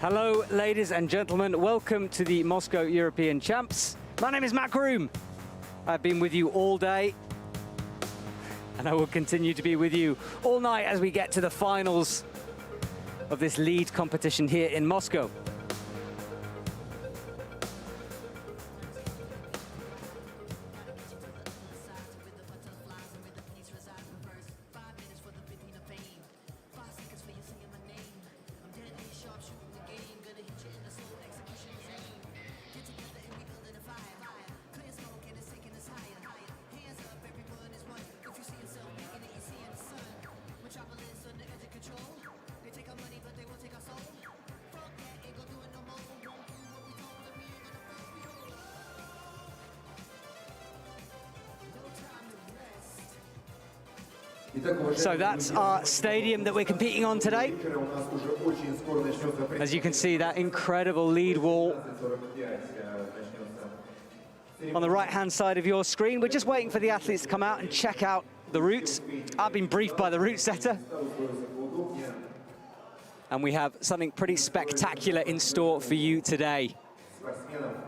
Hello, ladies and gentlemen. Welcome to the Moscow European Champs. My name is Matt Groom. I've been with you all day, and I will continue to be with you all night as we get to the finals of this lead competition here in Moscow. So that's our stadium that we're competing on today. As you can see, that incredible lead wall on the right-hand side of your screen. We're just waiting for the athletes to come out and check out the routes. I've been briefed by the route setter. And we have something pretty spectacular in store for you today.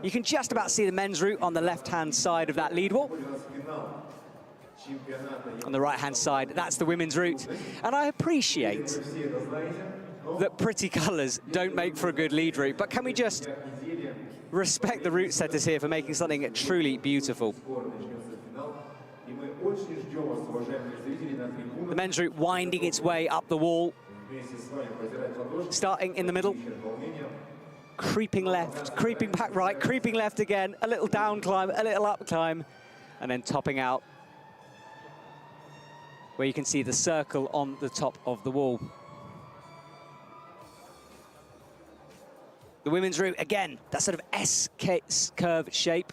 You can just about see the men's route on the left-hand side of that lead wall. On the right-hand side, that's the women's route. And I appreciate that pretty colours don't make for a good lead route, but can we just respect the route setters here for making something truly beautiful? The men's route winding its way up the wall, starting in the middle, creeping left, creeping back right, creeping left again, a little down climb, a little up climb, and then topping out where you can see the circle on the top of the wall. The women's route, again, that sort of S-curve shape.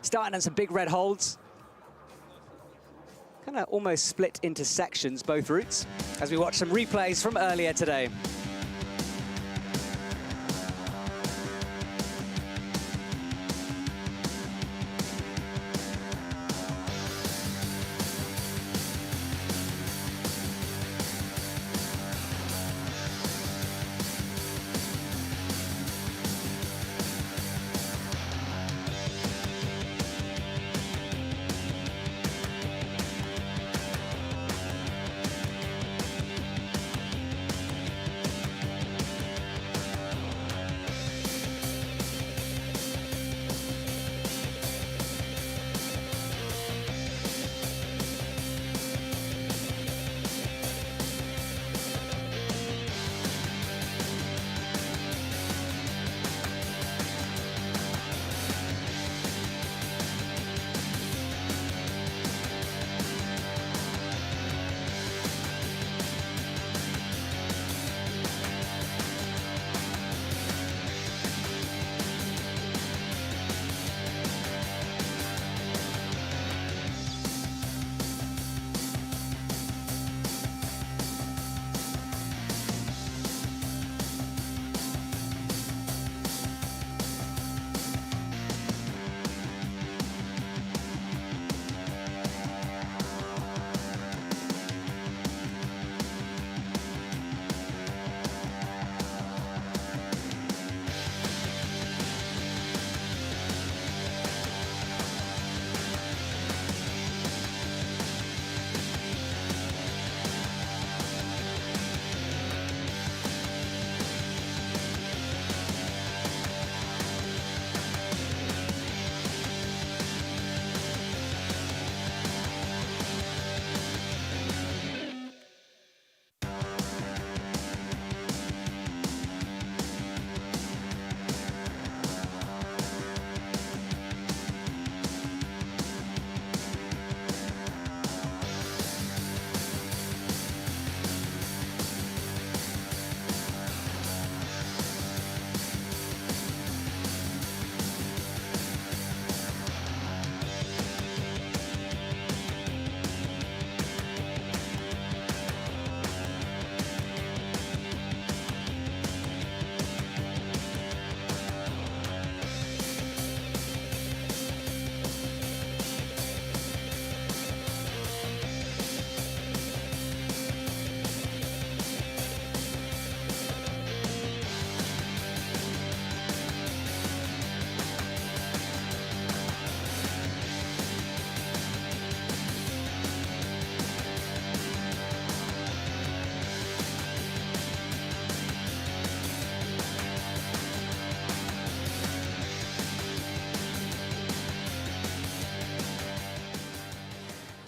Starting on some big red holds. Kind of almost split into sections, both routes, as we watch some replays from earlier today.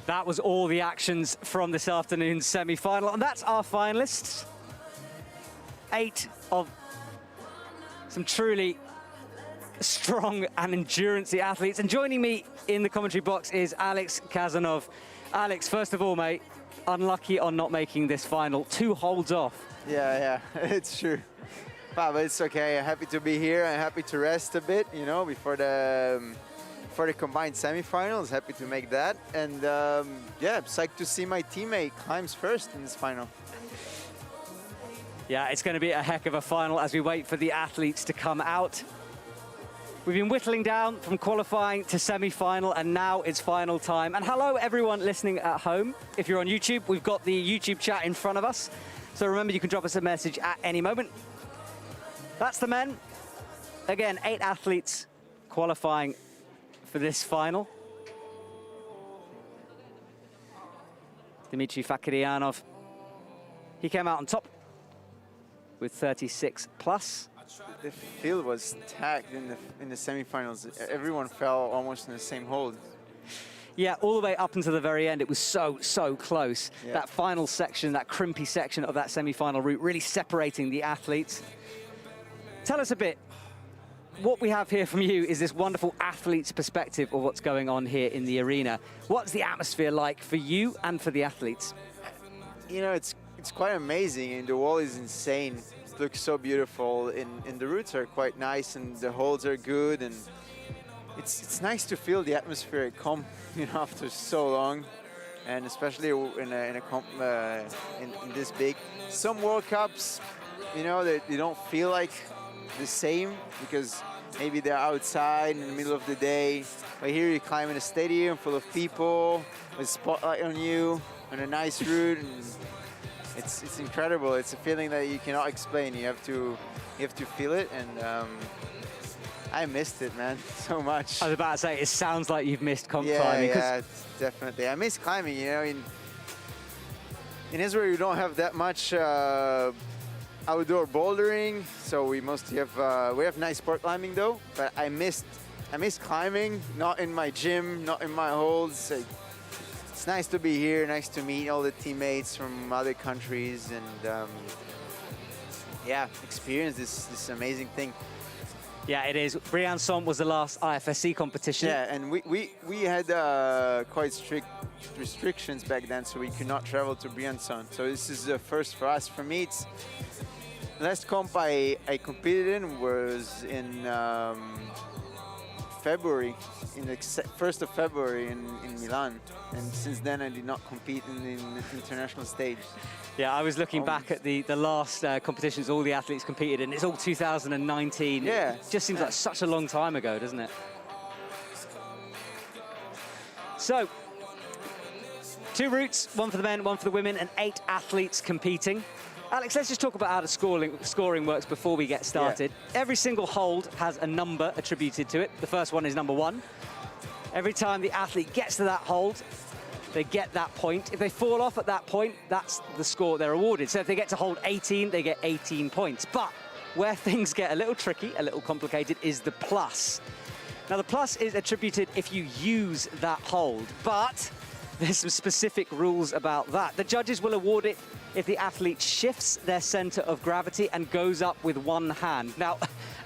That was all the actions from this afternoon's semi-final, and that's our finalists. 8 of some truly strong and endurance-y athletes. And joining me in the commentary box is Alex Kazanov. Alex, first of all, mate, unlucky on not making this final. 2 holds off. Yeah, it's true. But it's okay. I'm happy to be here. I'm happy to rest a bit, you know, before the combined semifinals. Happy to make that. And yeah, psyched to see my teammate climbs first in this final. Yeah, it's going to be a heck of a final as we wait for the athletes to come out. We've been whittling down from qualifying to semi-final, and now it's final time. And hello, everyone listening at home. If you're on YouTube, we've got the YouTube chat in front of us. So remember, you can drop us a message at any moment. That's the men. Again, 8 athletes qualifying for this final. Dmitry Fakiryanov, he came out on top with 36 plus. The field was tagged in the semifinals. Everyone fell almost in the same hold. Yeah, all the way up until the very end, it was so close. Yeah. That final section, that crimpy section of that semi-final route, really separating the athletes. Tell us a bit. What we have here from you is this wonderful athlete's perspective of what's going on here in the arena. What's the atmosphere like for you and for the athletes? You know, it's quite amazing, and the wall is insane. It looks so beautiful, and the routes are quite nice, and the holds are good, and it's nice to feel the atmosphere come, you know, after so long, and especially in this big. Some World Cups, you know, they don't feel like the same because maybe they're outside in the middle of the day, but here you climb in a stadium full of people with spotlight on you on a nice route, and it's incredible. It's a feeling that you cannot explain. You have to feel it, and I missed it, man, so much. I was about to say, it sounds like you've missed comp yeah, climbing. Yeah, definitely. I miss climbing, you know. In Israel, you don't have that much outdoor bouldering, so we mostly have we have nice sport climbing though. But I miss climbing, not in my gym, not in my holds. It's nice to be here, nice to meet all the teammates from other countries, and yeah, experience this amazing thing. Yeah, it is. Briançon was the last IFSC competition. Yeah, and we had quite strict restrictions back then, so we could not travel to Briançon. So this is the first for us. For me, it's last comp I competed in was in February, in the 1st of February in Milan. And since then, I did not compete in the international stage. Yeah, I was looking back at the last competitions all the athletes competed in. It's all 2019. Yeah. It just seems like such a long time ago, doesn't it? So, 2 routes, 1 for the men, 1 for the women, and 8 athletes competing. Alex, let's just talk about how the scoring works before we get started. Yeah. Every single hold has a number attributed to it. The first one is number 1. Every time the athlete gets to that hold, they get that point. If they fall off at that point, that's the score they're awarded. So if they get to hold 18, they get 18 points. But where things get a little tricky, a little complicated, is the plus. Now, the plus is attributed if you use that hold, but there's some specific rules about that. The judges will award it if the athlete shifts their center of gravity and goes up with one hand. Now,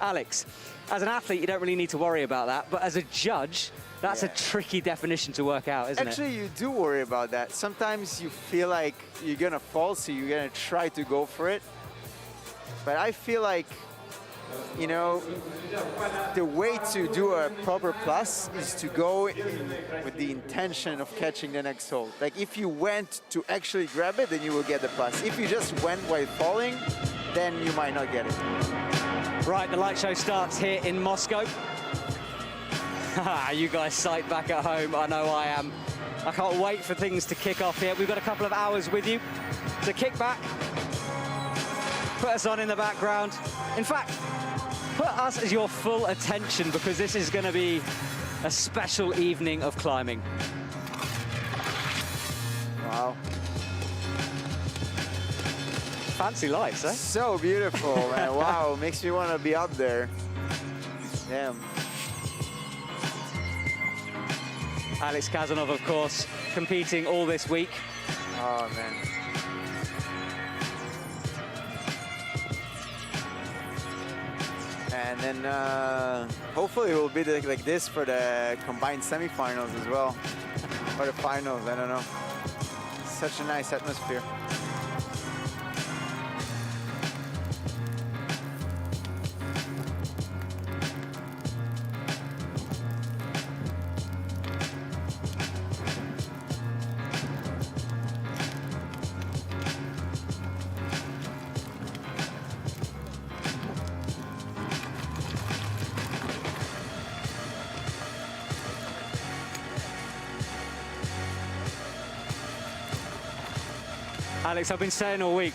Alex, as an athlete, you don't really need to worry about that, but as a judge, that's a tricky definition to work out, isn't it? Actually, you do worry about that. Sometimes you feel like you're gonna fall, so you're gonna try to go for it. But I feel like, you know, the way to do a proper plus is to go with the intention of catching the next hold. Like if you went to actually grab it, then you will get the plus. If you just went while falling, then you might not get it. Right, the light show starts here in Moscow. You guys psyched back at home, I know I am. I can't wait for things to kick off here. We've got a couple of hours with you to kick back, put us on in the background. In fact, put us as your full attention because this is going to be a special evening of climbing. Wow. Fancy lights, eh? So beautiful, man. Wow, makes me want to be up there. Damn. Alex Kazanov, of course, competing all this week. Oh, man. And then hopefully it will be like this for the combined semifinals as well. Or the finals, I don't know. Such a nice atmosphere. Alex, I've been saying all week,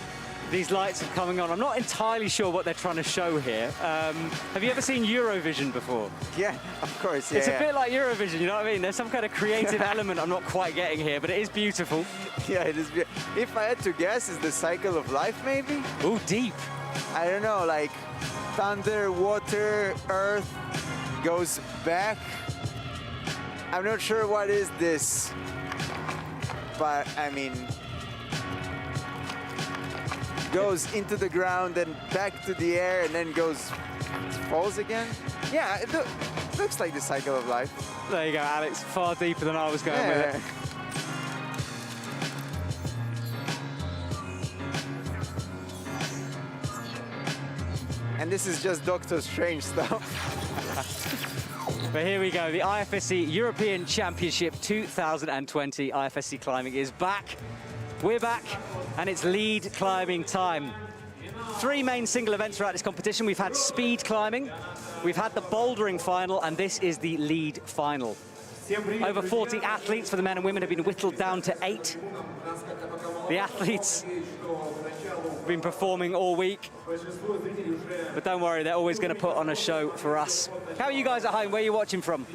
these lights are coming on. I'm not entirely sure what they're trying to show here. Have you ever seen Eurovision before? Yeah, of course. Yeah, it's a bit like Eurovision, you know what I mean? There's some kind of creative element I'm not quite getting here, but it is beautiful. Yeah, it is. If I had to guess, it's the cycle of life, maybe? Ooh, deep. I don't know, like thunder, water, earth goes back. I'm not sure what is this, but I mean, goes into the ground, then back to the air, and then falls again. Yeah, it looks like the cycle of life. There you go, Alex. Far deeper than I was going with it. And this is just Doctor Strange stuff. But here we go, the IFSC European Championship 2020. IFSC climbing is back. We're back, and it's lead climbing time. 3 main single events throughout this competition. We've had speed climbing, we've had the bouldering final, and this is the lead final. Over 40 athletes for the men and women have been whittled down to 8. The athletes have been performing all week, but don't worry, they're always going to put on a show for us. How are you guys at home? Where are you watching from?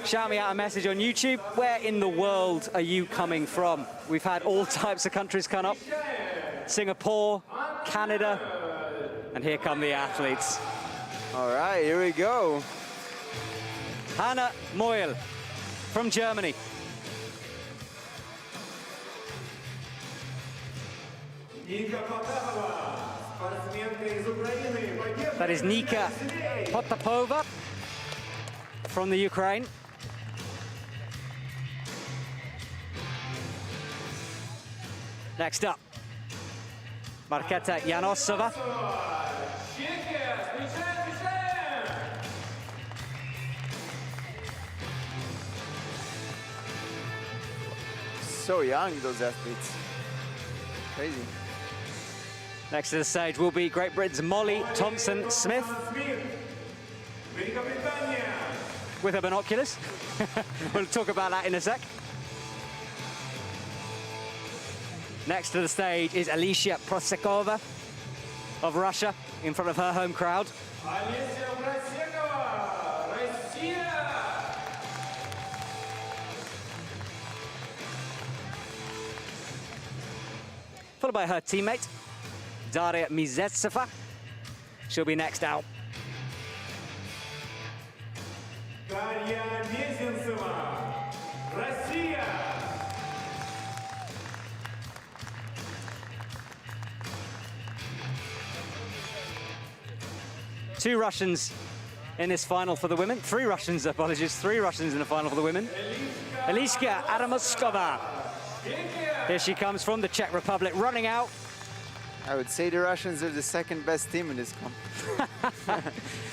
Shout me out a message on YouTube. Where in the world are you coming from? We've had all types of countries come up. Singapore, Canada, and here come the athletes. All right, here we go. Hannah Moyle from Germany. That is Nika Potapova from the Ukraine. Next up, Marketa Yanosova. So young, those athletes. Crazy. Next to the stage will be Great Britain's Molly Thompson-Smith with her binoculars. We'll talk about that in a sec. Next to the stage is Alicia Prosekova of Russia in front of her home crowd. Followed by her teammate, Daria Mizetseva. She'll be next out. Daria Mizetseva, Russia. Two Russians in this final for the women. 3 Russians, apologies. 3 Russians in the final for the women. Eliska Adamoskova. Here she comes from the Czech Republic, running out. I would say the Russians are the second best team in this comp.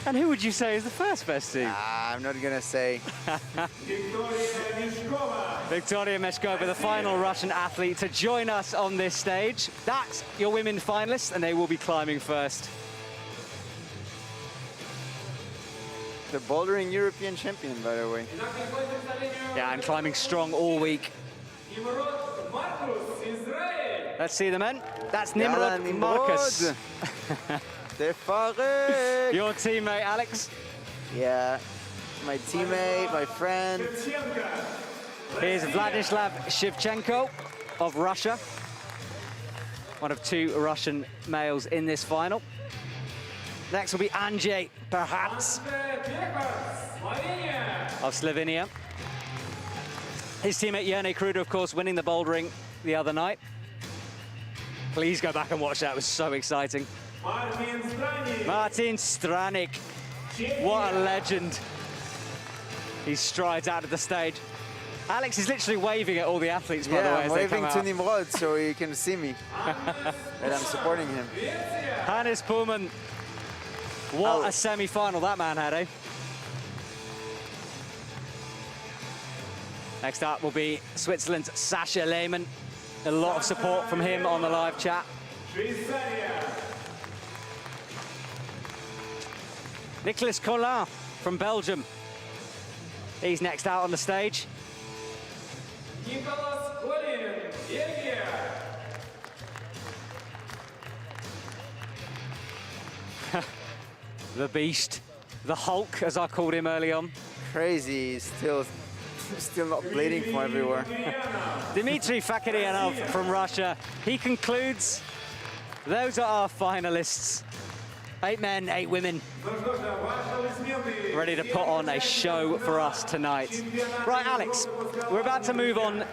And who would you say is the first best team? I'm not gonna say. Victoria Meshkova, the final Russian athlete to join us on this stage. That's your women finalists, and they will be climbing first. The bouldering European champion, by the way. Yeah, and climbing strong all week. Let's see the men. That's Nimrod Marcus. Your teammate, Alex. Yeah, my teammate, my friend. Here's Vladislav Shevchenko of Russia. One of 2 Russian males in this final. Next will be Andrzej Perhaps of Slovenia. His teammate Jerne Kruder, of course, winning the bouldering the other night. Please go back and watch that. It was so exciting. Martin Stranik. What a legend. He strides out of the stage. Alex is literally waving at all the athletes, by the way, Yeah, as I'm they come waving to out. Nimrod so he can see me. And I'm supporting him. Hannes Pullman. What Oh. a semi-final that man had, eh? Next up will be Switzerland's Sascha Lehmann. A lot of support from him on the live chat. Nicolas Collin from Belgium. He's next out on the stage. Nicolas Collin, Belgium. The Beast, the Hulk, as I called him early on. Crazy, still not bleeding from everywhere. Dmitry Fakiryanov from Russia. He concludes. Those are our finalists. 8 men, 8 women. Ready to put on a show for us tonight. Right, Alex, we're about to move on.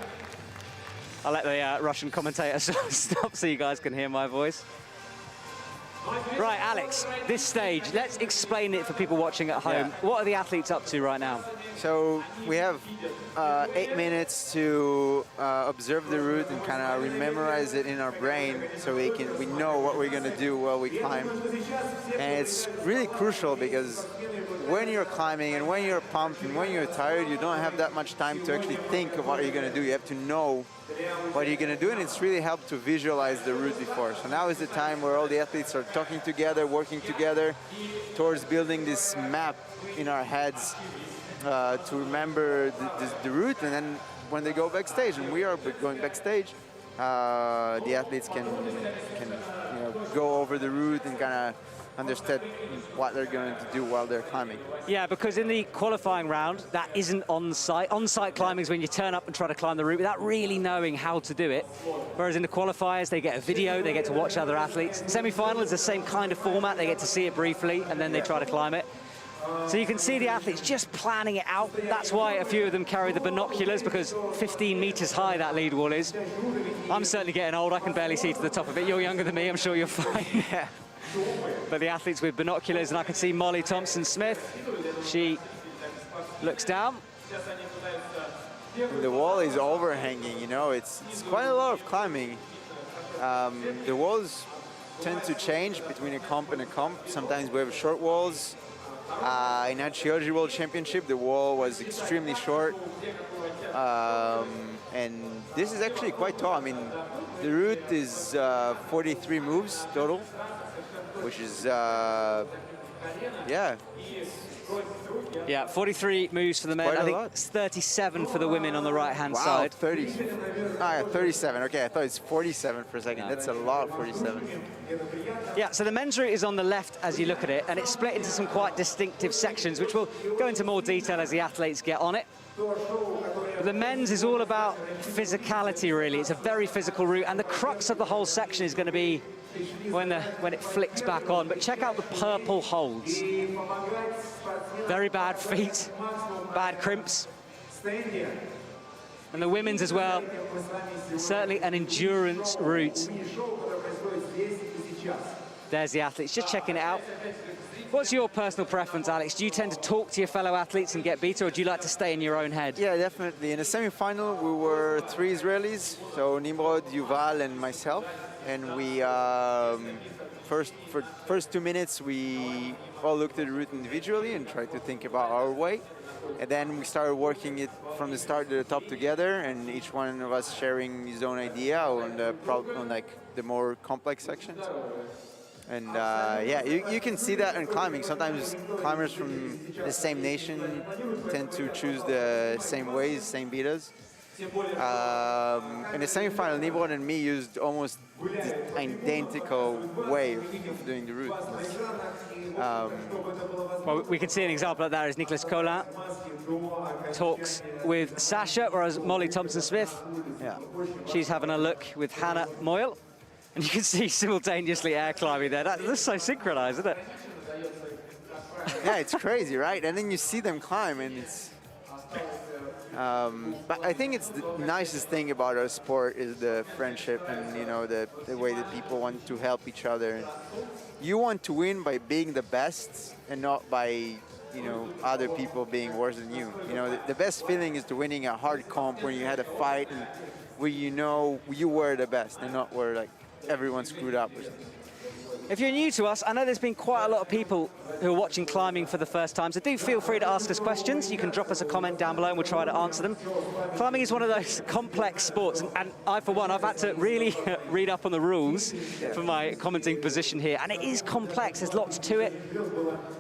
I'll let the Russian commentator stop so you guys can hear my voice. Right, Alex, this stage, let's explain it for people watching at home. Yeah. What are the athletes up to right now? So we have 8 minutes to observe the route and kind of memorize it in our brain so we know what we're going to do while we climb. And it's really crucial because when you're climbing and when you're pumped and when you're tired, you don't have that much time to actually think of what you're going to do. You have to know what you're going to do, and it's really helped to visualize the route before. So now is the time where all the athletes are talking together, working together towards building this map in our heads to remember the route, and then when they go backstage, and we are going backstage, the athletes can go over the route and kind of understand what they're going to do while they're climbing. Yeah, because in the qualifying round, that isn't on-site. On-site climbing is when you turn up and try to climb the route without really knowing how to do it. Whereas in the qualifiers, they get a video, they get to watch other athletes. Semi-final is the same kind of format. They get to see it briefly, and then they try to climb it. So you can see the athletes just planning it out. That's why a few of them carry the binoculars, because 15 meters high that lead wall is. I'm certainly getting old. I can barely see to the top of it. You're younger than me. I'm sure you're fine. Yeah. But the athletes with binoculars, and I can see Molly Thompson-Smith. She looks down. The wall is overhanging, you know, it's quite a lot of climbing. The walls tend to change between a comp and a comp. Sometimes we have short walls. In Archaeology World Championship, the wall was extremely short. And this is actually quite tall. I mean, the route is 43 moves total, which is, yeah. Yeah, 43 moves for the men. Quite a I think lot. it's 37 for the women on the right-hand Wow, side. 37. Okay, I thought it's 47 for a second. That's a lot, 47. Yeah, so the men's route is on the left as you look at it, and it's split into some quite distinctive sections, which we'll go into more detail as the athletes get on it. But the men's is all about physicality, really. It's a very physical route, and the crux of the whole section is going to be when it flicks back on. But check out the purple holds. Very bad feet, bad crimps. And the women's as well, certainly an endurance route. There's the athletes, just checking it out. What's your personal preference, Alex? Do you tend to talk to your fellow athletes and get beat, or do you like to stay in your own head? Yeah, definitely. In the semi-final, we were 3 Israelis, so Nimrod, Yuval, and myself. And we, first 2 minutes, we all looked at the route individually and tried to think about our way. And then we started working it from the start to the top together, and each one of us sharing his own idea on the more complex sections. And yeah, you can see that in climbing. Sometimes climbers from the same nation tend to choose the same ways, same beatas. In the semi-final, Nimrod and me used almost the identical way of doing the route. Well, we can see an example of that as Nicolas Collin talks with Sascha, whereas Molly Thompson-Smith, Yeah. she's having a look with Hannah Moyle. And you can see simultaneously air climbing there. That's so synchronized, isn't it? Yeah, it's crazy, right? And then you see them climb, and But I think it's the nicest thing about our sport is the friendship and the way that people want to help each other. You want to win by being the best and not by other people being worse than you. The best feeling is to winning a hard comp when you had a fight and where you were the best and not where like everyone screwed up or something. If you're new to us, I know there's been quite a lot of people who are watching climbing for the first time, so do feel free to ask us questions. You can drop us a comment down below and we'll try to answer them. Climbing is one of those complex sports, and I, for one, I've had to really read up on the rules for my commenting position here, and it is complex. There's lots to it.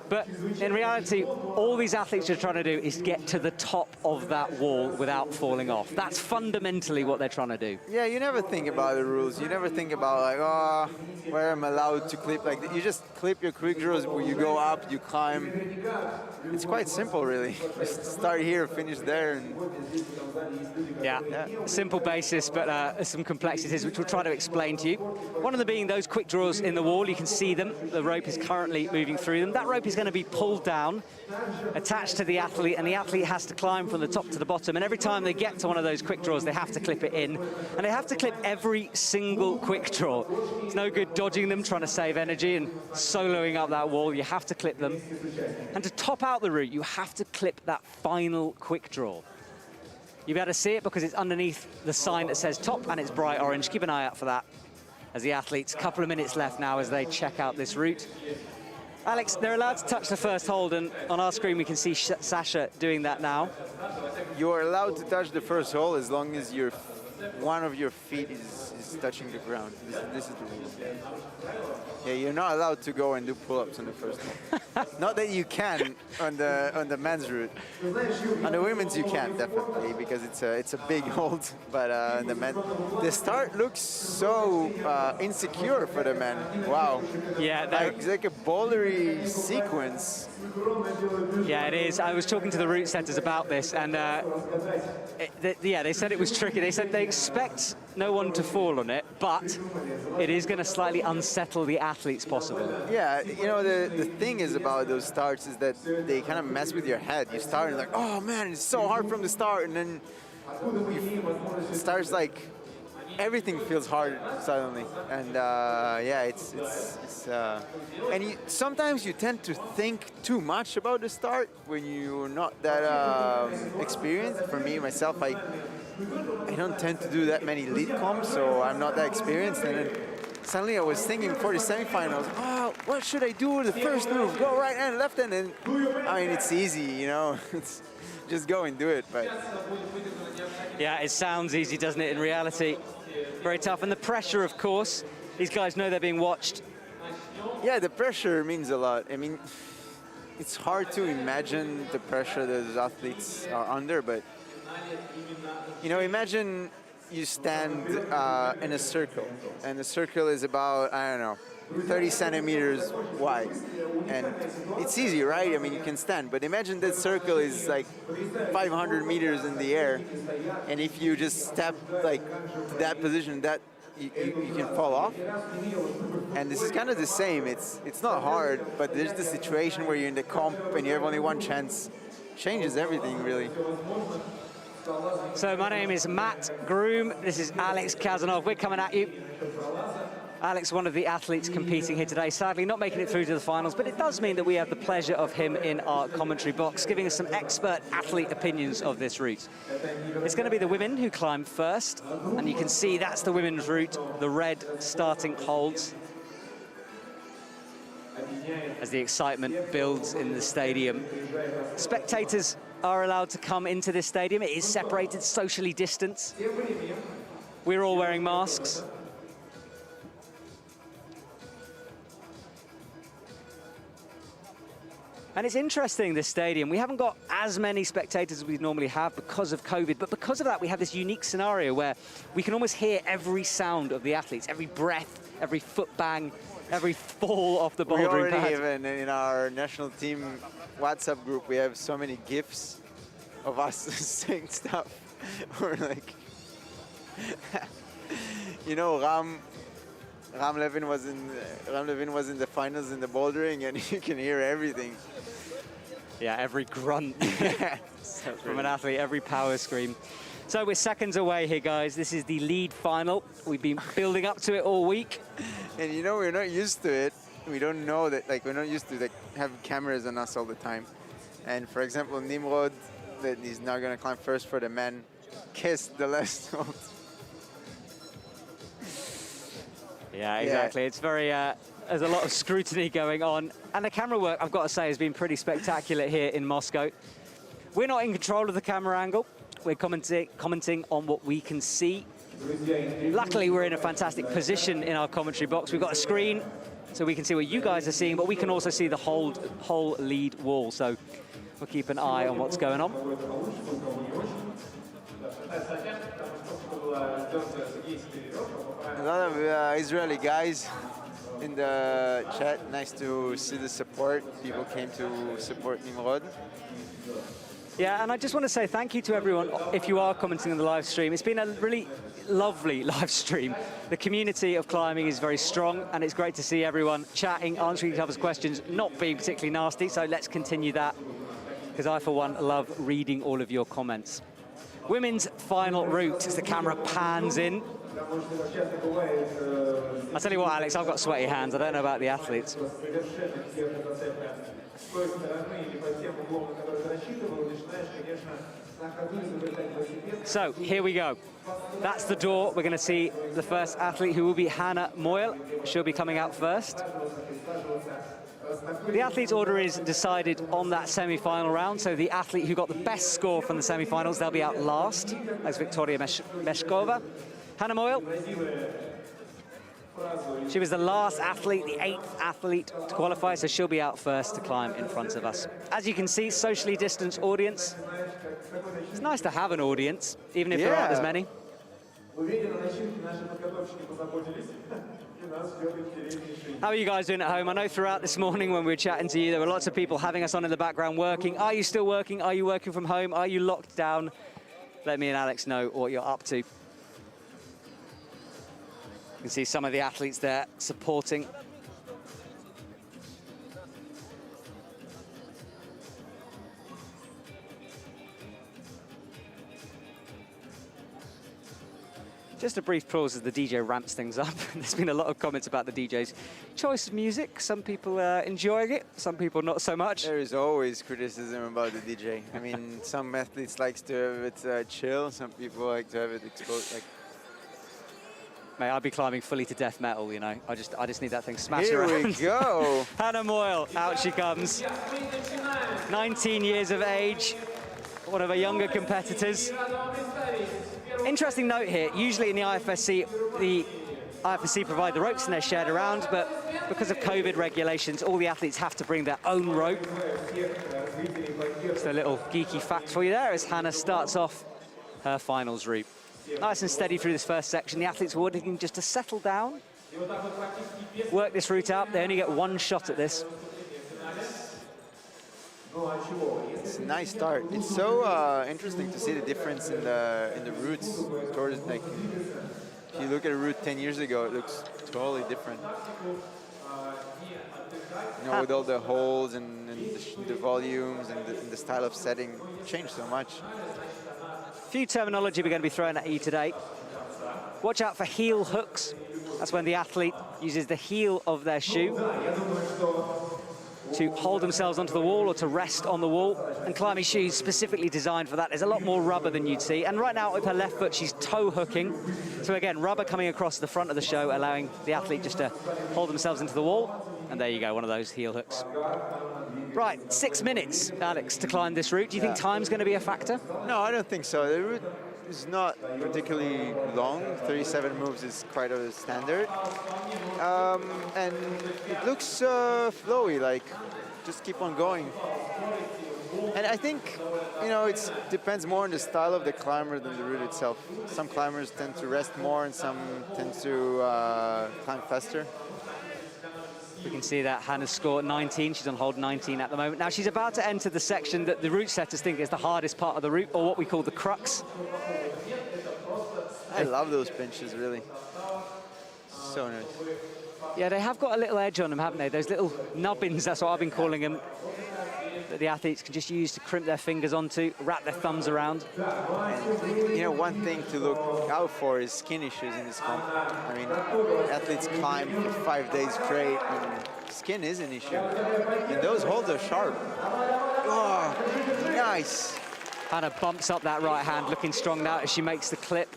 But in reality, all these athletes are trying to do is get to the top of that wall without falling off. That's fundamentally what they're trying to do. Yeah, you never think about the rules. You never think about like, oh, where I'm allowed to clip. Like, you just clip your quick draws where you go up, you climb. It's quite simple, really. Just start here, finish there. And yeah, simple basis, but some complexities which we'll try to explain to you. One of them being those quick draws in the wall. You can see them. The rope is currently moving through them. That rope is going to be pulled down, attached to the athlete, and the athlete has to climb from the top to the bottom. And every time they get to one of those quick draws, they have to clip it in. And they have to clip every single quick draw. It's no good dodging them, trying to save energy and soloing up that wall. You have to clip them. And to top out the route, you have to clip that final quick draw. You'll be able to see it because it's underneath the sign that says top and it's bright orange. Keep an eye out for that as the athletes, a couple of minutes left now as they check out this route. Alex, they're allowed to touch the first hold, and on our screen we can see Sasha doing that now. You are allowed to touch the first hole as long as one of your feet is touching the ground. This is the rule. Yeah, you're not allowed to go and do pull-ups on the first hole. Not that you can on the men's route. On the women's you can definitely because it's a big hold. But on the men, the start looks so insecure for the men. Wow. Yeah, it's like a bouldery sequence. Yeah, it is. I was talking to the route setters about this, and they said it was tricky. They said they expect no one to fall on it, but it is going to slightly unsettle the athletes possibly. Yeah, the thing is about those starts is that they kind of mess with your head. You start and like, oh man, it's so hard from the start, and then it starts like everything feels hard suddenly, and yeah, it's and sometimes you tend to think too much about the start when you're not that experienced. For me, myself, I don't tend to do that many lead comps, so I'm not that experienced. And then suddenly I was thinking for the semifinals, oh, what should I do with the first move? Go right hand, left hand, and I mean, it's easy, it's just go and do it. But yeah, it sounds easy, doesn't it? In reality, very tough. And the pressure, of course, these guys know they're being watched. Yeah, the pressure means a lot. I mean, it's hard to imagine the pressure that those athletes are under, but imagine you stand in a circle, and the circle is about, I don't know, 30 centimeters wide. And it's easy, right? I mean, you can stand, but imagine that circle is like 500 meters in the air, and if you just step like to that position, that you can fall off. And this is kind of the same. It's not hard, but there's the situation where you're in the comp and you have only one chance. Changes everything, really. So my name is Matt Groom. This is Alex Kazanov. We're coming at you. Alex, one of the athletes competing here today, sadly not making it through to the finals, but it does mean that we have the pleasure of him in our commentary box, giving us some expert athlete opinions of this route. It's going to be the women who climb first, and you can see that's the women's route, the red starting holds, as the excitement builds in the stadium. Spectators are allowed to come into this stadium. It is separated, socially distanced. We're all wearing masks. And it's interesting, this stadium. We haven't got as many spectators as we normally have because of COVID, but because of that, we have this unique scenario where we can almost hear every sound of the athletes, every breath, every foot bang, every fall off the bouldering pad. We already even in our national team WhatsApp group, we have so many GIFs of us saying stuff. We're like, Ram Levin was in the finals in the bouldering, and you can hear everything. Yeah, every grunt from an athlete, every power scream. So we're seconds away here, guys. This is the lead final. We've been building up to it all week. And you know, we're not used to it. We don't know that, like, we're not used to like have cameras on us all the time. And for example, Nimrod, that he's now gonna climb first for the men, kissed the last hold. Yeah, exactly. It's very, there's a lot of scrutiny going on. And the camera work, I've got to say, has been pretty spectacular here in Moscow. We're not in control of the camera angle. We're commenting on what we can see. Luckily, we're in a fantastic position in our commentary box. We've got a screen, so we can see what you guys are seeing, but we can also see the whole lead wall. So we'll keep an eye on what's going on. A lot of Israeli guys in the chat. Nice to see the support. People came to support Nimrod. Yeah, and I just want to say thank you to everyone if you are commenting on the live stream. It's been a really lovely live stream. The community of climbing is very strong, and it's great to see everyone chatting, answering each other's questions, not being particularly nasty, so let's continue that, because I, for one, love reading all of your comments. Women's final route as the camera pans in. I'll tell you what, Alex, I've got sweaty hands. I don't know about the athletes. So here we go. That's the door. We're going to see the first athlete, who will be Hannah Moyle. She'll be coming out first. The athlete's order is decided on that semi-final round, so the athlete who got the best score from the semi-finals, they'll be out last, as Victoria Meshkova. Hannah Moyle, she was the last athlete, the 8th athlete to qualify, so she'll be out first to climb in front of us. As you can see, socially distanced audience. It's nice to have an audience, even if there aren't as many. How are you guys doing at home? I know throughout this morning when we were chatting to you, there were lots of people having us on in the background working. Are you still working? Are you working from home? Are you locked down? Let me and Alex know what you're up to. You can see some of the athletes there supporting. Just a brief pause as the DJ ramps things up. There's been a lot of comments about the DJ's choice of music. Some people enjoying it, some people not so much. There is always criticism about the DJ. I mean, some athletes like to have it chill, some people like to have it exposed. Like, mate, I'd be climbing fully to death metal, you know. I just need that thing smashed here around. Here we go. Hannah Moyle, out she comes. 19 years of age, one of our younger competitors. Interesting note here, usually in the IFSC provide the ropes and they're shared around, but because of COVID regulations, all the athletes have to bring their own rope. Just a little geeky fact for you there as Hannah starts off her finals route. Nice and steady through this first section. The athletes are looking just to settle down, work this route out. They only get one shot at this. It's a nice start. It's so interesting to see the difference in the routes. Towards, like, if you look at a route 10 years ago, it looks totally different. You know, with all the holes and the volumes and the style of setting, it changed so much. Few terminology we're going to be throwing at you today. Watch out for heel hooks. That's when the athlete uses the heel of their shoe to hold themselves onto the wall or to rest on the wall. And climbing shoes specifically designed for that. There's a lot more rubber than you'd see. And right now with her left foot, she's toe hooking. So again, rubber coming across the front of the show, allowing the athlete just to hold themselves into the wall. And there you go, one of those heel hooks. Right, 6 minutes, Alex, to climb this route. Do you think time's going to be a factor? No, I don't think so. The route is not particularly long. 37 moves is quite a standard. And it looks flowy, like just keep on going. And I think, you know, it depends more on the style of the climber than the route itself. Some climbers tend to rest more and some tend to climb faster. We can see that Hannah's scored 19. She's on hold 19 at the moment. Now she's about to enter the section that the route setters think is the hardest part of the route, or what we call the crux. I love those pinches, really. So nice. Yeah, they have got a little edge on them, haven't they? Those little nubbins, that's what I've been calling them. that the athletes can just use to crimp their fingers onto, wrap their thumbs around. And, you know, one thing to look out for is skin issues in this comp. I mean, athletes climb for 5 days straight, and skin is an issue. And those holds are sharp. Oh, nice. Hannah bumps up that right hand, looking strong now as she makes the clip.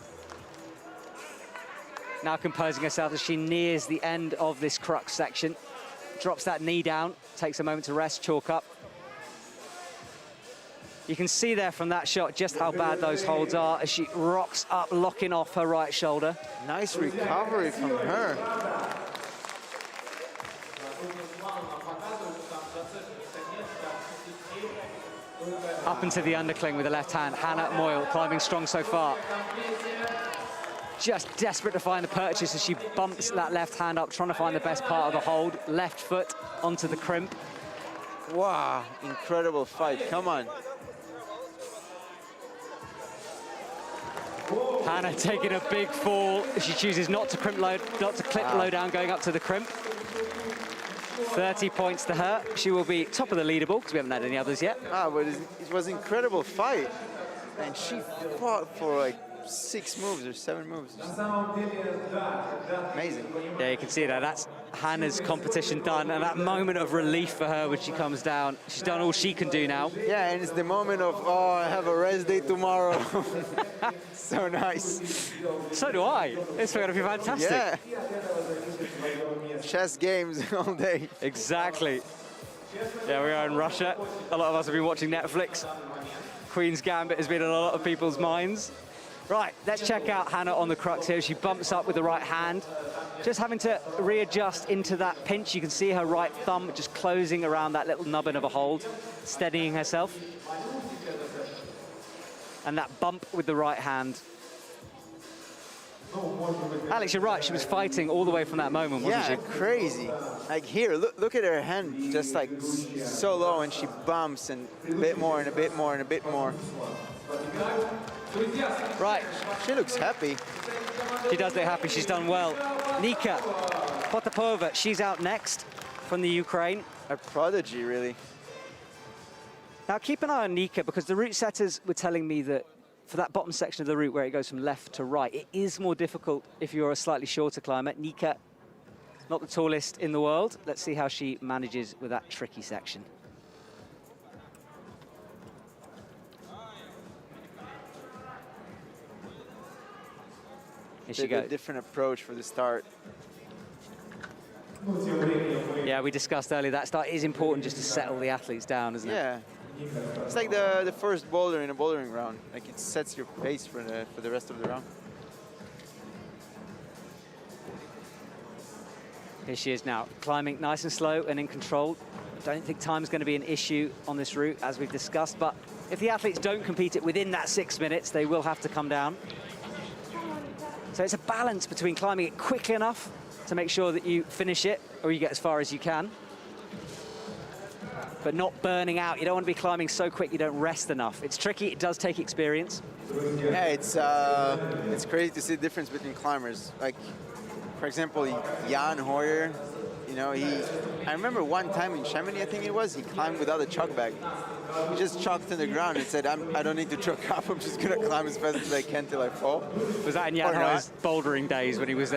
Now composing herself as she nears the end of this crux section. Drops that knee down, takes a moment to rest, chalk up. You can see there from that shot just how bad those holds are as she rocks up, locking off her right shoulder. Nice recovery from her. Up into the undercling with the left hand. Hannah Moyle climbing strong so far. Just desperate to find the purchase as she bumps that left hand up, trying to find the best part of the hold. Left foot onto the crimp. Wow, incredible fight. Come on. Hannah taking a big fall. She chooses not to crimp low, not to clip low down, going up to the crimp. 30 points to her. She will be top of the leaderboard because we haven't had any others yet. But it was an incredible fight. And she fought for like 6 moves or 7 moves. Amazing. Yeah, you can see that. That's Hannah's competition done, and that moment of relief for her when she comes down. She's done all she can do now. Yeah, and it's the moment of, oh, I have a rest day tomorrow. So nice. So do I. It's going to be fantastic. Yeah. Chess games all day. Exactly. Yeah, we are in Russia. A lot of us have been watching Netflix. Queen's Gambit has been in a lot of people's minds. Right, let's check out Hannah on the crux here. She bumps up with the right hand. Just having to readjust into that pinch. You can see her right thumb just closing around that little nubbin of a hold, steadying herself. And that bump with the right hand. Alex, you're right. She was fighting all the way from that moment, wasn't Yeah, she? crazy. Like here, look at her hand, just like so low, and she bumps and a bit more and a bit more and a bit more. Right. She looks happy. She does look happy. She's done well. Nika Potapova, she's out next from the Ukraine. A prodigy, really. Now, keep an eye on Nika, because the route setters were telling me that for that bottom section of the route where it goes from left to right, it is more difficult if you're a slightly shorter climber. Nika, not the tallest in the world. Let's see how she manages with that tricky section. Here she goes. A different approach for the start. Yeah, we discussed earlier that start is important just to settle the athletes down, isn't it? Yeah. It's like the first boulder in a bouldering round. Like it sets your pace for the rest of the round. Here she is now, climbing nice and slow and in control. Don't think time's going to be an issue on this route, as we've discussed, but if the athletes don't compete it within that 6 minutes, they will have to come down. So it's a balance between climbing it quickly enough to make sure that you finish it, or you get as far as you can, but not burning out. You don't want to be climbing so quick you don't rest enough. It's tricky, it does take experience. Yeah, it's crazy to see the difference between climbers. Like, for example, Jan Hoyer, you know, I remember one time in Chamonix, I think it was, he climbed without a chalk bag. He just chalked to the ground and said, I don't need to chalk up, I'm just gonna climb as fast as I can till I fall. Was that in Jan Hoyer's bouldering days when he was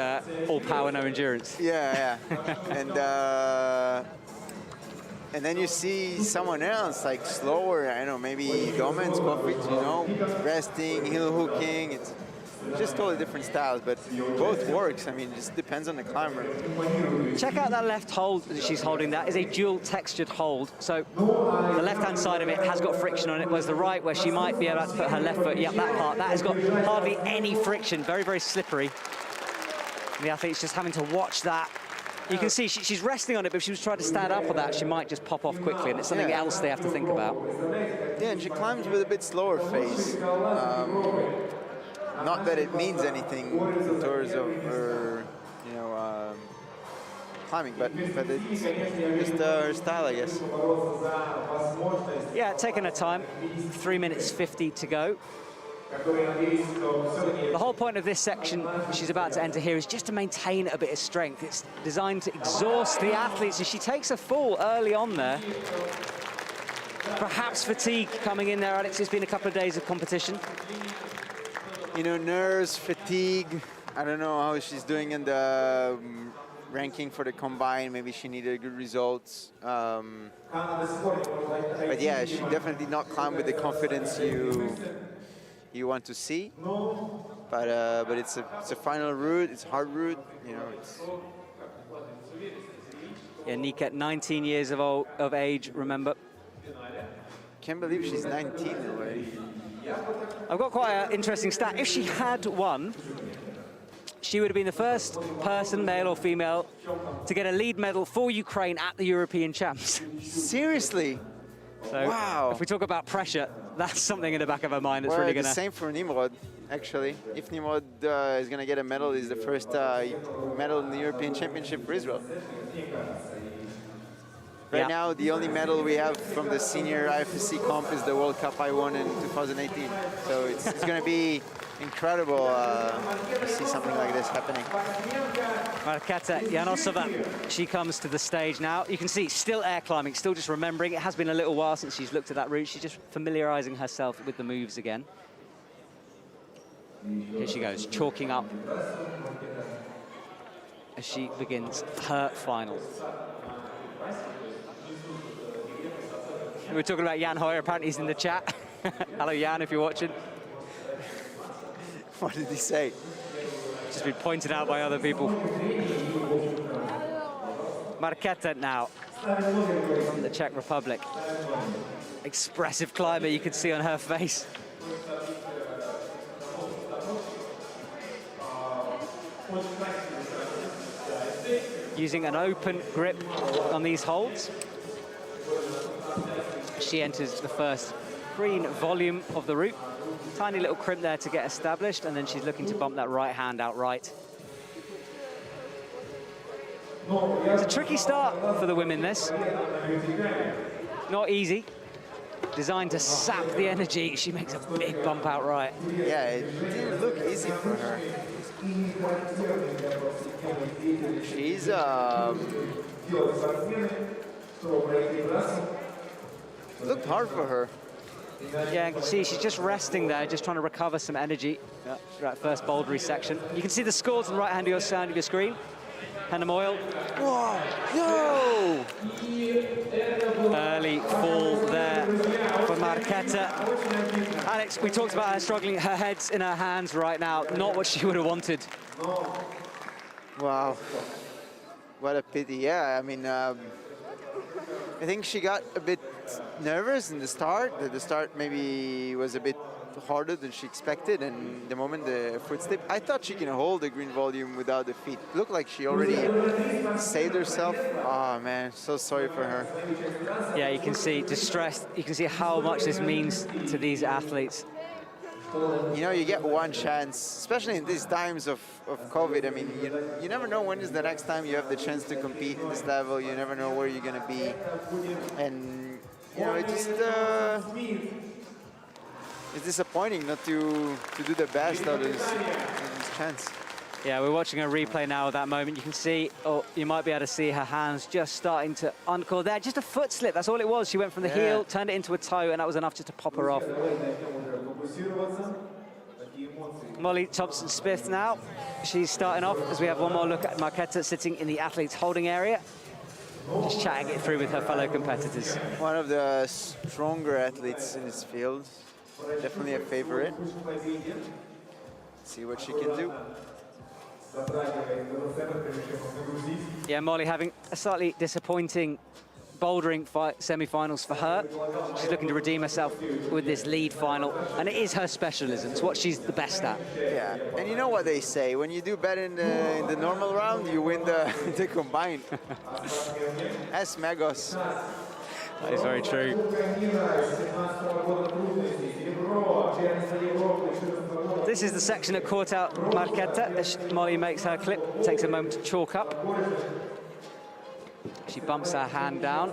all power, no endurance? Yeah, yeah. And then you see someone else, like slower, I don't know, maybe Gomez, Kofit, you know, resting, heel hooking. It's just totally different styles, but both works. I mean, it just depends on the climber. Check out that left hold that she's holding. That is a dual textured hold. So the left-hand side of it has got friction on it, whereas the right, where she might be able to put her left foot, yep, that part, that has got hardly any friction, very, very slippery. And the athlete's just having to watch that. You can see she's resting on it, but if she was trying to stand up on that, she might just pop off quickly, and it's something else they have to think about. Yeah, and she climbs with a bit slower pace. Not that it means anything in terms of her, you know, climbing, but it's just her style, I guess. Yeah, taking her time. 3 minutes 50 to go. The whole point of this section she's about to enter here is just to maintain a bit of strength. It's designed to exhaust the athletes, and she takes a fall early on there. perhaps fatigue coming in there, Alex. It's been a couple of days of competition. You know, nerves, fatigue. I don't know how she's doing in the ranking for the combine. Maybe she needed good results. But yeah, she definitely did not climb with the confidence you want to see. But it's a final route. It's a hard route. You know, it's. Yeah, Niket, 19 years of age, remember. Can't believe she's 19 already. I've got quite an interesting stat. If she had won, she would have been the first person, male or female, to get a lead medal for Ukraine at the European Champs. Seriously? So wow. If we talk about pressure, that's something in the back of her mind that's really going to... The same for Nimrod, actually. If Nimrod is going to get a medal, it's the first medal in the European Championship for Israel. Right now, the only medal we have from the senior IFSC comp is the World Cup I won in 2018. So it's going to be incredible to see something like this happening. Marketa Janosova, she comes to the stage now. You can see still air climbing, still just remembering. It has been a little while since she's looked at that route. She's just familiarizing herself with the moves again. Here she goes, chalking up as she begins her final. We were talking about Jan Hoyer, apparently he's in the chat. Hello, Jan, if you're watching. What did he say? Just been pointed out by other people. Marketa now, from the Czech Republic. Expressive climber you could see on her face. Using an open grip on these holds. She enters the first green volume of the route. Tiny little crimp there to get established, and then she's looking to bump that right hand out right. It's a tricky start for the women, this. Not easy. Designed to sap the energy. She makes a big bump out right. Yeah, it didn't look easy for her. She's looked hard for her. Yeah, you can see she's just resting there, just trying to recover some energy. Yeah, that first bouldery section. You can see the scores on the right hand side of your screen. Hannah Moyle. Whoa! No! Early fall there for Marketa. Alex, we talked about her struggling. Her head's in her hands right now. Not what she would have wanted. Wow. What a pity. Yeah, I mean, I think she got a bit nervous in the start. The start maybe was a bit harder than she expected, and the moment the foot slip, I thought she can hold the green volume without the feet. It looked like she already saved herself. Oh man, so sorry for her. Yeah, you can see distressed. You can see how much this means to these athletes. You know, you get one chance, especially in these times of COVID. I mean, you never know when is the next time you have the chance to compete at this level. You never know where you're going to be. And, you know, it just, it's disappointing not to do the best out of this chance. Yeah, we're watching a replay now of that moment. You can see, or you might be able to see her hands just starting to uncoil there. Just a foot slip, that's all it was. She went from the heel, turned it into a toe, and that was enough just to pop her off. Molly Thompson-Smith now. She's starting off as we have one more look at Marketa sitting in the athletes holding area. Just chatting it through with her fellow competitors. One of the stronger athletes in this field. Definitely a favorite. See what she can do. Yeah, Molly having a slightly disappointing bouldering semi-finals for her. She's looking to redeem herself with this lead final, and it is her specialism. It's what she's the best at. Yeah, and you know what they say, when you do better in the normal round, you win the combined. As Magos. That is very true. This is the section that caught out Marketa as Molly makes her clip, takes a moment to chalk up. She bumps her hand down.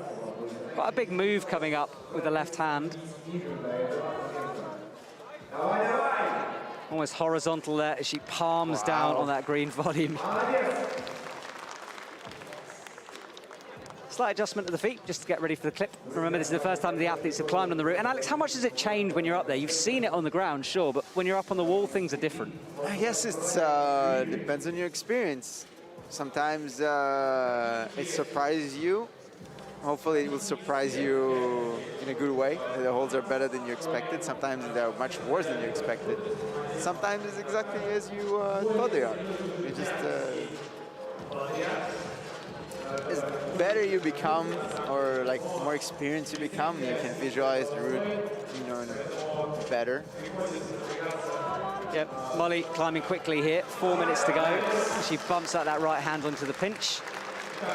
Quite a big move coming up with the left hand. Almost horizontal there as she palms down on that green volume. Slight adjustment of the feet just to get ready for the clip. Remember, this is the first time the athletes have climbed on the route. And Alex, how much does it change when you're up there? You've seen it on the ground, sure, but when you're up on the wall, things are different. I guess it's depends on your experience. Sometimes it surprises you. Hopefully it will surprise you in a good way. The holds are better than you expected. Sometimes they're much worse than you expected. Sometimes it's exactly as you thought they are. It just as better you become, or like more experienced you become, you can visualize the route, you know, better. Yep, Molly climbing quickly here. 4 minutes to go. She bumps out that right hand onto the pinch. I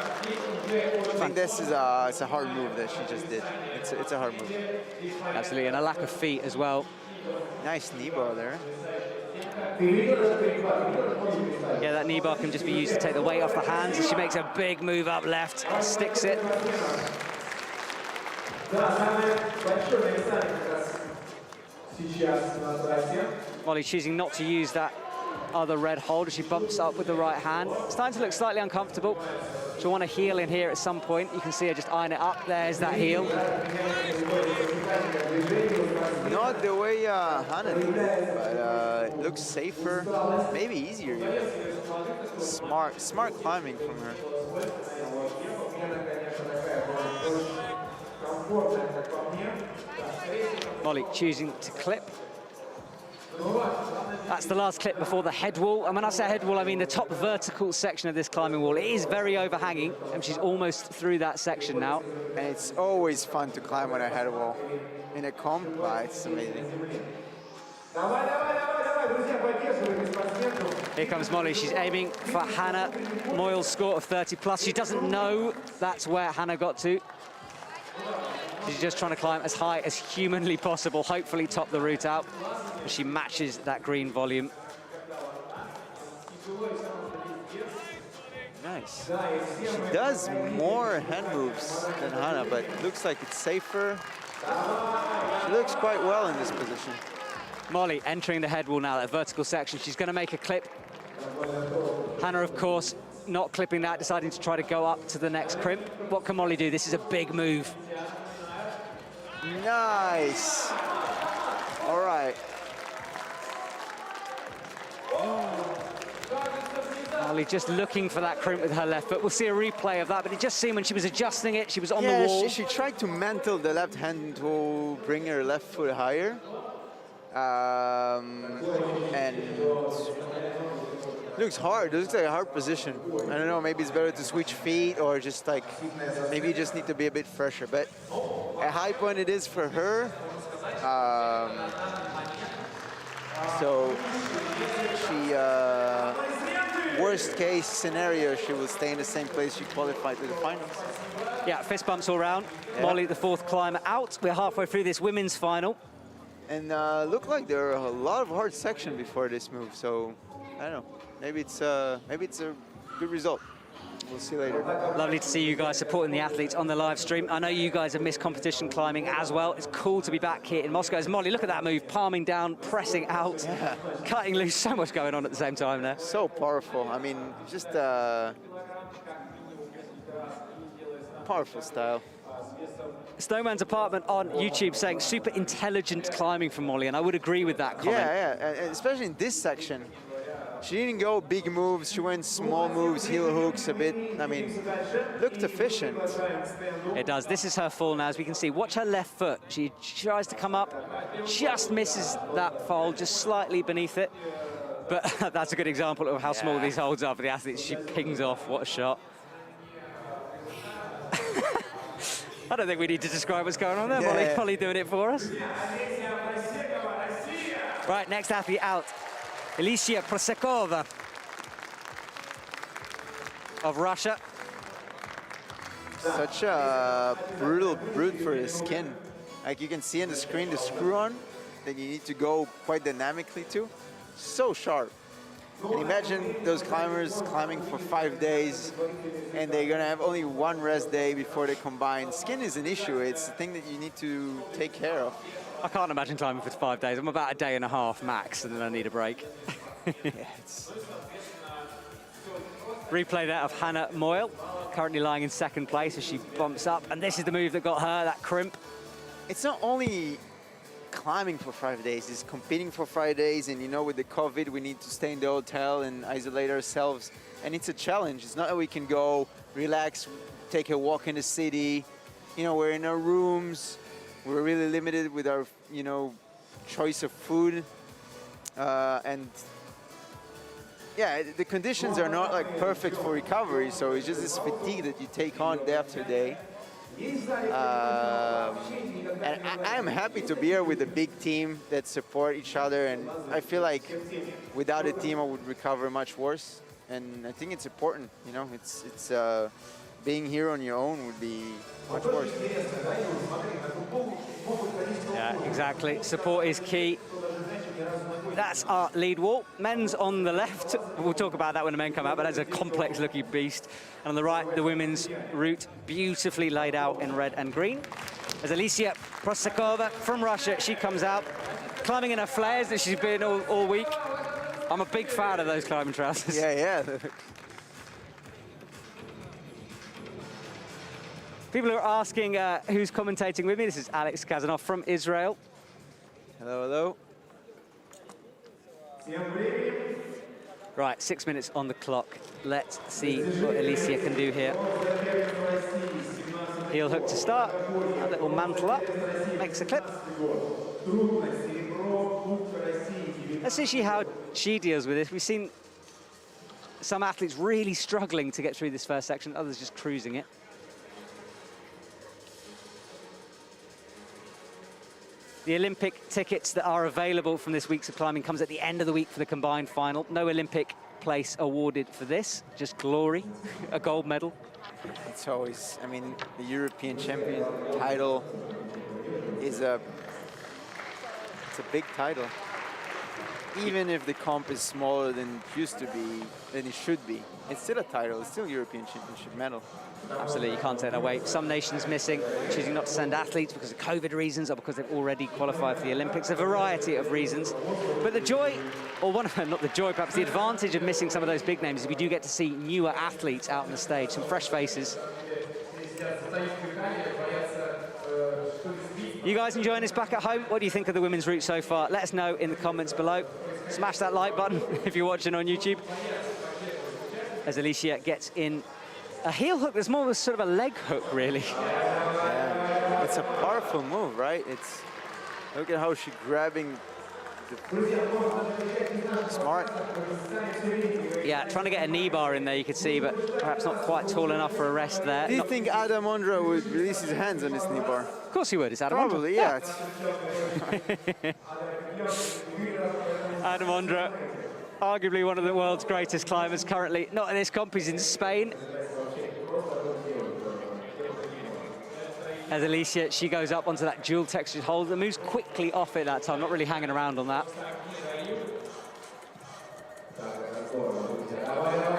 think this is it's a hard move that she just did. It's a hard move. Absolutely, and a lack of feet as well. Nice knee bar there. Yeah, that knee bar can just be used to take the weight off the hands. She makes a big move up left, sticks it. Molly choosing not to use that other red hold as she bumps up with the right hand. It's starting to look slightly uncomfortable. She'll want to heel in here at some point. You can see her just eyeing it up. There's that heel. Not the way Hannah did it, but it looks safer, maybe easier even. Smart climbing from her. Molly choosing to clip. That's the last clip before the head wall. And when I say head wall, I mean the top vertical section of this climbing wall. It is very overhanging, and she's almost through that section now. And it's always fun to climb on a head wall. In a comp, it's amazing. Here comes Molly. She's aiming for Hannah Moyle's score of 30 plus. She doesn't know that's where Hannah got to. She's just trying to climb as high as humanly possible, hopefully top the route out. She matches that green volume. Nice. She does more hand moves than Hannah, but looks like it's safer. She looks quite well in this position. Molly entering the head wall now, that vertical section. She's going to make a clip. Hannah, of course, not clipping that, deciding to try to go up to the next crimp. What can Molly do? This is a big move. Nice. All right. Molly just looking for that crimp with her left foot. We'll see a replay of that, but it just seemed when she was adjusting it, she was on the wall. She tried to mantle the left hand to bring her left foot higher. And looks hard. It looks like a hard position. I don't know, maybe it's better to switch feet, or just like, maybe you just need to be a bit fresher. But a high point it is for her. So she, worst case scenario, she will stay in the same place she qualified to the finals. Yeah, fist bumps all round. Yeah. Molly, the fourth climber, out. We're halfway through this women's final. And looked like there are a lot of hard section before this move. So I don't know. Maybe it's a good result. We'll see later. Lovely to see you guys supporting the athletes on the live stream. I know you guys have missed competition climbing as well. It's cool to be back here in Moscow. As Molly, look at that move, palming down, pressing out, cutting loose. So much going on at the same time there. So powerful. I mean, just powerful style. Snowman's Apartment on YouTube saying super intelligent climbing from Molly, and I would agree with that comment. Yeah, and especially in this section. She didn't go big moves, she went small moves, heel hooks a bit. I mean, looked efficient. It does. This is her fall now, as we can see. Watch her left foot. She tries to come up, just misses that fold, just slightly beneath it. But that's a good example of how small these holds are for the athletes. She pings off. What a shot. I don't think we need to describe what's going on there. Molly, Molly doing it for us. Right, next athlete out. Alicia Prosekova of Russia. Such a brutal brute for his skin. Like you can see on the screen, the screw-on that you need to go quite dynamically to. So sharp. And imagine those climbers climbing for 5 days, and they're gonna have only one rest day before they combine. Skin is an issue. It's a thing that you need to take care of. I can't imagine climbing for 5 days. I'm about a day and a half max, and then I need a break. Yeah, it's... Replay that of Hannah Moyle. currently lying in second place as she bumps up. And this is the move that got her, that crimp. It's not only climbing for 5 days, it's competing for 5 days. And you know, with the COVID, we need to stay in the hotel and isolate ourselves. And it's a challenge. It's not that we can go, relax, take a walk in the city. You know, we're in our rooms. We're really limited with our, you know, choice of food. And yeah, the conditions are not like perfect for recovery. So it's just this fatigue that you take on day after day. And I'm happy to be here with a big team that support each other. And I feel like without a team, I would recover much worse. And I think it's important, you know, it's being here on your own would be much worse. Yeah, exactly. Support is key. That's our lead wall. Men's on the left. We'll talk about that when the men come out, but that's a complex-looking beast. And on the right, the women's route, beautifully laid out in red and green. As Alicia Prosakova from Russia, she comes out, climbing in her flares that she's been all week. I'm a big fan of those climbing trousers. Yeah. People are asking who's commentating with me. This is Alex Kazanov from Israel. Hello. Right, 6 minutes on the clock. Let's see what Alicia can do here. Heel hook to start. A little mantle up. Makes a clip. Let's see how she deals with this. We've seen some athletes really struggling to get through this first section, others just cruising it. The Olympic tickets that are available from this week's of climbing comes at the end of the week for the combined final. No Olympic place awarded for this, just glory, a gold medal. It's always, I mean, the European champion title is it's a big title. Even if the comp is smaller than it used to be, than it should be, it's still a title, it's still a European championship medal. Absolutely, you can't take that away. Some nations missing, choosing not to send athletes because of COVID reasons or because they've already qualified for the Olympics, a variety of reasons. But the joy, or one of them, not the joy, perhaps the advantage of missing some of those big names is we do get to see newer athletes out on the stage, some fresh faces. You guys enjoying this back at home? What do you think of the women's route so far? Let us know in the comments below. Smash that like button if you're watching on YouTube. As Alicia gets in a heel hook, there's more of a sort of a leg hook, really. Yeah. It's a powerful move, right? It's, look at how she's grabbing smart. Yeah, trying to get a knee bar in there, you could see, but perhaps not quite tall enough for a rest there. Do you think Adam Ondra would release his hands on this knee bar? Of course he would. It's Adam Probably, Ondra. yeah. Adam Ondra, arguably one of the world's greatest climbers currently. Not in this comp, he's in Spain. As Alicia, she goes up onto that dual textured hold that moves quickly off it that time, not really hanging around on that.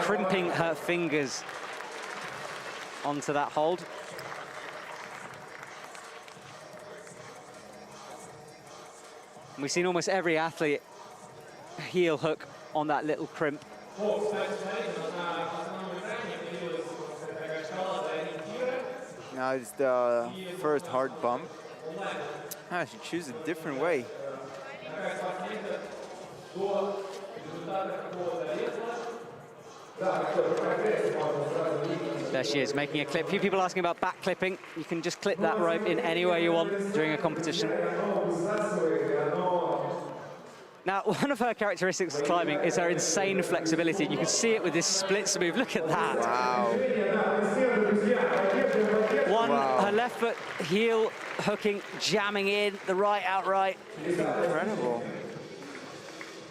Crimping her fingers onto that hold. And we've seen almost every athlete heel hook on that little crimp. Now it's the first hard bump. Ah, she chooses a different way. There she is, making a clip. A few people asking about back clipping. You can just clip that rope in any way you want during a competition. Now, one of her characteristics of climbing is her insane flexibility. You can see it with this splits move. Look at that. Wow. Her left foot heel hooking, jamming in, the right outright. Incredible.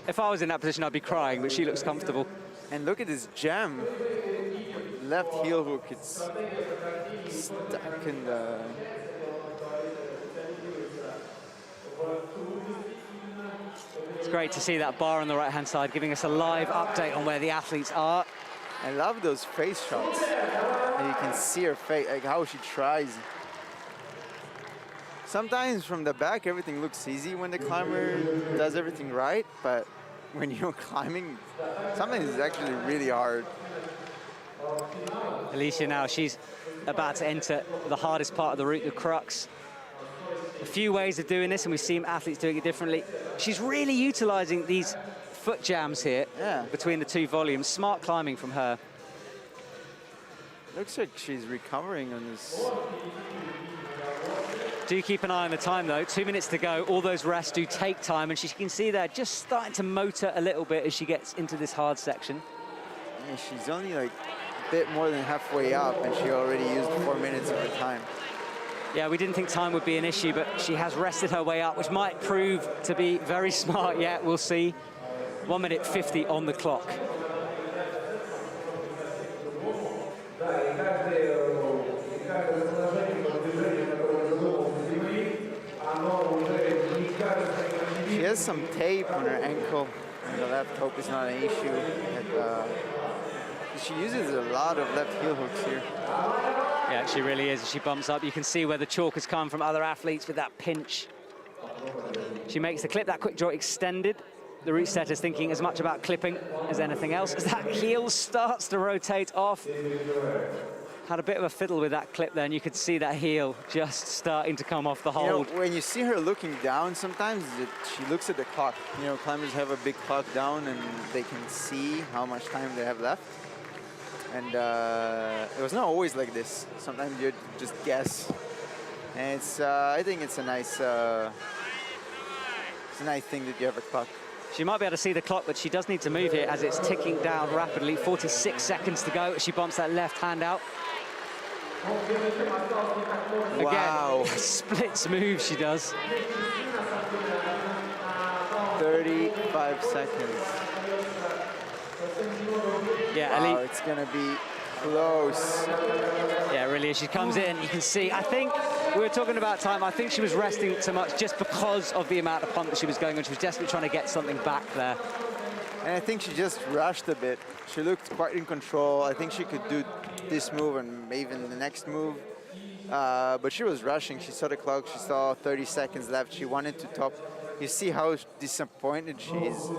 If I was in that position, I'd be crying, but she looks comfortable. And look at this jam. Left heel hook, it's stuck in the... It's great to see that bar on the right-hand side, giving us a live update on where the athletes are. I love those face shots. And you can see her face, like how she tries. Sometimes from the back, everything looks easy when the climber does everything right, but when you're climbing, sometimes it's actually really hard. Alicia now, she's about to enter the hardest part of the route, the crux. A few ways of doing this, and we've seen athletes doing it differently. She's really utilizing these foot jams here between the two volumes. Smart climbing from her. Looks like she's recovering on this. Do keep an eye on the time, though. 2 minutes to go. All those rests do take time, and she can see there just starting to motor a little bit as she gets into this hard section. Yeah, she's only like a bit more than halfway up, and she already used 4 minutes of her time. Yeah, we didn't think time would be an issue, but she has rested her way up, which might prove to be very smart yet. We'll see. 1 minute 50 on the clock. She has some tape on her ankle, and the left hope is not an issue. She uses a lot of left heel hooks here. Yeah, she really is. She bumps up. You can see where the chalk has come from other athletes with that pinch. She makes the clip, that quick draw extended. The route setter's thinking as much about clipping as anything else. As that heel starts to rotate off. Had a bit of a fiddle with that clip there, and you could see that heel just starting to come off the hold. You know, when you see her looking down, sometimes she looks at the clock. You know, climbers have a big clock down, and they can see how much time they have left. And it was not always like this. Sometimes you just guess. And it's, I think it's a nice thing that you have a clock. She might be able to see the clock, but she does need to move here as it's ticking down rapidly. 46 seconds to go. She bumps that left hand out. Wow. Again, splits move she does. 35 seconds. Yeah, wow, it's gonna be close. Yeah, it really is. She comes in, you can see, I think, we were talking about time, I think she was resting so much just because of the amount of pump that she was going on. She was desperately trying to get something back there. And I think she just rushed a bit. She looked quite in control. I think she could do this move and maybe the next move. But she was rushing. She saw the clock. She saw 30 seconds left. She wanted to top. You see how disappointed she is.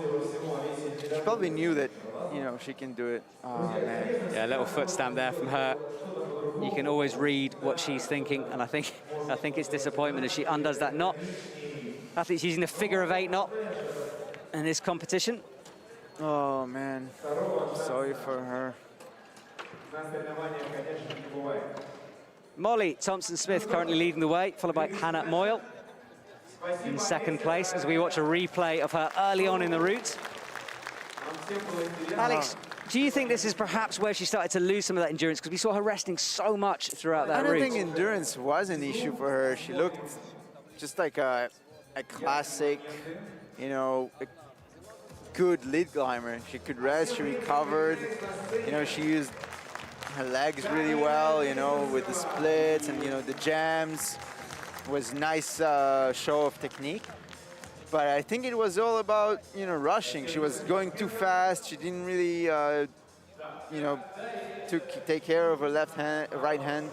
She probably knew that, you know, she can do it. Oh, man. Yeah, a little foot stamp there from her. You can always read what she's thinking, and I think it's disappointment as she undoes that knot. Athlete's using the figure of 8 knot in this competition. Oh, man. Sorry for her. Molly Thompson-Smith currently leading the way, followed by Hannah Moyle in second place as we watch a replay of her early on in the route. Alex, do you think this is perhaps where she started to lose some of that endurance? Because we saw her resting so much throughout that route. I don't think endurance was an issue for her. She looked just like a classic, you know, a good lead climber. She could rest, she recovered. You know, she used her legs really well, you know, with the splits and, you know, the jams. It was nice show of technique. But I think it was all about, you know, rushing. She was going too fast. She didn't really, you know, take care of her right hand.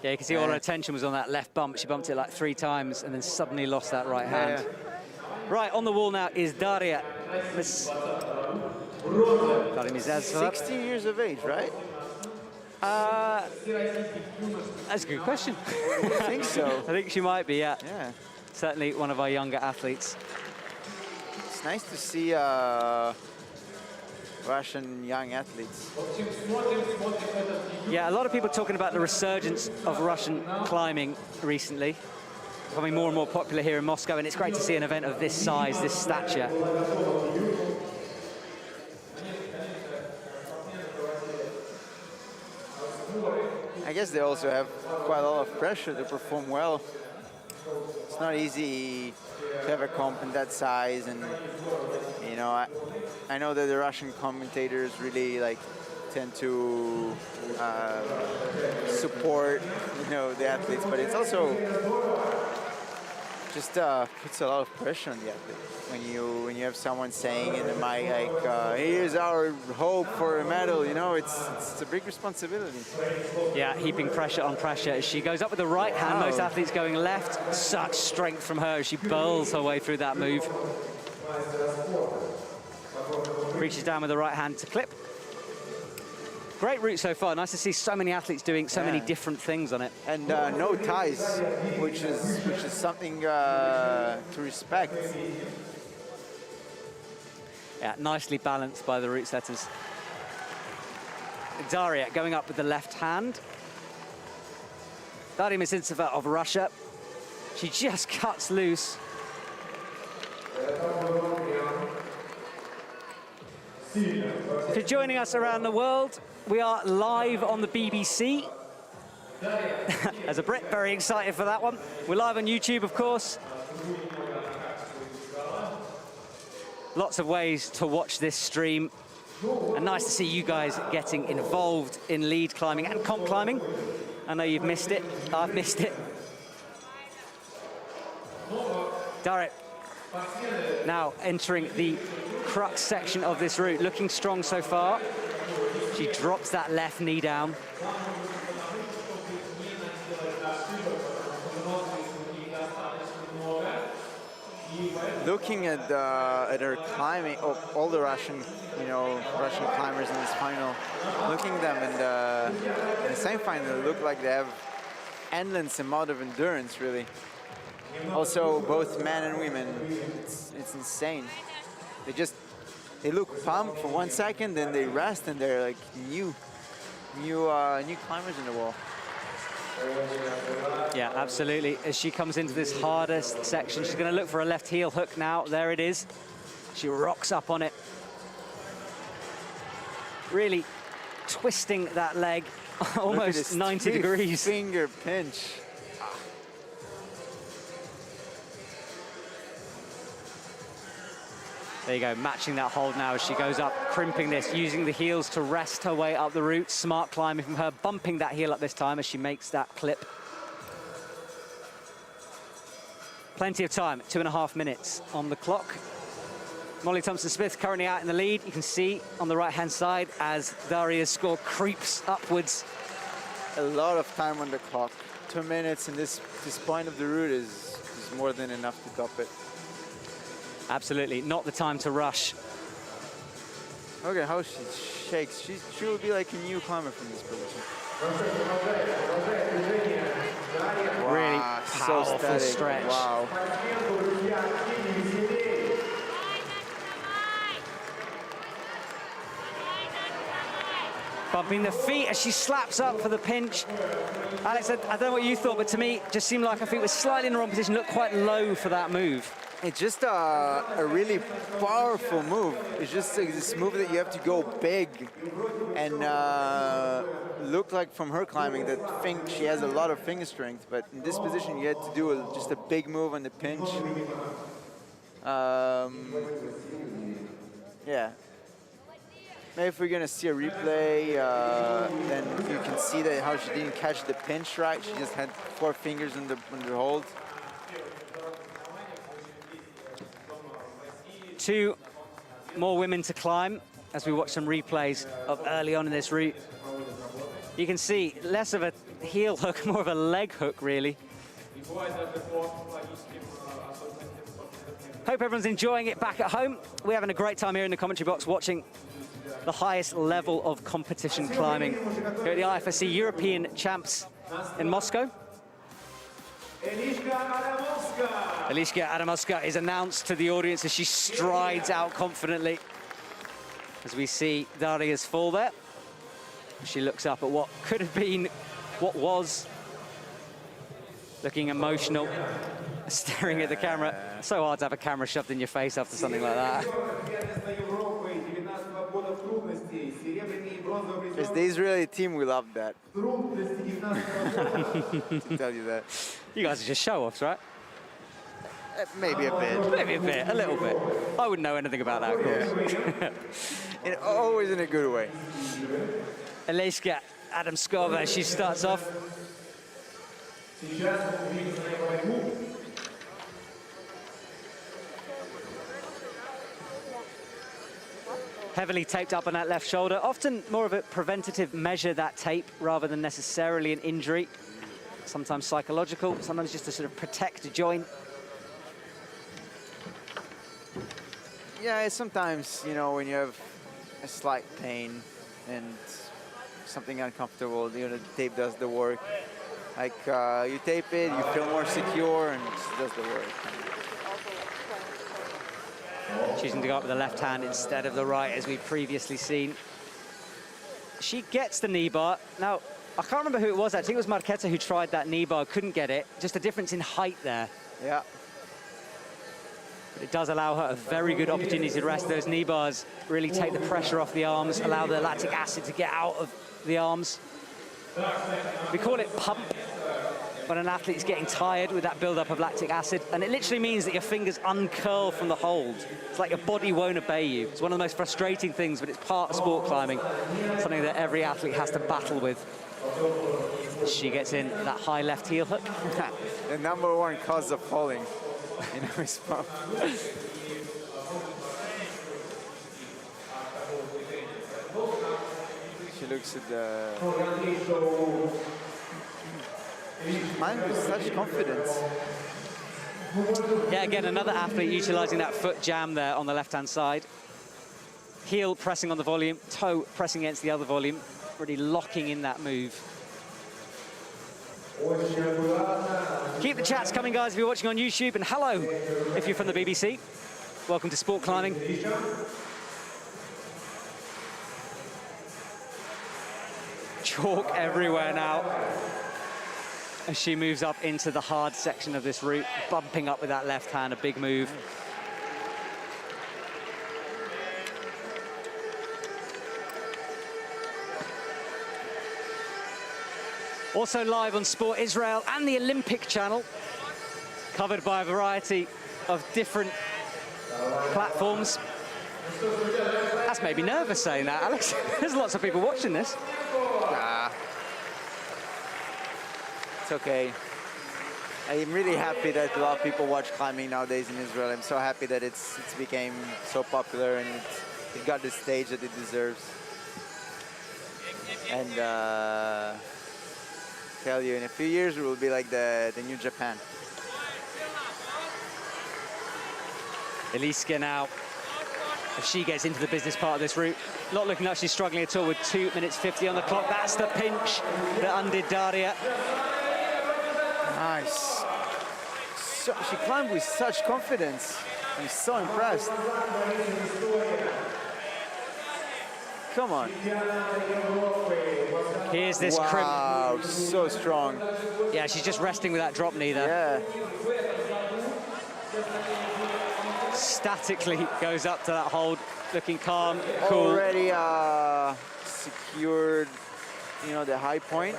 Yeah, you can see all her attention was on that left bump. She bumped it like 3 times and then suddenly lost that right hand. Yeah. Right, on the wall now is Daria. 16 years of age, right? That's a good question. I think so. I think she might be, yeah. Yeah. Certainly one of our younger athletes. It's nice to see Russian young athletes. Yeah, a lot of people talking about the resurgence of Russian climbing recently. Becoming more and more popular here in Moscow, and it's great to see an event of this size, this stature. I guess they also have quite a lot of pressure to perform well. It's not easy to have a comp in that size, and you know, I know that the Russian commentators really like tend to support, you know, the athletes, but it's also just puts a lot of pressure on the athlete when you have someone saying in the mic like, "Here's our hope for a medal." You know, it's a big responsibility. Yeah, heaping pressure on pressure as she goes up with the right hand. Most athletes going left. Such strength from her as she bowls her way through that move. Reaches down with the right hand to clip. Great route so far. Nice to see so many athletes doing so many Yeah. different things on it. And no ties, which is something to respect. Yeah, nicely balanced by the route setters. Daria going up with the left hand. Daria Misintova of Russia. She just cuts loose. If you're joining us around the world, we are live on the BBC. As a Brit, very excited for that one. We're live on YouTube, of course. Lots of ways to watch this stream. And nice to see you guys getting involved in lead climbing and comp climbing. I know you've missed it. I've missed it. Daria now entering the crux section of this route, looking strong so far. She drops that left knee down. Looking at her climbing, all the Russian climbers in this final, looking at them in the semi-final, look like they have endless amount of endurance, really. Also, both men and women, it's insane. They look pumped for 1 second, then they rest, and they're like new climbers in the wall. Yeah, absolutely. As she comes into this hardest section, she's going to look for a left heel hook now. There it is. She rocks up on it. Really twisting that leg almost 90 degrees. Finger pinch. There you go, matching that hold now as she goes up, crimping this, using the heels to rest her way up the route. Smart climbing from her, bumping that heel up this time as she makes that clip. Plenty of time, 2.5 minutes on the clock. Molly Thompson-Smith currently out in the lead. You can see on the right-hand side as Daria's score creeps upwards. A lot of time on the clock. 2 minutes in this point of the route is more than enough to top it. Absolutely, not the time to rush. Look at how she shakes. She will be like a new climber from this position. Really Wow, powerful static. stretch. Wow. Bumping the feet as she slaps up for the pinch. Alex, I don't know what you thought, but to me, it just seemed like her feet were slightly in the wrong position, looked quite low for that move. It's just a really powerful move. It's just this move that you have to go big, and look like from her climbing that she has a lot of finger strength, but in this position you had to do just a big move on the pinch. Yeah. Maybe if we're gonna see a replay, then you can see that how she didn't catch the pinch right. She just had 4 fingers on the hold. 2 more women to climb as we watch some replays of early on in this route. You can see less of a heel hook, more of a leg hook, really. Hope everyone's enjoying it back at home. We're having a great time here in the commentary box watching the highest level of competition climbing here at the IFSC European Champs in Moscow. Eliška Adamovska is announced to the audience as she strides out confidently. As we see Daria's fall there. She looks up at what could have been, what was. Looking emotional, staring at the camera. So hard to have a camera shoved in your face after something like that. As the Israeli team, we love that. To tell you that. You guys are just show-offs, right? Maybe a bit. Maybe a bit, a little bit. I wouldn't know anything about that, of course. And always in a good way. Eliška Adamovska, she starts off. Heavily taped up on that left shoulder. Often more of a preventative measure, that tape, rather than necessarily an injury. Sometimes psychological, sometimes just to sort of protect a joint. Yeah, sometimes, you know, when you have a slight pain and something uncomfortable, you know, the tape does the work. Like you tape it, you feel more secure, and it just does the work. Choosing to go up with the left hand instead of the right, as we've previously seen. She gets the knee bar. Now, I can't remember who it was. I think it was Marqueta who tried that knee bar, couldn't get it. Just a difference in height there. Yeah. But it does allow her a very good opportunity to rest those knee bars, really take the pressure off the arms, allow the lactic acid to get out of the arms. We call it pump when an athlete is getting tired with that buildup of lactic acid, and it literally means that your fingers uncurl from the hold. It's like your body won't obey you. It's one of the most frustrating things, but it's part of sport climbing, something that every athlete has to battle with. She gets in that high left heel hook. The #1 cause of falling in his pump. She looks at the... She's climbing with such confidence. Yeah, again, another athlete utilizing that foot jam there on the left-hand side. Heel pressing on the volume, toe pressing against the other volume, really locking in that move. Keep the chats coming, guys, if you're watching on YouTube, and hello if you're from the BBC. Welcome to Sport Climbing. Chalk everywhere now as she moves up into the hard section of this route, bumping up with that left hand, a big move. Also live on Sport Israel and the Olympic channel, covered by a variety of different platforms. That's made me nervous saying that, Alex. There's lots of people watching this. Nah. It's okay. I'm really happy that a lot of people watch climbing nowadays in Israel. I'm so happy that it's became so popular and it got the stage that it deserves. And tell you, in a few years it will be like the new Japan. Eliska now, if she gets into the business part of this route, not looking like she's struggling at all with 2 minutes 50 on the clock. That's the pinch that undid Daria. Nice. So, she climbed with such confidence. I'm so impressed. Come on. Here's this wow, so strong. Yeah, she's just resting with that drop knee there. Yeah. Statically goes up to that hold, looking calm, cool. Already secured, you know, the high point.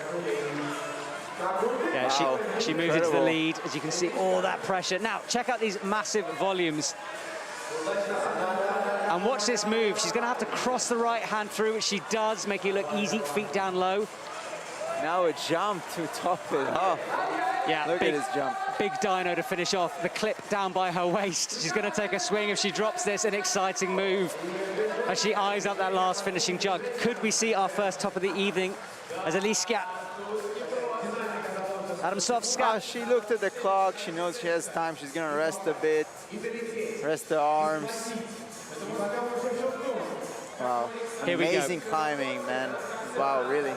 Yeah, wow. she moves into the lead, as you can see, all that pressure. Now, check out these massive volumes. And watch this move. She's going to have to cross the right hand through, which she does, making it look easy, feet down low. Now a jump to top it off. Yeah, look at this jump. Big dyno to finish off. The clip down by her waist. She's going to take a swing if she drops this. An exciting move as she eyes up that last finishing jug. Could we see our first top of the evening as Eliska Adamsovska? She looked at the clock. She knows she has time. She's going to rest a bit, rest the arms. Wow, amazing climbing, man. Wow, really.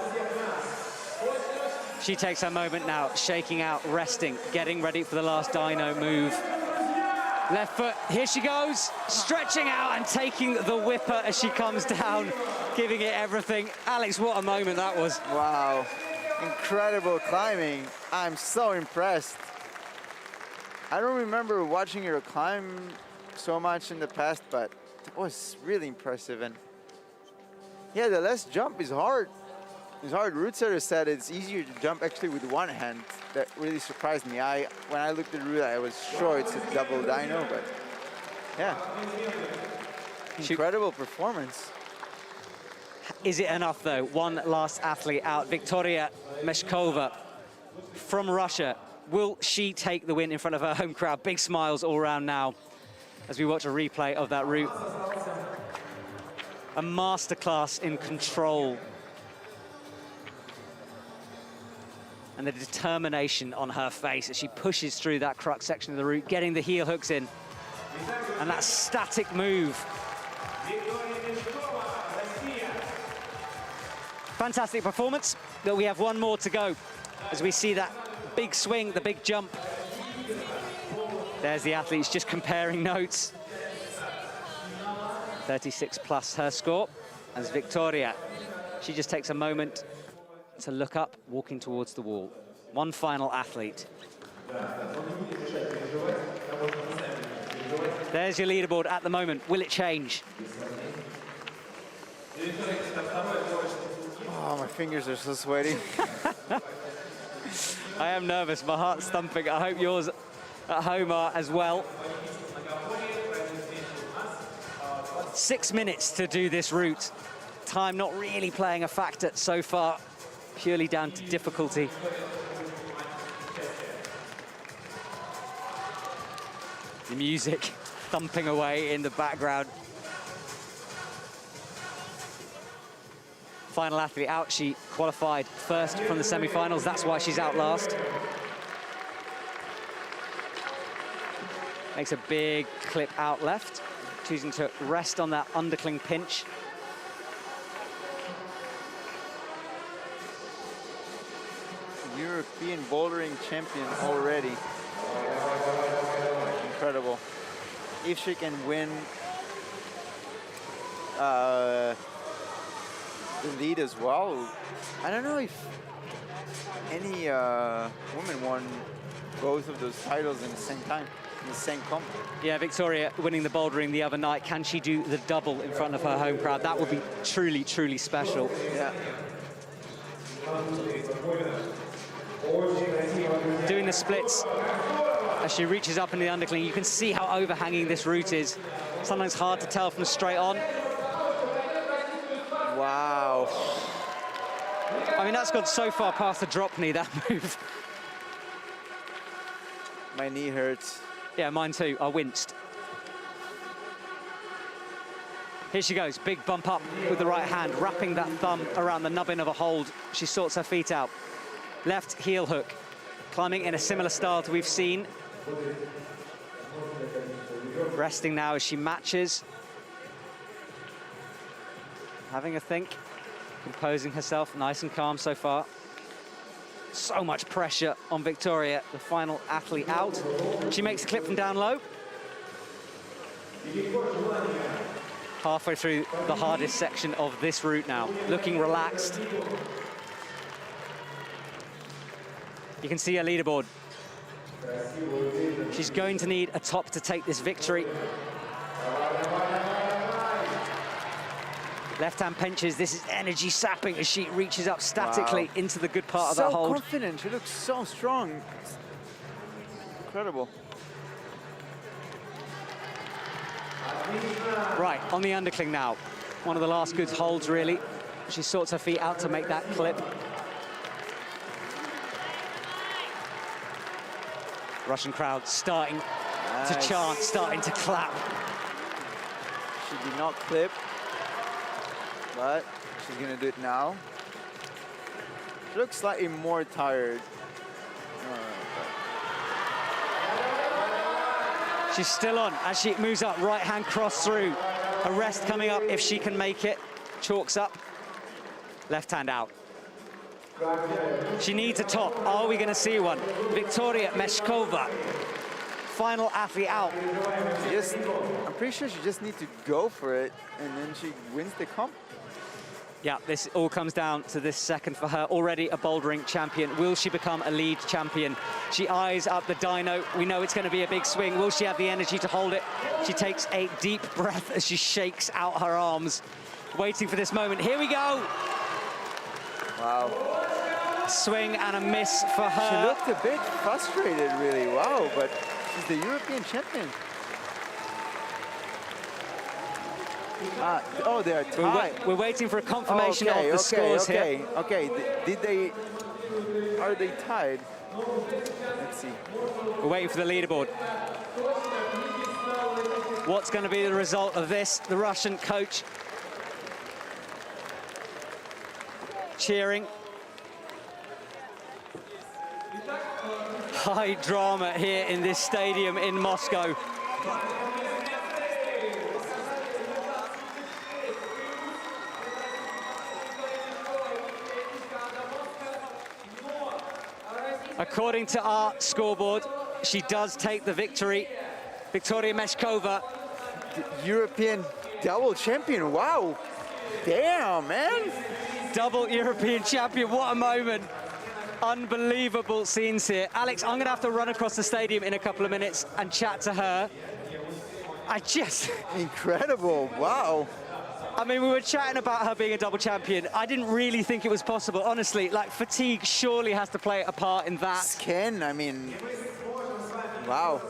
She takes her moment now, shaking out, resting, getting ready for the last dyno move. Left foot, here she goes, stretching out and taking the whipper as she comes down, giving it everything. Alex, what a moment that was. Wow, incredible climbing. I'm so impressed. I don't remember watching her climb so much in the past, but it was really impressive. And yeah, the last jump is hard. It's hard. Route setter said it's easier to jump actually with one hand. That really surprised me. When I looked at the route, I was sure it's a double dyno, but yeah. Incredible performance. Is it enough though? One last athlete out, Victoria Meshkova from Russia. Will she take the win in front of her home crowd? Big smiles all around now as we watch a replay of that route. A masterclass in control. And the determination on her face as she pushes through that crux section of the route, getting the heel hooks in. And that static move. Fantastic performance, but we have one more to go as we see that big swing, the big jump. There's the athletes just comparing notes. 36 plus her score as Victoria. She just takes a moment to look up, walking towards the wall. One final athlete. There's your leaderboard at the moment. Will it change? Oh, my fingers are so sweaty. I am nervous, my heart's thumping. I hope yours at home are as well. 6 minutes to do this route. Time not really playing a factor so far, purely down to difficulty. The music thumping away in the background. Final athlete out, she qualified first from the semi-finals, that's why she's out last. Makes a big clip out left, choosing to rest on that undercling pinch. European bouldering champion already. Incredible. If she can win the lead as well, I don't know if any woman won both of those titles in the same time, in the same comp. Yeah, Victoria winning the bouldering the other night. Can she do the double in front of her home crowd? That would be truly, truly special. Yeah. Doing the splits as she reaches up in the undercling. You can see how overhanging this route is. Sometimes hard to tell from straight on. Wow. I mean, that's gone so far past the drop knee, that move. My knee hurts. Yeah, mine too. I winced. Here she goes, big bump up with the right hand, wrapping that thumb around the nubbin of a hold. She sorts her feet out. Left heel hook, climbing in a similar style to we've seen. Resting now as she matches. Having a think, composing herself, nice and calm so far. So much pressure on Victoria, the final athlete out. She makes a clip from down low. Halfway through the hardest section of this route now, looking relaxed. You can see her leaderboard. She's going to need a top to take this victory. Left-hand pinches, this is energy sapping as she reaches up statically into the good part of that hold. So confident, she looks so strong. It's incredible. Right, on the undercling now. One of the last good holds, really. She sorts her feet out to make that clip. Russian crowd starting to chant, starting to clap. She did not clip, but she's gonna do it now. She looks slightly more tired. She's still on as she moves up, right hand cross through. A rest coming up if she can make it. Chalks up, left hand out. She needs a top. Are we going to see one? Victoria Meshkova, final athlete out. I'm pretty sure she just needs to go for it, and then she wins the comp. Yeah, this all comes down to this second for her. Already a bouldering champion. Will she become a lead champion? She eyes up the dyno. We know it's going to be a big swing. Will she have the energy to hold it? She takes a deep breath as she shakes out her arms, waiting for this moment. Here we go. Wow. Swing and a miss for her. She looked a bit frustrated, really. Wow, but she's the European champion. Oh, they are tied. We're waiting for a confirmation of the scores here. Okay, are they tied? Let's see. We're waiting for the leaderboard. What's going to be the result of this? The Russian coach cheering. High drama here in this stadium in Moscow. According to our scoreboard, she does take the victory. Victoria Meshkova. European double champion, wow. Damn, man. Double European champion, what a moment. Unbelievable scenes here. Alex, I'm gonna have to run across the stadium in a couple of minutes and chat to her. Incredible, wow. I mean, we were chatting about her being a double champion. I didn't really think it was possible. Honestly, like, fatigue surely has to play a part in that. Skin, I mean, wow.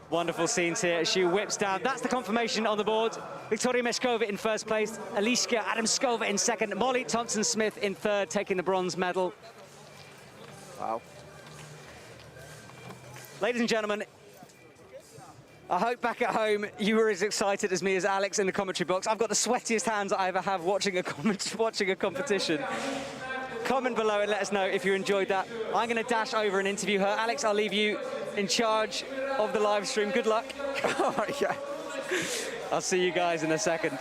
Wonderful scenes here as she whips down. That's the confirmation on the board. Victoria Meshkova in first place, Alicia Adamskova in second, Molly Thompson-Smith in third, taking the bronze medal. Wow. Ladies and gentlemen, I hope back at home you were as excited as me as Alex in the commentary box. I've got the sweatiest hands I ever have watching a competition. Comment below and let us know if you enjoyed that. I'm going to dash over and interview her. Alex, I'll leave you in charge of the live stream. Good luck. Oh, yeah. I'll see you guys in a second.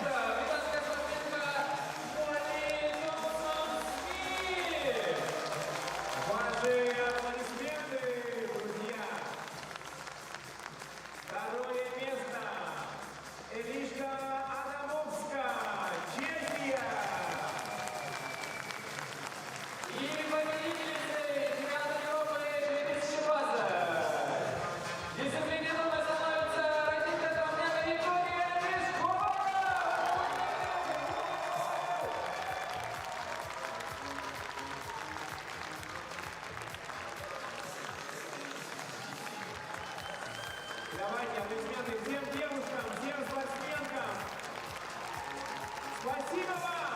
Давайте аплодисменты всем девушкам, всем спортсменкам. Спасибо вам!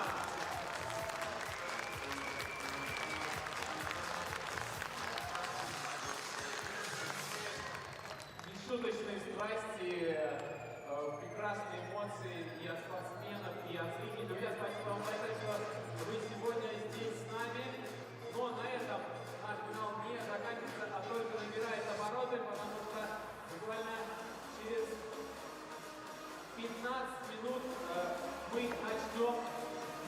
Нешуточные страсти, прекрасные эмоции и от спортсменов, и от зрителей. Друзья, спасибо вам большое, что вы сегодня здесь с нами. Но на этом наш финал не заканчивается, а только набирает обороты, потому что буквально через 15 минут мы начнем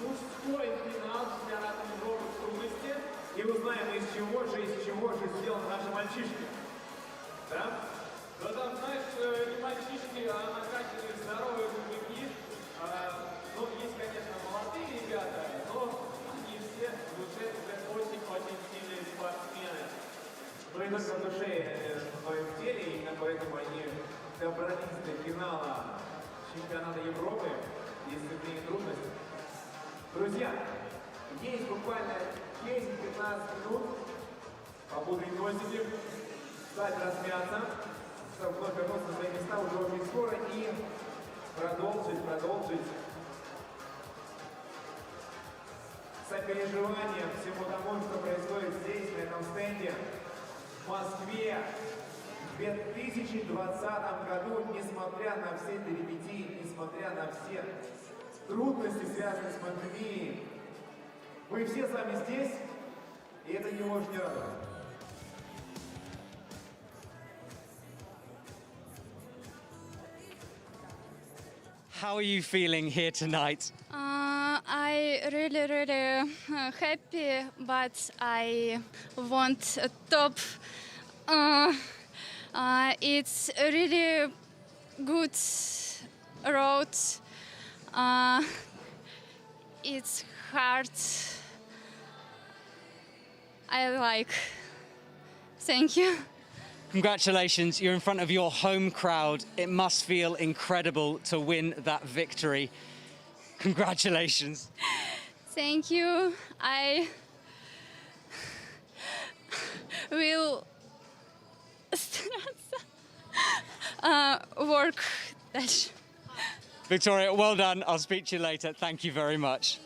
мужской финал чемпионата Европы в трудности. И узнаем, из чего же сделаны наши мальчишки. Да? Но там, знаешь, не мальчишки, а накачанные здоровые мужики. Ну, есть, конечно, молодые ребята, но они все уже очень-очень сильные спортсмены. Но и только в душе, в своем теле, именно поэтому они добрались до финала чемпионата Европы в дисциплине трудности. Друзья, есть буквально 10-15 минут, побудут носики, встать, размяться, чтобы вновь вернуться на свои места уже очень скоро и продолжить сопереживание всему тому, что происходит здесь, на этом стенде, в Москве. В 2020 году, несмотря на все перипетии, несмотря на все трудности, связанные с пандемией, мы все с вами здесь, и это не может не радовать. How are you feeling here tonight? I really happy, but I want a top. It's a really good road. It's hard. I like. Thank you. Congratulations, you're in front of your home crowd. It must feel incredible to win that victory. Congratulations. Thank you. I will work. Victoria, well done. I'll speak to you later. Thank you very much.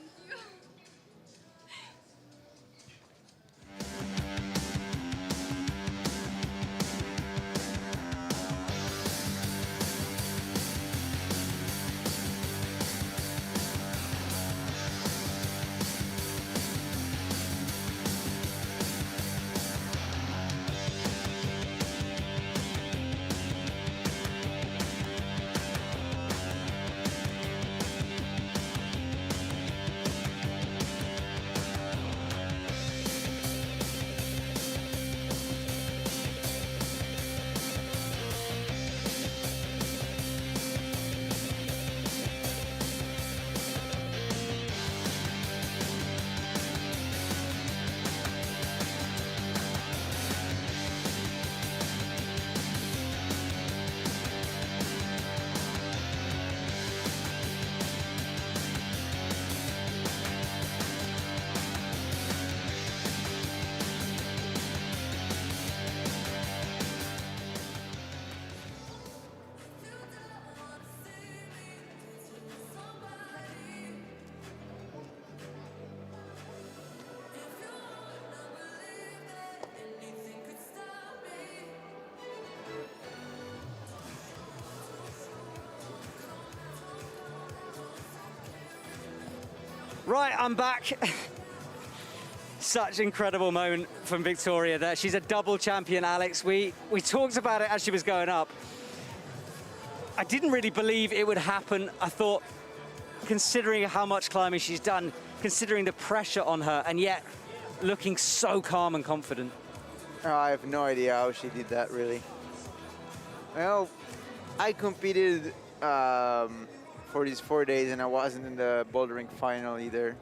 Right, I'm back. Such incredible moment from Victoria there. She's a double champion, Alex. We talked about it as she was going up. I didn't really believe it would happen. I thought, considering how much climbing she's done, considering the pressure on her, and yet looking so calm and confident. Oh, I have no idea how she did that, really. Well, I competed for these 4 days, and I wasn't in the bouldering final either.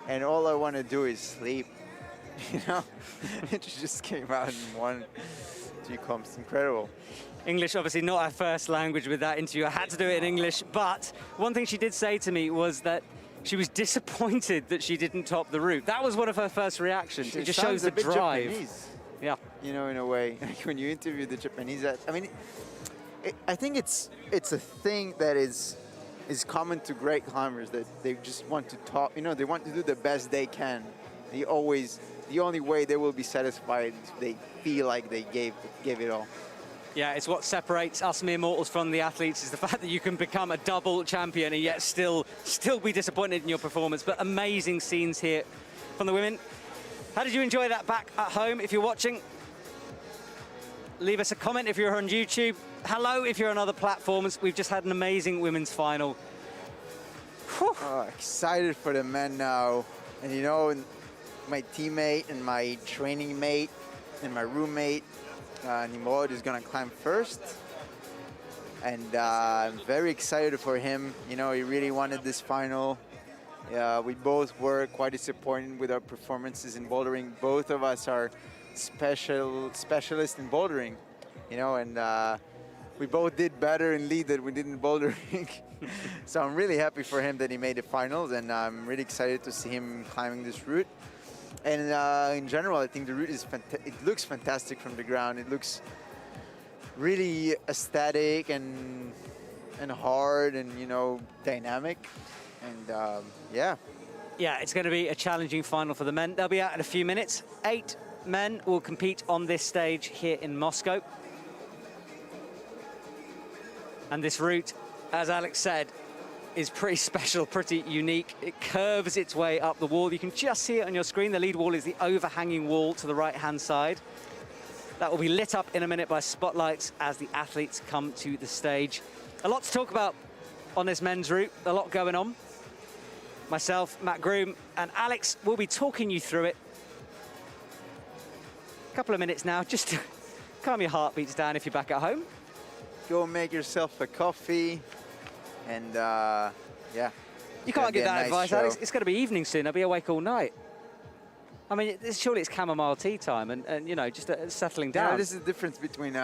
And all I want to do is sleep, you know? It just came out and won 2 comps. Incredible. English, obviously not our first language with that interview. I had to do it in English, but one thing she did say to me was that she was disappointed that she didn't top the route. That was one of her first reactions. It just shows the drive. Japanese, yeah. You know, in a way, like when you interview the Japanese, I mean, I think it's a thing that is common to great climbers, that they just want to top, you know, they want to do the best they can. The only way they will be satisfied is if they feel like they gave it all. Yeah, it's what separates us mere mortals from the athletes, is the fact that you can become a double champion and yet still be disappointed in your performance. But amazing scenes here from the women. How did you enjoy that back at home? If you're watching, leave us a comment if you're on YouTube. Hello if you're on other platforms. We've just had an amazing women's final. Oh, excited for the men now. And you know, my teammate and my training mate and my roommate, Nimrod, is gonna climb first. And I'm very excited for him. You know, he really wanted this final. We both were quite disappointed with our performances in bouldering. Both of us are specialists in bouldering, you know, and we both did better in lead than we did in bouldering. So I'm really happy for him that he made the finals, and I'm really excited to see him climbing this route. And in general, I think the route is it looks fantastic from the ground. It looks really aesthetic and hard and, you know, dynamic. And yeah. Yeah, it's going to be a challenging final for the men. They'll be out in a few minutes. 8 men will compete on this stage here in Moscow. And this route, as Alex said, is pretty special, pretty unique. It curves its way up the wall. You can just see it on your screen. The lead wall is the overhanging wall to the right-hand side. That will be lit up in a minute by spotlights as the athletes come to the stage. A lot to talk about on this men's route, a lot going on. Myself, Matt Groom, and Alex will be talking you through it. A couple of minutes now, just to calm your heartbeats down if you're back at home. Go make yourself a coffee, and yeah. You can't give that nice advice, show. Alex. It's going to be evening soon. I'll be awake all night. I mean, surely it's chamomile tea time and you know, just settling down. Yeah, this is the difference between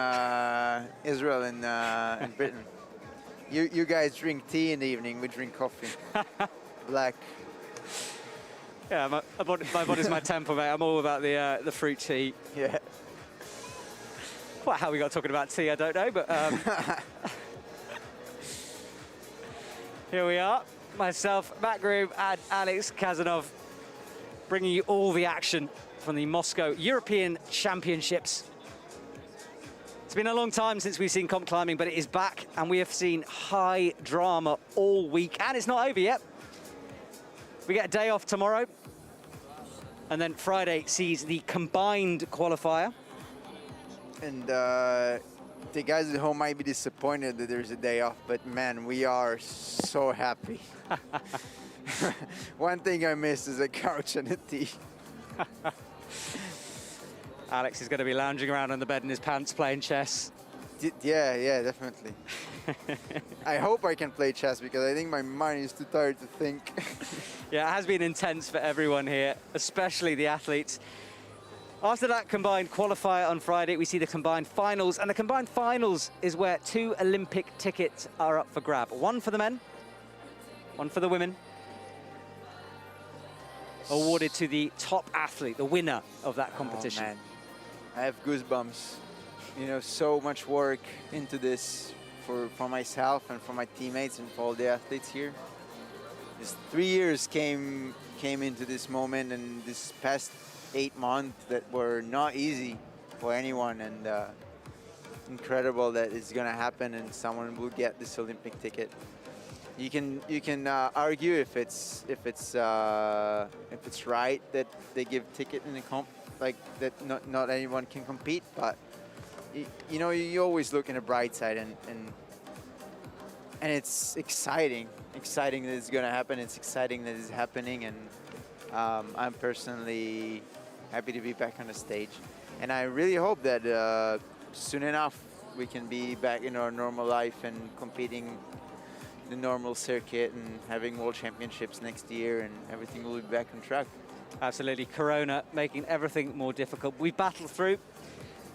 Israel and Britain. You guys drink tea in the evening, we drink coffee. Black. Yeah, my body's my temple, mate. I'm all about the fruit tea. Yeah. Quite how we got talking about tea, I don't know, but here we are. Myself, Matt Groom, and Alex Kazanov, bringing you all the action from the Moscow European Championships. It's been a long time since we've seen comp climbing, but it is back, and we have seen high drama all week, and it's not over yet. We get a day off tomorrow, and then Friday sees the combined qualifier. And the guys at home might be disappointed that there's a day off, but man, we are so happy. One thing I miss is a couch and a tea. Alex is going to be lounging around on the bed in his pants playing chess. Yeah, definitely. I hope I can play chess because I think my mind is too tired to think. Yeah, it has been intense for everyone here, especially the athletes. After that combined qualifier on Friday, we see the combined finals, and the combined finals is where 2 Olympic tickets are up for grab. One for the men, one for the women. Awarded to the top athlete, the winner of that competition. Oh, man. I have goosebumps. You know, so much work into this for myself and for my teammates and for all the athletes here. Just 3 years came into this moment, and this past 8 months that were not easy for anyone, and incredible that it's gonna happen and someone will get this Olympic ticket. You can argue if it's right that they give ticket in the comp, like that not anyone can compete, but you know, you always look in the bright side, and it's exciting that it's gonna happen. It's exciting that it's happening, and I'm personally happy to be back on the stage, and I really hope that soon enough we can be back in our normal life and competing the normal circuit and having world championships next year, and everything will be back on track. Absolutely. Corona making everything more difficult. We've battled through,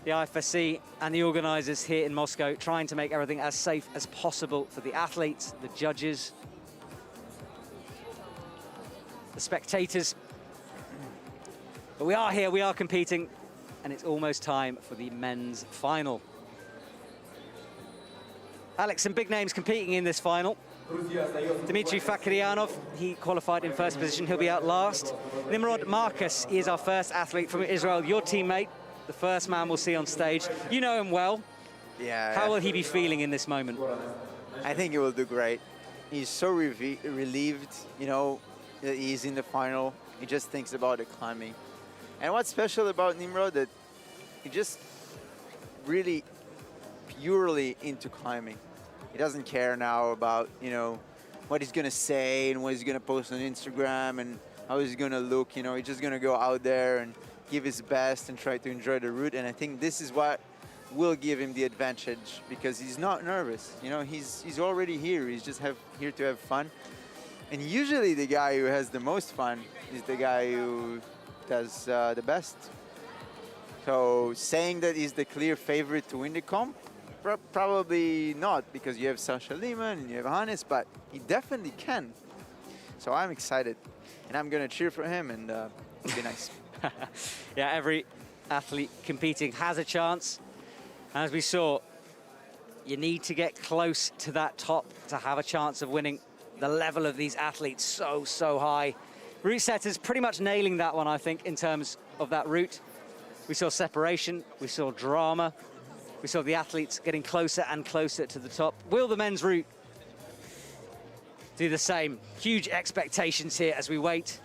the IFSC and the organisers here in Moscow, trying to make everything as safe as possible for the athletes, the judges, the spectators. But we are here, we are competing, and it's almost time for the men's final. Alex, some big names competing in this final. Dmitry Fakryanov, he qualified in first position, he'll be out last. Nimrod Marcus, he is our first athlete from Israel, your teammate, the first man we'll see on stage. You know him well. Yeah. How will he be feeling in this moment? I think he will do great. He's so relieved, you know, that he's in the final. He just thinks about the climbing. And what's special about Nimrod, that he just really purely into climbing. He doesn't care now about, you know, what he's gonna say and what he's gonna post on Instagram and how he's gonna look. You know, he's just gonna go out there and give his best and try to enjoy the route. And I think this is what will give him the advantage, because he's not nervous. You know, he's already here. He's just here to have fun. And usually the guy who has the most fun is the guy who does the best. So saying that he's the clear favorite to win the comp, probably not, because you have Sasha Lehmann and you have Hannes, but he definitely can. So I'm excited, and I'm gonna cheer for him, and it'll be nice. Yeah, every athlete competing has a chance. As we saw, you need to get close to that top to have a chance of winning. The level of these athletes so high. Route setters pretty much nailing that one, I think, in terms of that route. We saw separation, we saw drama, we saw the athletes getting closer and closer to the top. Will the men's route do the same? Huge expectations here as we wait.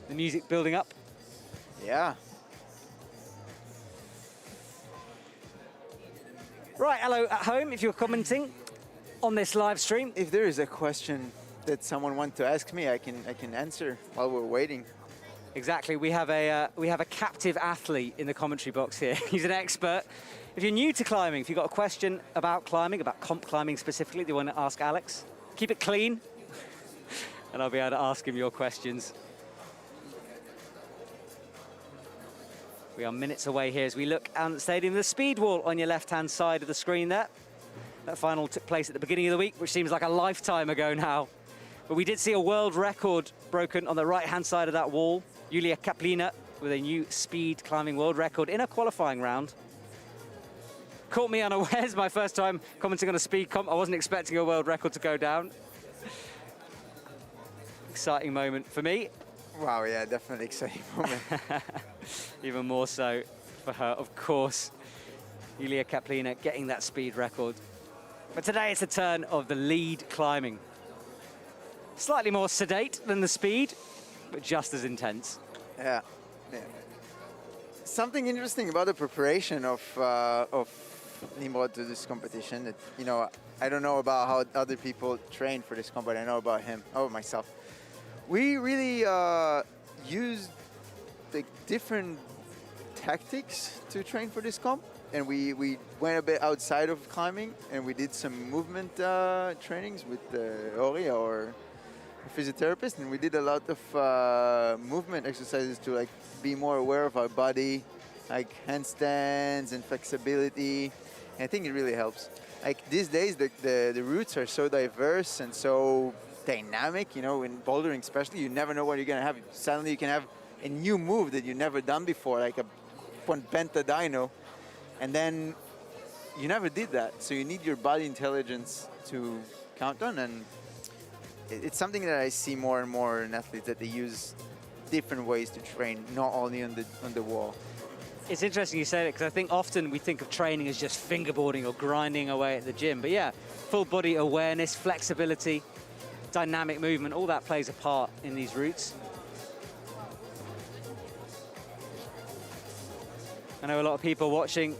The music building up. Yeah. Right, hello at home, if you're commenting on this live stream. If there is a question that someone wants to ask me, I can answer while we're waiting. Exactly, we have a captive athlete in the commentary box here. He's an expert. If you're new to climbing, if you've got a question about climbing, about comp climbing specifically, do you want to ask Alex? Keep it clean, and I'll be able to ask him your questions. We are minutes away here as we look out at the stadium. The speed wall on your left-hand side of the screen there. That final took place at the beginning of the week, which seems like a lifetime ago now. But we did see a world record broken on the right-hand side of that wall. Yulia Kaplina with a new speed climbing world record in a qualifying round. Caught me unawares, my first time commenting on a speed comp. I wasn't expecting a world record to go down. Exciting moment for me. Wow, yeah, definitely exciting moment. Even more so for her, of course. Yulia Kaplina getting that speed record. But today it's the turn of the lead climbing. Slightly more sedate than the speed, but just as intense. Yeah. Something interesting about the preparation of Nimrod to this competition, that, you know, I don't know about how other people train for this comp, but I know about him, myself. We really used the different tactics to train for this comp, and we went a bit outside of climbing, and we did some movement trainings with Ori, our physiotherapist, and we did a lot of movement exercises to like be more aware of our body, like handstands and flexibility. And I think it really helps. Like these days, the routes are so diverse and so dynamic, you know, in bouldering especially, you never know what you're gonna have. Suddenly you can have a new move that you've never done before, like a penta dyno, and then you never did that. So you need your body intelligence to count on, and it's something that I see more and more in athletes, that they use different ways to train, not only on the wall. It's interesting you say that because I think often we think of training as just fingerboarding or grinding away at the gym. But yeah, full body awareness, flexibility, dynamic movement, all that plays a part in these routes. I know a lot of people watching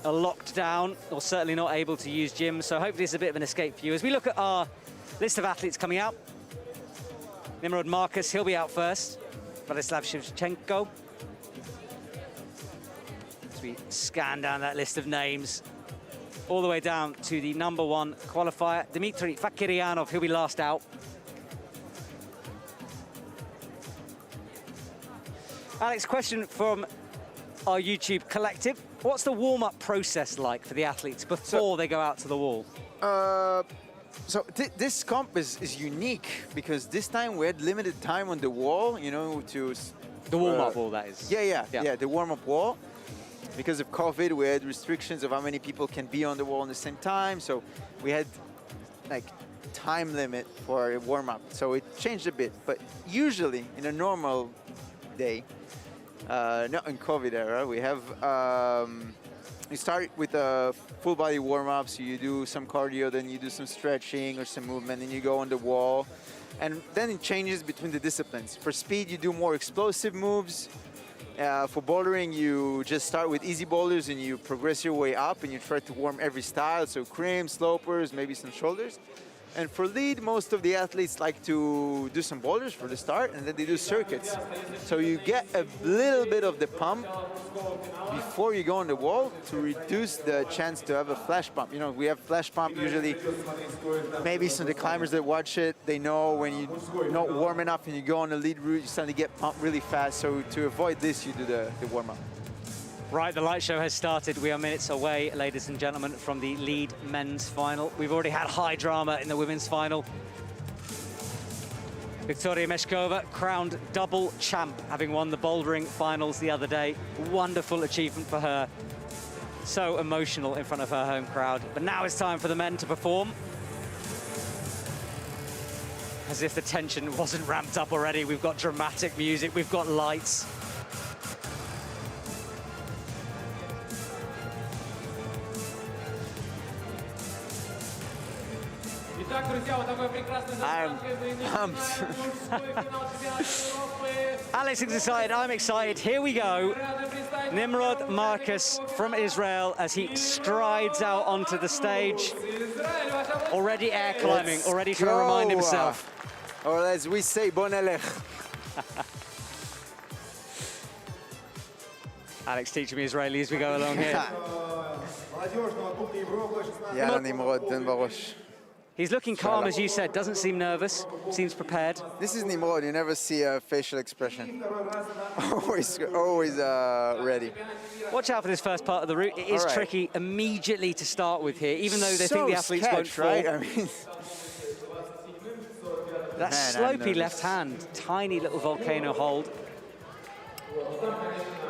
are locked down or certainly not able to use gyms, so hopefully it's a bit of an escape for you. As we look at our list of athletes coming out, Nimrod Marcus, he'll be out first. Vladislav Shevchenko. As we scan down that list of names, all the way down to the #1 qualifier, Dmitry Fakiryanov, he'll be last out. Alex, question from our YouTube collective. What's the warm-up process like for the athletes before they go out to the wall? This comp is unique because this time we had limited time on the wall, you know, to... The warm-up wall, that is. Yeah, the warm-up wall. Because of COVID, we had restrictions of how many people can be on the wall at the same time. So we had like time limit for a warm-up. So it changed a bit. But usually in a normal day, not in COVID era, we have, you start with a full body warm-up. So you do some cardio, then you do some stretching or some movement, and you go on the wall. And then it changes between the disciplines. For speed, you do more explosive moves. For bouldering, you just start with easy boulders and you progress your way up and you try to warm every style. So crimps, slopers, maybe some shoulders. And for lead, most of the athletes like to do some boulders for the start and then they do circuits. So you get a little bit of the pump before you go on the wall to reduce the chance to have a flash pump. You know, we have flash pump usually. Maybe some of the climbers that watch it, they know when you're not warm enough and you go on the lead route, you suddenly get pumped really fast. So to avoid this, you do the warm-up. Right, the light show has started. We are minutes away, ladies and gentlemen, from the lead men's final. We've already had high drama in the women's final. Viktoria Meshkova, crowned double champ, having won the bouldering finals the other day. Wonderful achievement for her. So emotional in front of her home crowd. But now it's time for the men to perform. As if the tension wasn't ramped up already. We've got dramatic music, we've got lights. I'm pumped. Alex is excited, I'm excited. Here we go. Nimrod Marcus from Israel as he strides out onto the stage. Already air climbing, already trying to remind himself. Or as we say, bon elech. Alex teaching me Israeli as we go along here. Yalla Nimrod, ten barosh. He's looking calm, as you said, doesn't seem nervous, seems prepared. This is Nimrod, you never see a facial expression. always ready. Watch out for this first part of the route. It is tricky immediately to start with here, even though they think the athletes won't fall. Right? I mean, that slopey left hand, tiny little volcano hold.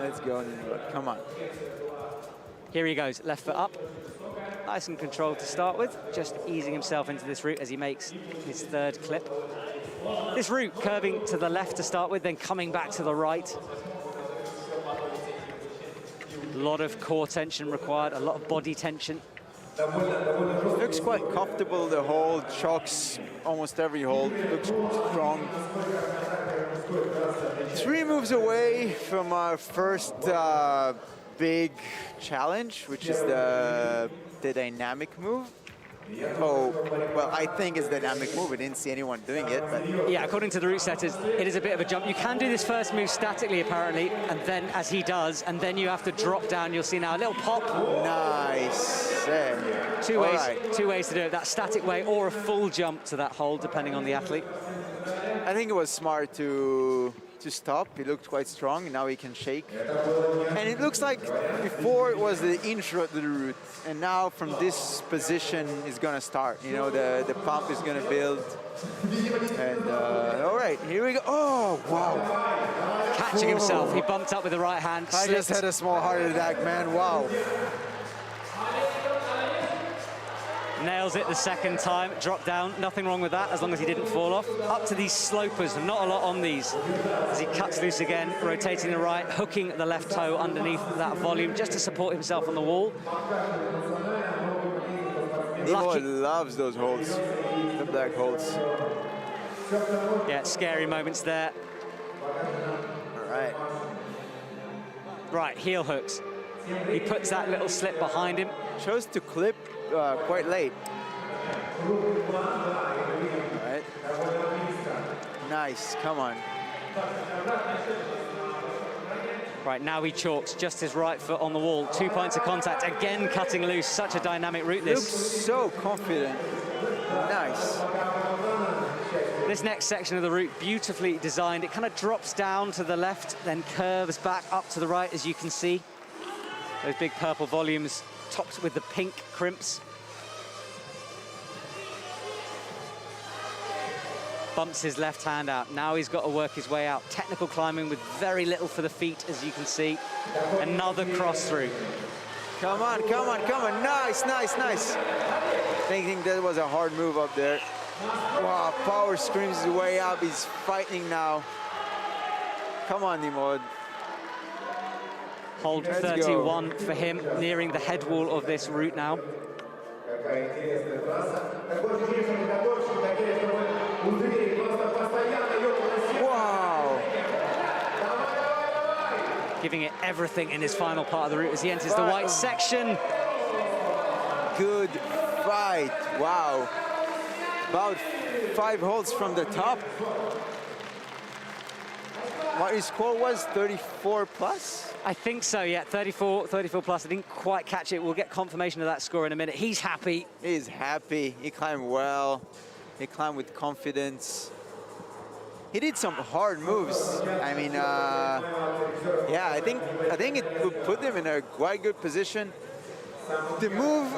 Let's go, Nimrod. Come on. Here he goes, left foot up. Nice and controlled to start with, just easing himself into this route as he makes his third clip. This route curving to the left to start with, then coming back to the right. A lot of core tension required, a lot of body tension. Looks quite comfortable, the hold, chokes almost every hold, looks strong. 3 moves away from our first big challenge, which is the dynamic move. Oh, well, I think it's the dynamic move. I didn't see anyone doing it, but... Yeah, according to the route setters, it is a bit of a jump. You can do this first move statically, apparently, and then, as he does, and then you have to drop down. You'll see now a little pop. Nice. Two ways to do it, that static way or a full jump to that hold, depending on the athlete. I think it was smart to stop. He looked quite strong, and now he can shake. And it looks like before it was the intro to the route, and now from this position is gonna start. You know, the pump is gonna build. And all right, here we go. Oh, wow. Catching himself, he bumped up with the right hand. I just had a small heart attack, man, wow. Nails it the second time, drop down, nothing wrong with that as long as he didn't fall off. Up to these slopers, not a lot on these. As he cuts loose again, rotating the right, hooking the left toe underneath that volume just to support himself on the wall. Lucky loves those holds, the black holds. Yeah, scary moments there. All right. Right, heel hooks. He puts that little slip behind him. Chose to clip quite late. All right. Nice, come on. Right, now he chalks just his right foot on the wall. 2 points of contact, again cutting loose. Such a dynamic route this. Looks so confident. Nice. This next section of the route, beautifully designed. It kind of drops down to the left, then curves back up to the right, as you can see. Those big purple volumes topped with the pink crimps. Bumps his left hand out. Now he's got to work his way out. Technical climbing with very little for the feet, as you can see. Another cross through. Come on, come on, come on. Nice, nice, nice. Thinking that was a hard move up there. Wow, power screams his way up. He's fighting now. Come on, Nimrod. Hold 31 for him, nearing the head wall of this route now. Wow. Giving it everything in his final part of the route as he enters the white section. Good fight. Wow. About 5 holds from the top. What his score was, 34 plus? I think so, yeah, 34 plus. I didn't quite catch it. We'll get confirmation of that score in a minute. He's happy. He's happy. He climbed well. He climbed with confidence. He did some hard moves. I mean, yeah, I think it would put him in a quite good position. The move,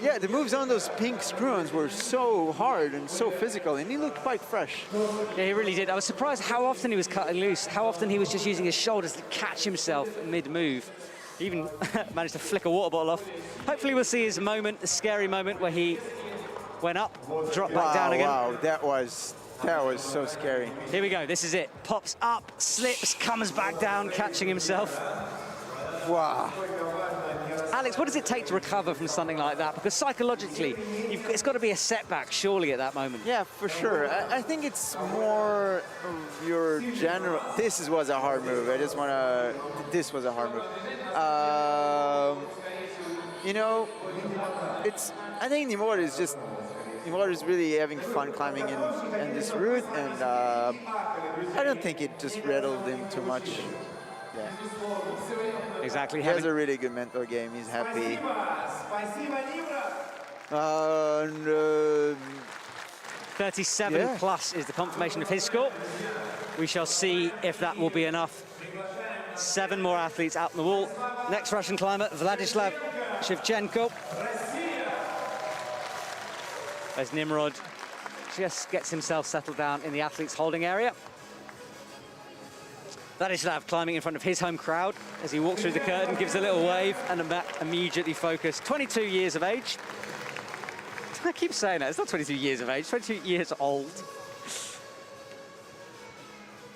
yeah, the moves on those pink screw-ons were so hard and so physical, and he looked quite fresh. Yeah, he really did. I was surprised how often he was cutting loose, how often he was just using his shoulders to catch himself mid-move. He even managed to flick a water bottle off. Hopefully we'll see his moment, the scary moment where he went up, dropped back down again. Wow, that was so scary. Here we go, this is it. Pops up, slips, comes back down, catching himself. Wow. Alex, what does it take to recover from something like that? Because psychologically, it's got to be a setback, surely, at that moment. Yeah, for sure. I think it's more of your general... This was a hard move. I just want to... This was a hard move. You know, it's... I think Nimrod is just... Nimrod is really having fun climbing in this route, and I don't think it just rattled him too much. Yeah. Exactly. He has a really good mental game. He's happy. 37 plus is the confirmation of his score. We shall see if that will be enough. 7 more athletes out on the wall. Next Russian climber, Vladislav Shevchenko. As Nimrod just gets himself settled down in the athletes holding area. Vladislav climbing in front of his home crowd as he walks through the curtain, gives a little wave, and back immediately focused. 22 years of age. I keep saying that, it's not 22 years of age, 22 years old.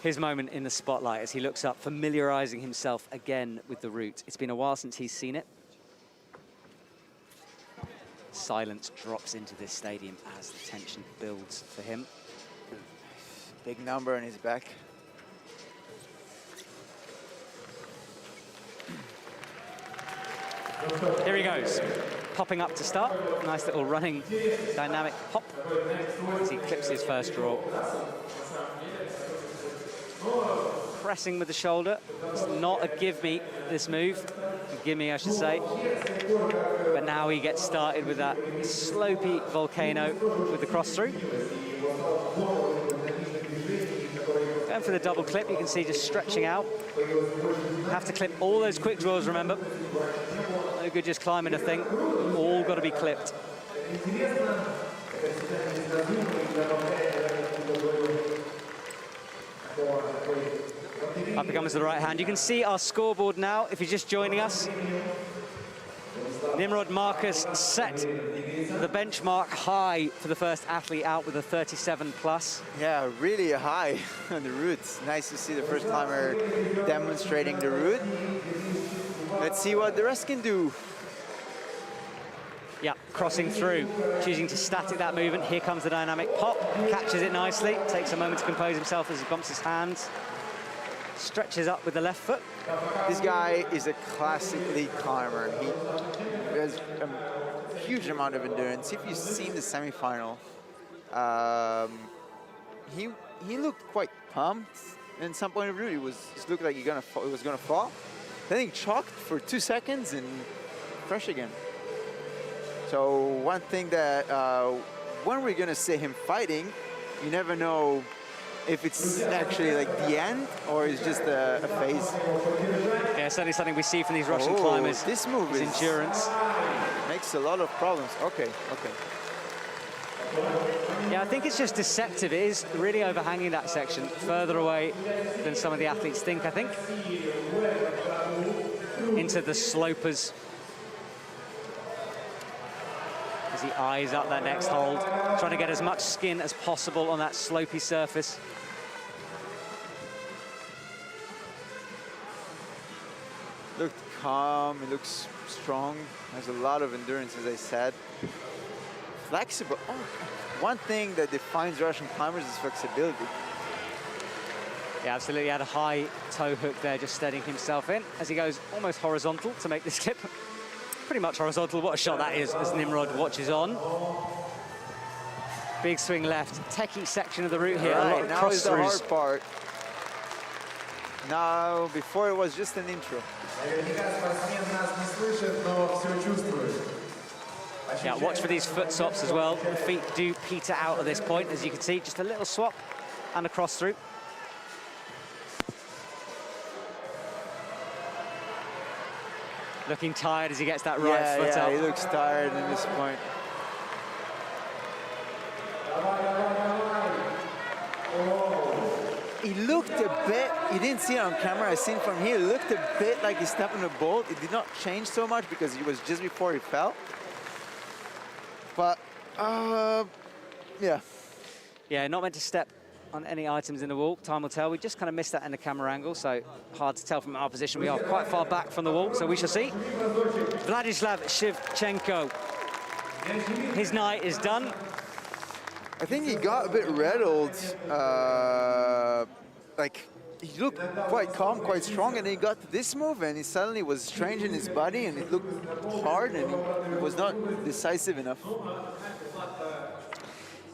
His moment in the spotlight as he looks up, familiarizing himself again with the route. It's been a while since he's seen it. Silence drops into this stadium as the tension builds for him. Big number on his back. Here he goes, popping up to start. Nice little running dynamic hop as he clips his first draw. Pressing with the shoulder. It's not a give me, this move. A gimme, I should say. But now he gets started with that slopey volcano with the cross through. Going for the double clip, you can see just stretching out. Have to clip all those quick draws, remember. No good just climbing a thing. All got to be clipped. Up it comes to the right hand. You can see our scoreboard now, if you're just joining us. Nimrod Marcus set the benchmark high for the first athlete out with a 37 plus. Yeah, really high on the route. Nice to see the first climber demonstrating the route. Let's see what the rest can do. Yeah, crossing through, choosing to static that movement. Here comes the dynamic pop, catches it nicely, takes a moment to compose himself as he bumps his hands, stretches up with the left foot. This guy is a classic lead climber. He has a huge amount of endurance. If you've seen the semi-final, he looked quite pumped. And at some point of the route, it looked like he was gonna fall. Then he chalked for 2 seconds and fresh again. So one thing that when we're gonna see him fighting, you never know if it's actually like the end or it's just a phase. Yeah, certainly something we see from these Russian climbers. This move is endurance. Makes a lot of problems. Okay. Yeah, I think it's just deceptive. It is really overhanging that section, further away than some of the athletes think, I think. Into the slopers. As he eyes up that next hold, trying to get as much skin as possible on that slopey surface. Looked calm, he looks strong, has a lot of endurance, as I said. Flexible. Oh, one thing that defines Russian climbers is flexibility. Yeah, absolutely. Had a high toe hook there, just steadying himself in as he goes almost horizontal to make this clip. Pretty much horizontal. What a shot that is as Nimrod watches on. Big swing left. Techie section of the route here. Right, a lot of now cross is the throughs. hard part. Now, before it was just an intro. Yeah, watch for these foot swaps as well. The feet do peter out at this point, as you can see. Just a little swap and a cross through. Looking tired as he gets that right foot up. Yeah, he looks tired at this point. He looked a bit, you didn't see it on camera, I seen it from here, it looked a bit like he stepped on a bolt. It did not change so much because it was just before he fell. But, yeah. Yeah, not meant to step on any items in the wall. Time will tell. We just kind of missed that in the camera angle, so hard to tell from our position. We are quite far back from the wall, so we shall see. Vladislav Shevchenko. His night is done. I think he got a bit rattled. Like, he looked quite calm, quite strong, and then he got to this move, and he suddenly was strange in his body, and it looked hard, and he was not decisive enough.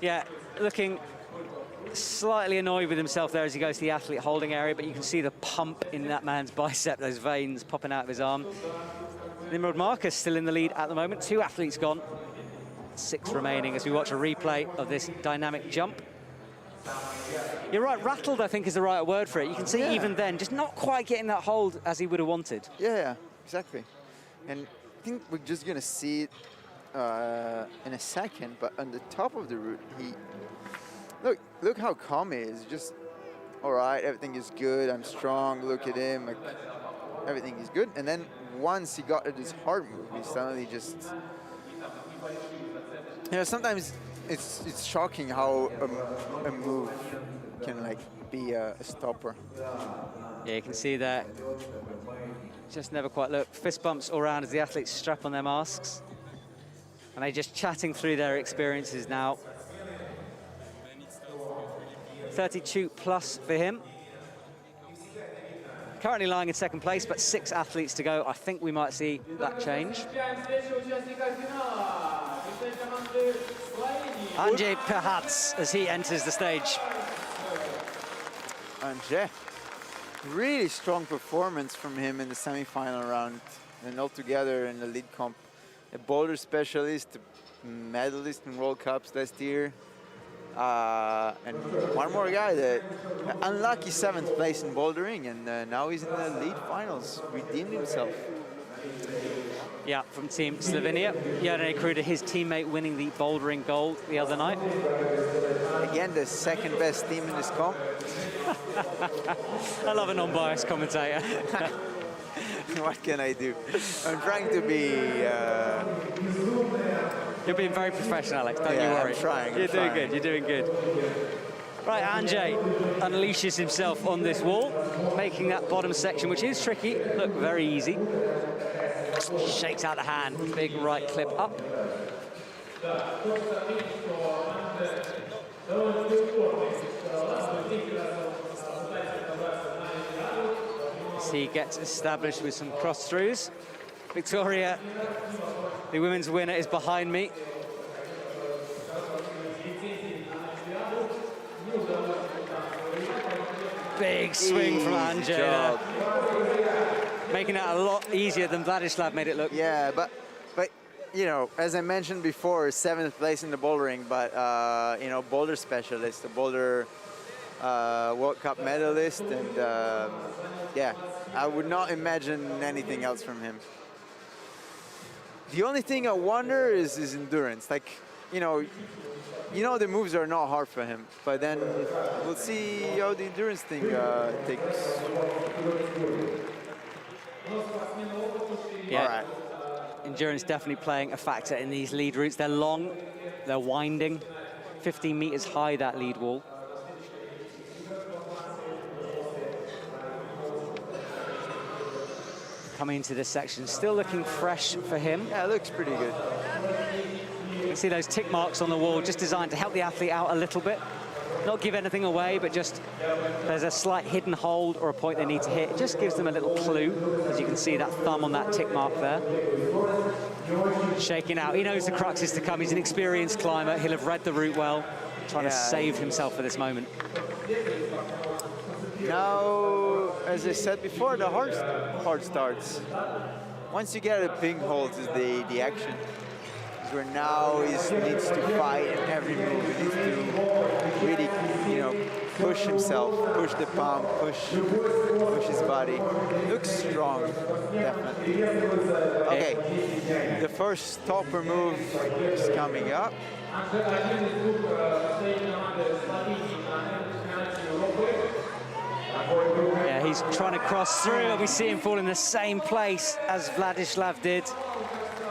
Yeah, looking slightly annoyed with himself there as he goes to the athlete holding area, but you can see the pump in that man's bicep, those veins popping out of his arm. Nimrod Marcus still in the lead at the moment. 2 athletes gone, 6 remaining as we watch a replay of this dynamic jump. You're right, rattled I think is the right word for it. You can see even then, just not quite getting that hold as he would have wanted. Yeah, exactly. And I think we're just gonna see it in a second, but on the top of the route, look how calm he is. Just, all right, everything is good, I'm strong, look at him, like, everything is good. And then once he got to this hard move, he suddenly just, you know, sometimes it's shocking how a move can like be a stopper. Yeah, you can see that. Just never quite look. Fist bumps all around as the athletes strap on their masks. And they're just chatting through their experiences now. 32 plus for him. Currently lying in second place, but 6 athletes to go. I think we might see that change. Andrzej Perhats as he enters the stage. Andrzej, really strong performance from him in the semi-final round, and altogether in the lead comp. A boulder specialist, a medalist in World Cups last year, and one more guy that unlucky 7th place in bouldering, and now he's in the lead finals, redeemed himself. Yeah, from Team Slovenia. Juraj Kruder, his teammate, winning the bouldering gold the other night. Again, the 2nd best team in this comp. I love a non-biased commentator. what can I do? I'm trying to be... You're being very professional, Alex, don't you worry. I'm trying. You're doing good, you're doing good. Right, Anže unleashes himself on this wall, making that bottom section, which is tricky, look very easy. Shakes out the hand, big right clip up. As he gets established with some cross-throughs. Victoria, the women's winner, is behind me. Big swing from Anže there. Making it a lot easier than Vladislav made it look. Yeah, but you know, as I mentioned before, 7th place in the bouldering, but you know, boulder specialist, a boulder World Cup medalist, and yeah, I would not imagine anything else from him. The only thing I wonder is his endurance. Like, you know the moves are not hard for him, but then we'll see how the endurance thing takes. Yeah. All right. Endurance definitely playing a factor in these lead routes. They're long, they're winding, 15 meters high, that lead wall. Coming into this section, still looking fresh for him. Yeah, it looks pretty good. You can see those tick marks on the wall, just designed to help the athlete out a little bit. Not give anything away, but just there's a slight hidden hold or a point they need to hit. It just gives them a little clue. As you can see, that thumb on that tick mark there. Shaking out. He knows the crux is to come. He's an experienced climber. He'll have read the route well, trying to save himself for this moment. Now, as I said before, the hard starts. Once you get a ping hold is the action. Where now he needs to fight in every move. He needs to really, you know, push himself, push the palm, push his body. Looks strong, definitely. Okay, the first stopper move is coming up. Yeah, he's trying to cross through, and we see him fall in the same place as Vladislav did.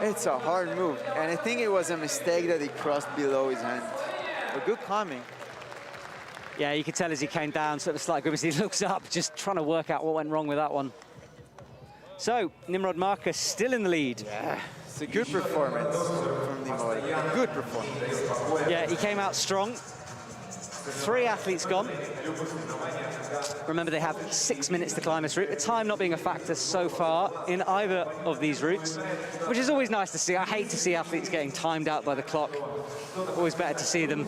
It's a hard move, and I think it was a mistake that he crossed below his hand. But good climbing. Yeah, you could tell as he came down, sort of slight grip as he looks up, just trying to work out what went wrong with that one. So, Nimrod Marcus still in the lead. Yeah, it's a good performance from Nimrod. Good performance. Yeah, he came out strong. 3 athletes gone. Remember, they have 6 minutes to climb this route. The time not being a factor so far in either of these routes, which is always nice to see. I hate to see athletes getting timed out by the clock. Always better to see them.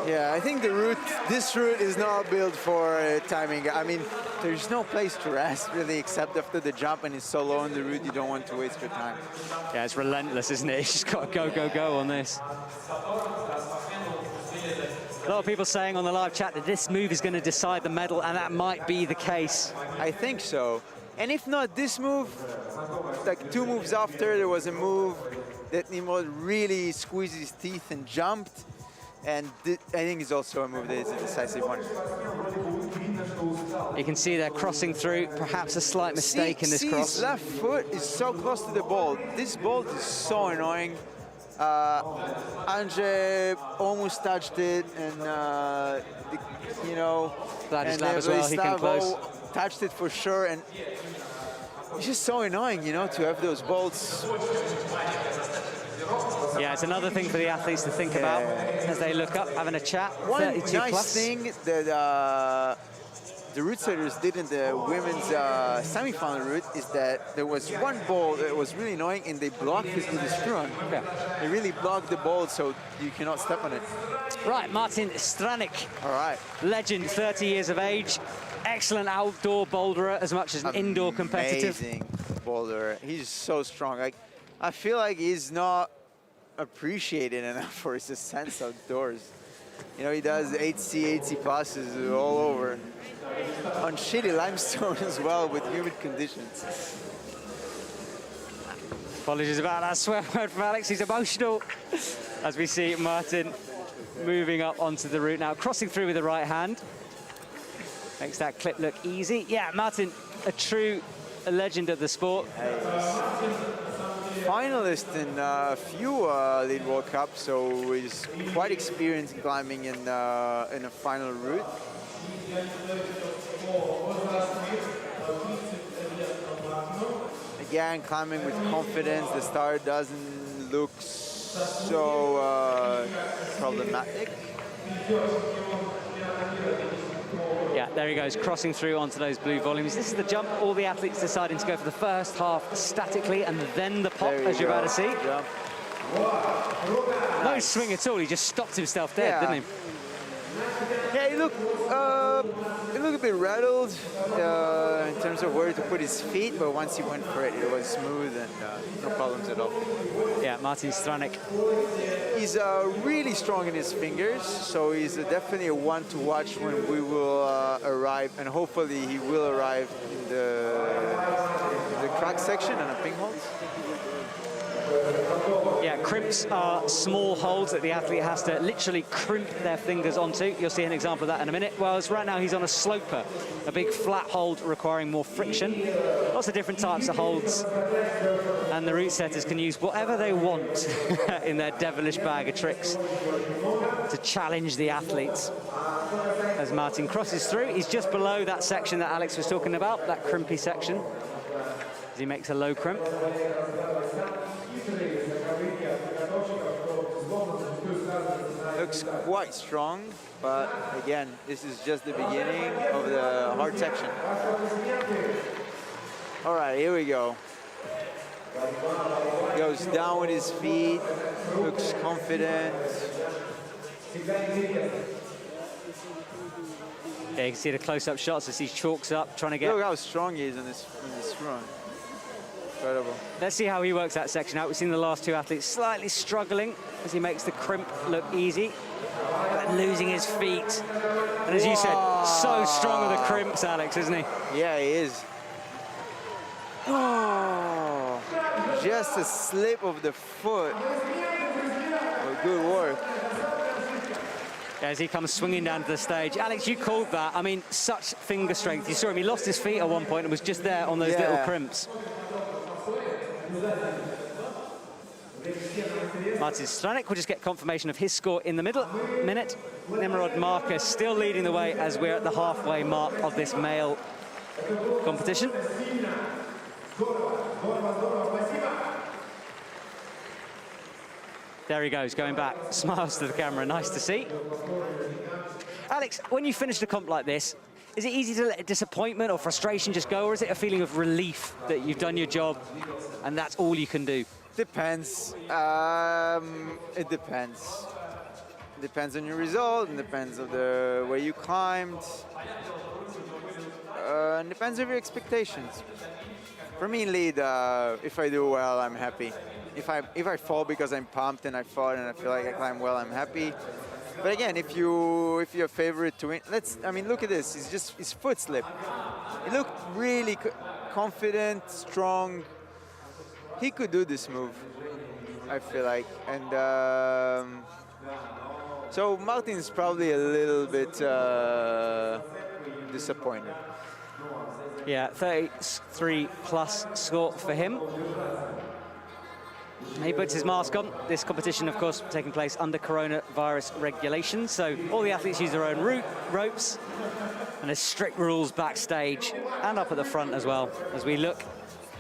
Yeah, I think this route is not built for timing. I mean, there's no place to rest really, except after the jump, and it's so low on the route, you don't want to waste your time. Yeah, it's relentless, isn't it? You just got to go, go, go on this. A lot of people saying on the live chat that this move is going to decide the medal, and that might be the case. I think so. And if not this move, like 2 moves after, there was a move that Nimrod really squeezed his teeth and jumped. And I think it's also a move that is a decisive one. You can see they're crossing through, perhaps a slight mistake in this cross. His left foot is so close to the bolt. This bolt is so annoying. Anže almost touched it, and you know, Vladislav as well, he came close. Touched it for sure, and it's just so annoying, you know, to have those bolts. Yeah, it's another thing for the athletes to think about as they look up, having a chat. One 32 nice plus. thing that the route setters did in the women's semi-final route is that there was one ball that was really annoying, and they blocked it with the screw on. Yeah. They really blocked the ball so you cannot step on it. Right, Martin Stranik. All right. Legend, 30 years of age. Excellent outdoor boulderer as much as an indoor competitive. Amazing boulderer. He's so strong. Like, I feel like he's not appreciated enough for his ascents outdoors. You know, he does 8C passes all over. On shitty limestone as well with humid conditions. Apologies about that swear word from Alex. He's emotional as we see Martin moving up onto the route now, crossing through with the right hand. Makes that clip look easy. Yeah, Martin, a true a legend of the sport. Finalist in a few Lead World Cups, so he's quite experienced climbing in a final route. Again, climbing with confidence. The start doesn't look so problematic. Yeah, there he goes, crossing through onto those blue volumes. This is the jump, all the athletes deciding to go for the first half statically and then the pop, as you're about to see. Jump. No swing at all, he just stopped himself dead, didn't he? Yeah, he looked a bit rattled in terms of where to put his feet, but once he went for it, it was smooth and no problems at all. Yeah, Martin Stranek. He's really strong in his fingers, so he's definitely a one to watch when we will arrive, and hopefully he will arrive in the crack section and a ping hold. Yeah, crimps are small holds that the athlete has to literally crimp their fingers onto. You'll see an example of that in a minute. Whereas right now he's on a sloper, a big flat hold requiring more friction. Lots of different types of holds. And the route setters can use whatever they want in their devilish bag of tricks to challenge the athletes. As Martin crosses through, he's just below that section that Alex was talking about, that crimpy section, as he makes a low crimp. Looks quite strong, but again, this is just the beginning of the hard section. All right, here we go. Goes down with his feet, looks confident. Yeah, you can see the close-up shots as he chalks up, trying to get... Look how strong he is in this run. Incredible. Let's see how he works that section out. We've seen the last two athletes slightly struggling as he makes the crimp look easy, but losing his feet. And as you said, so strong with the crimps, Alex, isn't he? Yeah, he is. Oh, just a slip of the foot. Well, good work. As he comes swinging down to the stage. Alex, you called that. I mean, such finger strength. You saw him, he lost his feet at one point and was just there on those little crimps. Martin Stranek will just get confirmation of his score in the middle minute. Nimrod Marcus still leading the way as we're at the halfway mark of this male competition. There he goes, going back, smiles to the camera, nice to see. Alex, when you finish a comp like this, is it easy to let disappointment or frustration just go, or is it a feeling of relief that you've done your job and that's all you can do? Depends. It depends. It depends on your result, and depends on the way you climbed, and depends on your expectations. For me in lead, if I do well, I'm happy. If I fall because I'm pumped and I fought and I feel like I climbed well, I'm happy. But again, if you're a favorite to win, look at this. It's just his foot slip. He looked really confident, strong. He could do this move, I feel like. And so Martin's probably a little bit disappointed. Yeah, 33 plus score for him. He puts his mask on. This competition, of course, taking place under coronavirus regulations. So all the athletes use their own ropes, and there's strict rules backstage and up at the front as well. As we look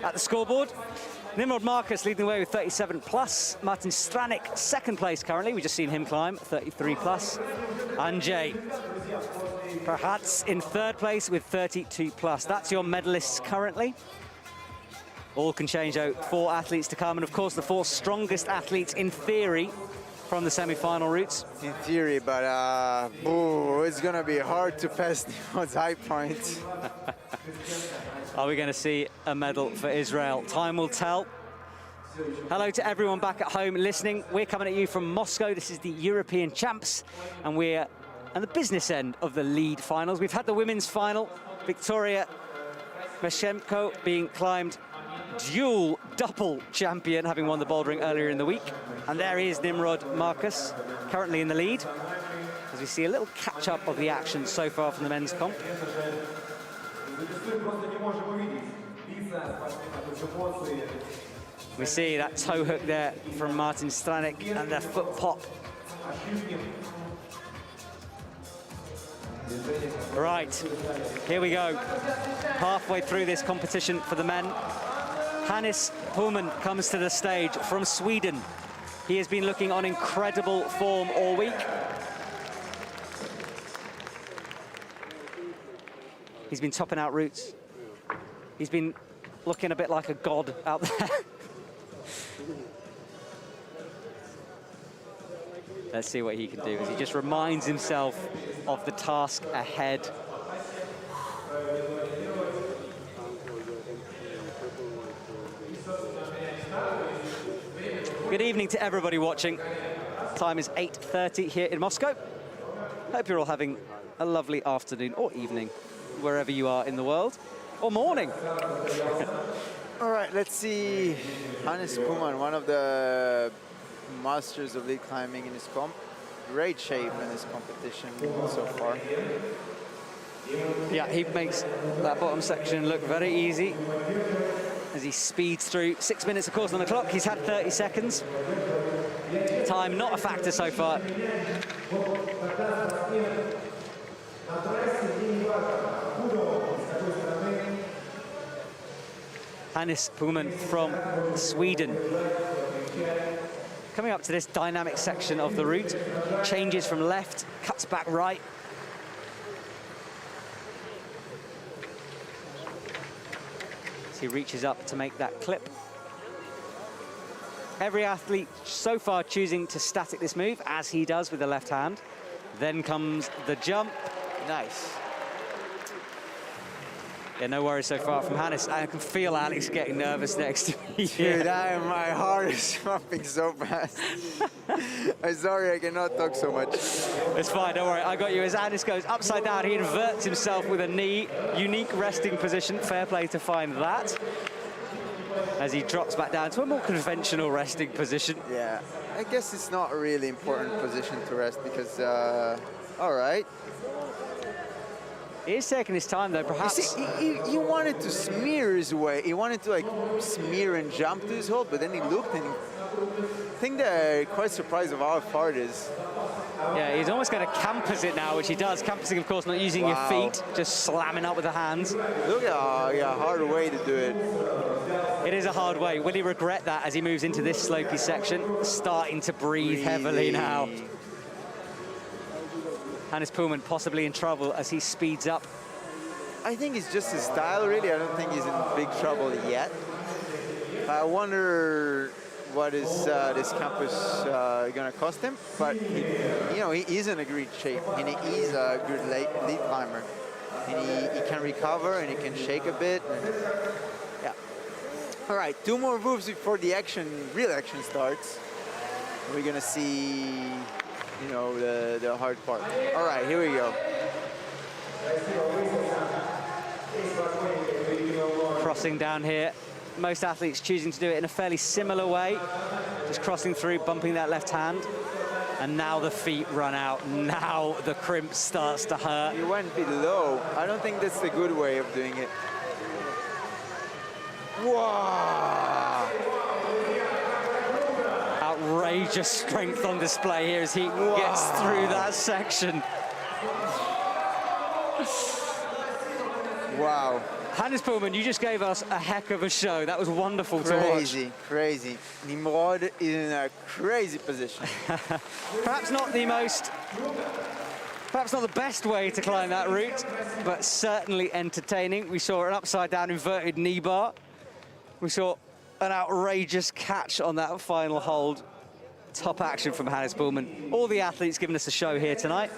at the scoreboard, Nimrod Marcus leading the way with 37 plus. Martin Stranek, second place currently. We've just seen him climb, 33 plus. Andrzej perhaps in third place with 32 plus. That's your medalists currently. All can change out, 4 athletes to come, and of course the 4 strongest athletes in theory from the semi-final routes. In theory, but it's gonna be hard to pass Nimrod's high points. Are we going to see a medal for Israel? Time will tell. Hello to everyone back at home listening. We're coming at you from Moscow. This is the European Champs, and we're at the business end of the lead finals. We've had the women's final. Victoria Meshchenko being climbed double champion, having won the bouldering earlier in the week. And there is Nimrod Marcus, currently in the lead, as we see a little catch-up of the action so far from the men's comp. We see that toe hook there from Martin Stranek and the foot pop. Right, here we go. Halfway through this competition for the men. Hannes Pullman comes to the stage from Sweden. He has been looking on incredible form all week. He's been topping out routes. He's been looking a bit like a god out there. Let's see what he can do as he just reminds himself of the task ahead. Good evening to everybody watching. Time is 8:30 here in Moscow. Hope you're all having a lovely afternoon or evening, wherever you are in the world, or morning. All right, let's see. Hannes Pullman, one of the masters of lead climbing in his comp. Great shape in this competition so far. Yeah, he makes that bottom section look very easy as he speeds through. 6 minutes, of course, on the clock. He's had 30 seconds. Time not a factor so far. Hannes Pullman from Sweden. Coming up to this dynamic section of the route, changes from left, cuts back right. As he reaches up to make that clip. Every athlete so far choosing to static this move, as he does with the left hand. Then comes the jump. Nice. Yeah, no worries so far from Hannes. I can feel Alex getting nervous next to me. Dude, my heart is pumping so fast. I'm sorry, I cannot talk so much. It's fine, don't worry, I got you. As Hannes goes upside down, he inverts himself with a knee. Unique resting position, fair play to find that. As he drops back down to a more conventional resting position. Yeah, I guess it's not a really important position to rest because, all right. He is taking his time though, perhaps. You see, he wanted to smear his way. He wanted to like smear and jump to his hold, but then he looked and I think they're quite surprised of how far it is. Yeah, he's almost going to campus it now, which he does. Campusing, of course, not using your feet, just slamming up with the hands. Look at a hard way to do it. It is a hard way. Will he regret that as he moves into this slopey section? Starting to breathe heavily now. Hannes Pullman possibly in trouble as he speeds up. I think it's just his style, really. I don't think he's in big trouble yet. I wonder what is this campus going to cost him. But, he is in a great shape. And he is a good lead climber. And he can recover and he can shake a bit. And, yeah. All right, 2 more moves before the real action starts. We're going to see... the hard part. All right, here we go. Crossing down here. Most athletes choosing to do it in a fairly similar way. Just crossing through, bumping that left hand. And now the feet run out. Now the crimp starts to hurt. He went below. I don't think that's the good way of doing it. Wow! Outrageous strength on display here as he gets through that section. Wow. Hannes Pullman, you just gave us a heck of a show. That was wonderful to watch. Crazy. Nimrod is in a crazy position. Perhaps not the best way to climb that route, but certainly entertaining. We saw an upside down inverted knee bar. We saw an outrageous catch on that final hold. Top action from Hannes Pullman. All the athletes giving us a show here tonight.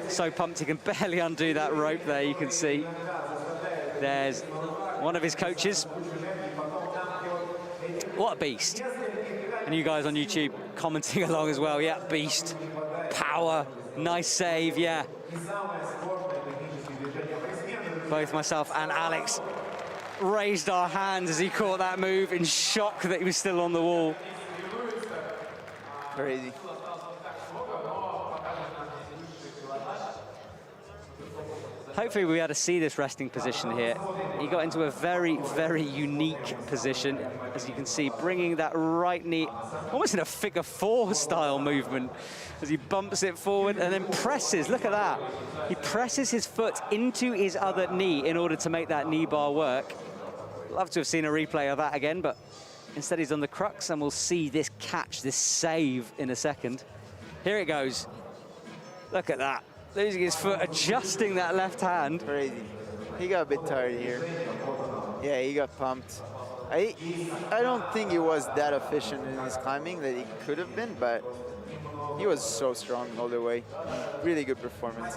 So pumped he can barely undo that rope there, you can see. There's one of his coaches. What a beast. And you guys on YouTube commenting along as well. Yeah, beast. Power. Nice save, yeah. Both myself and Alex raised our hands as he caught that move in shock that he was still on the wall. Hopefully we'll be able to see this resting position here. He got into a very, very unique position, as you can see, bringing that right knee almost in a figure four style movement as he bumps it forward and then presses. Look at that. He presses his foot into his other knee in order to make that knee bar work. Love to have seen a replay of that again, but instead he's on the crux, and we'll see this catch, this save in a second. Here it goes. Look at that. Losing his foot, adjusting that left hand. Crazy. He got a bit tired here. Yeah, he got pumped. I don't think he was that efficient in his climbing that he could have been, but he was so strong all the way. Really good performance.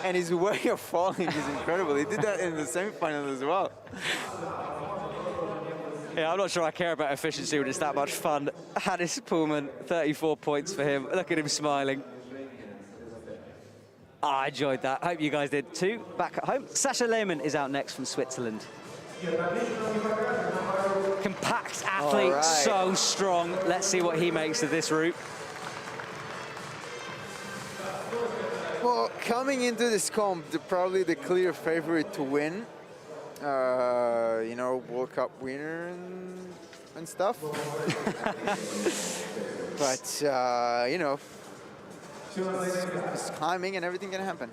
And his way of falling is incredible. He did that in the semifinal as well. Yeah, I'm not sure I care about efficiency when it's that much fun. Hannes Pullman, 34 points for him. Look at him smiling. I enjoyed that. Hope you guys did too. Back at home, Sascha Lehmann is out next from Switzerland. Compact athlete, right. So strong. Let's see what he makes of this route. Well, coming into this comp, probably the clear favorite to win. You know, World Cup winner and stuff. But, you know, it's climbing and everything can happen.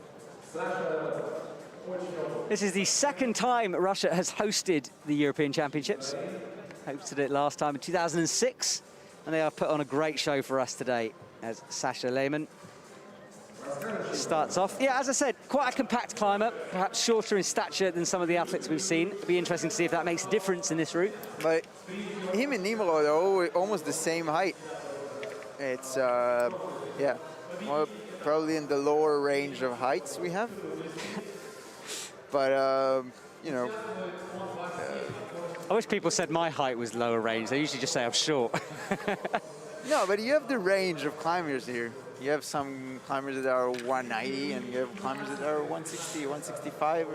This is the second time Russia has hosted the European Championships. Hosted it last time in 2006, and they have put on a great show for us today as Sascha Lehmann starts off. Yeah, as I said, quite a compact climber, perhaps shorter in stature than some of the athletes we've seen. It'll be interesting to see if that makes a difference in this route. But him and Nimo are almost the same height. It's, yeah, well, probably in the lower range of heights we have. But, you know. I wish people said my height was lower range. They usually just say I'm short. No, but you have the range of climbers here. You have some climbers that are 190, and you have climbers that are 160, 165.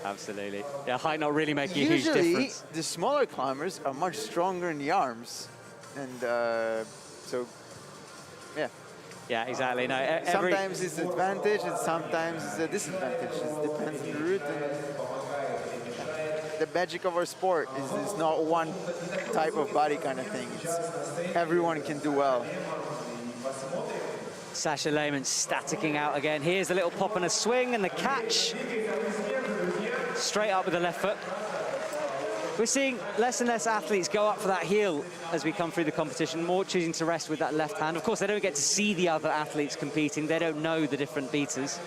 Absolutely. Yeah, height not really making a huge Usually, difference. the smaller climbers are much stronger in the arms. And so, yeah. Yeah, exactly. No, Sometimes it's an advantage, and sometimes it's a disadvantage. It depends on the route. The magic of our sport is not one type of body kind of thing. It's, everyone can do well. Sascha Lehmann staticking out again. Here's a little pop and a swing, and the catch. Straight up with the left foot. We're seeing less and less athletes go up for that heel as we come through the competition, more choosing to rest with that left hand. Of course, they don't get to see the other athletes competing. They don't know the different beaters.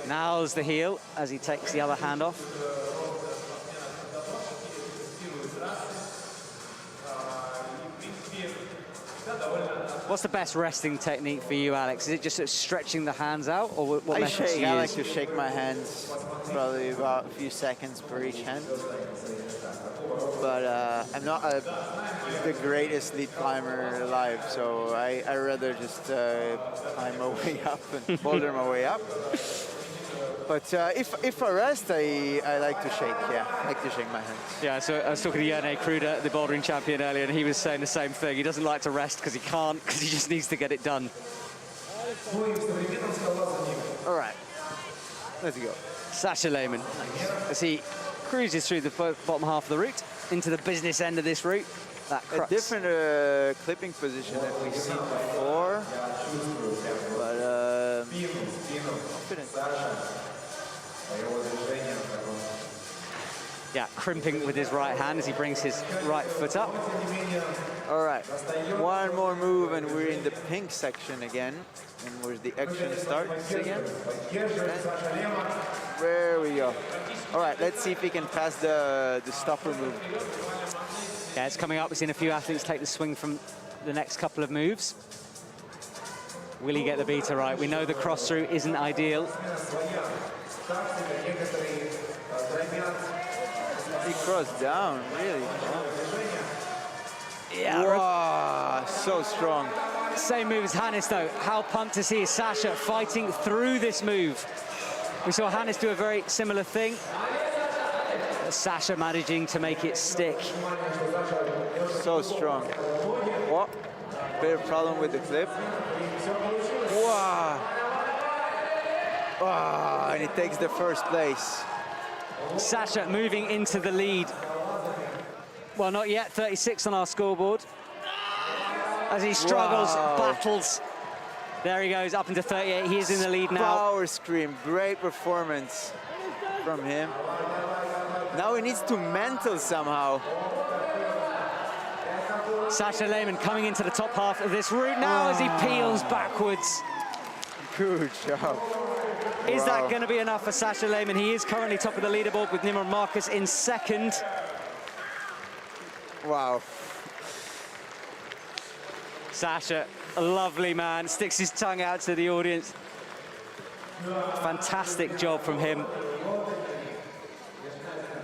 Now's the heel as he takes the other hand off. What's the best resting technique for you, Alex? Is it just sort of stretching the hands out, or what method do you use? I like to shake my hands, probably about a few seconds per each hand. But I'm not the greatest lead climber alive, so I rather just climb my way up and boulder my way up. But if I rest, I like to shake, yeah. I like to shake my hands. Yeah, so I was talking to Jerne Kruder, the bouldering champion, earlier, and he was saying the same thing. He doesn't like to rest because he can't, because he just needs to get it done. All right, let's go. Sascha Lehmann, as he cruises through the bottom half of the route, into the business end of this route. That crux. A different clipping position that we've seen before, but confident. Yeah, crimping with his right hand as he brings his right foot up. All right, one more move and we're in the pink section again. And where's the action starts again? There we go. All right, let's see if he can pass the stopper move. Yeah, it's coming up. We've seen a few athletes take the swing from the next couple of moves. Will he get the beater right? We know the cross through isn't ideal. He crossed down, really. Yeah. Wow, so strong. Same move as Hannes, though. How pumped to see Sascha fighting through this move. We saw Hannes do a very similar thing. Sascha managing to make it stick. So strong. What? Bit of problem with the clip. Wow. Oh, and he takes the first place. Sasha moving into the lead. Well, not yet, 36 on our scoreboard. As he struggles, battles. There he goes, up into 38. He is in the lead now. Power scream, great performance from him. Now he needs to mental somehow. Sasha Lehmann coming into the top half of this route now as he peels backwards. Good job. Is that going to be enough for Sasha Lehmann? He is currently top of the leaderboard with Nimrod Marcus in second. Wow. Sasha, a lovely man, sticks his tongue out to the audience. Fantastic job from him.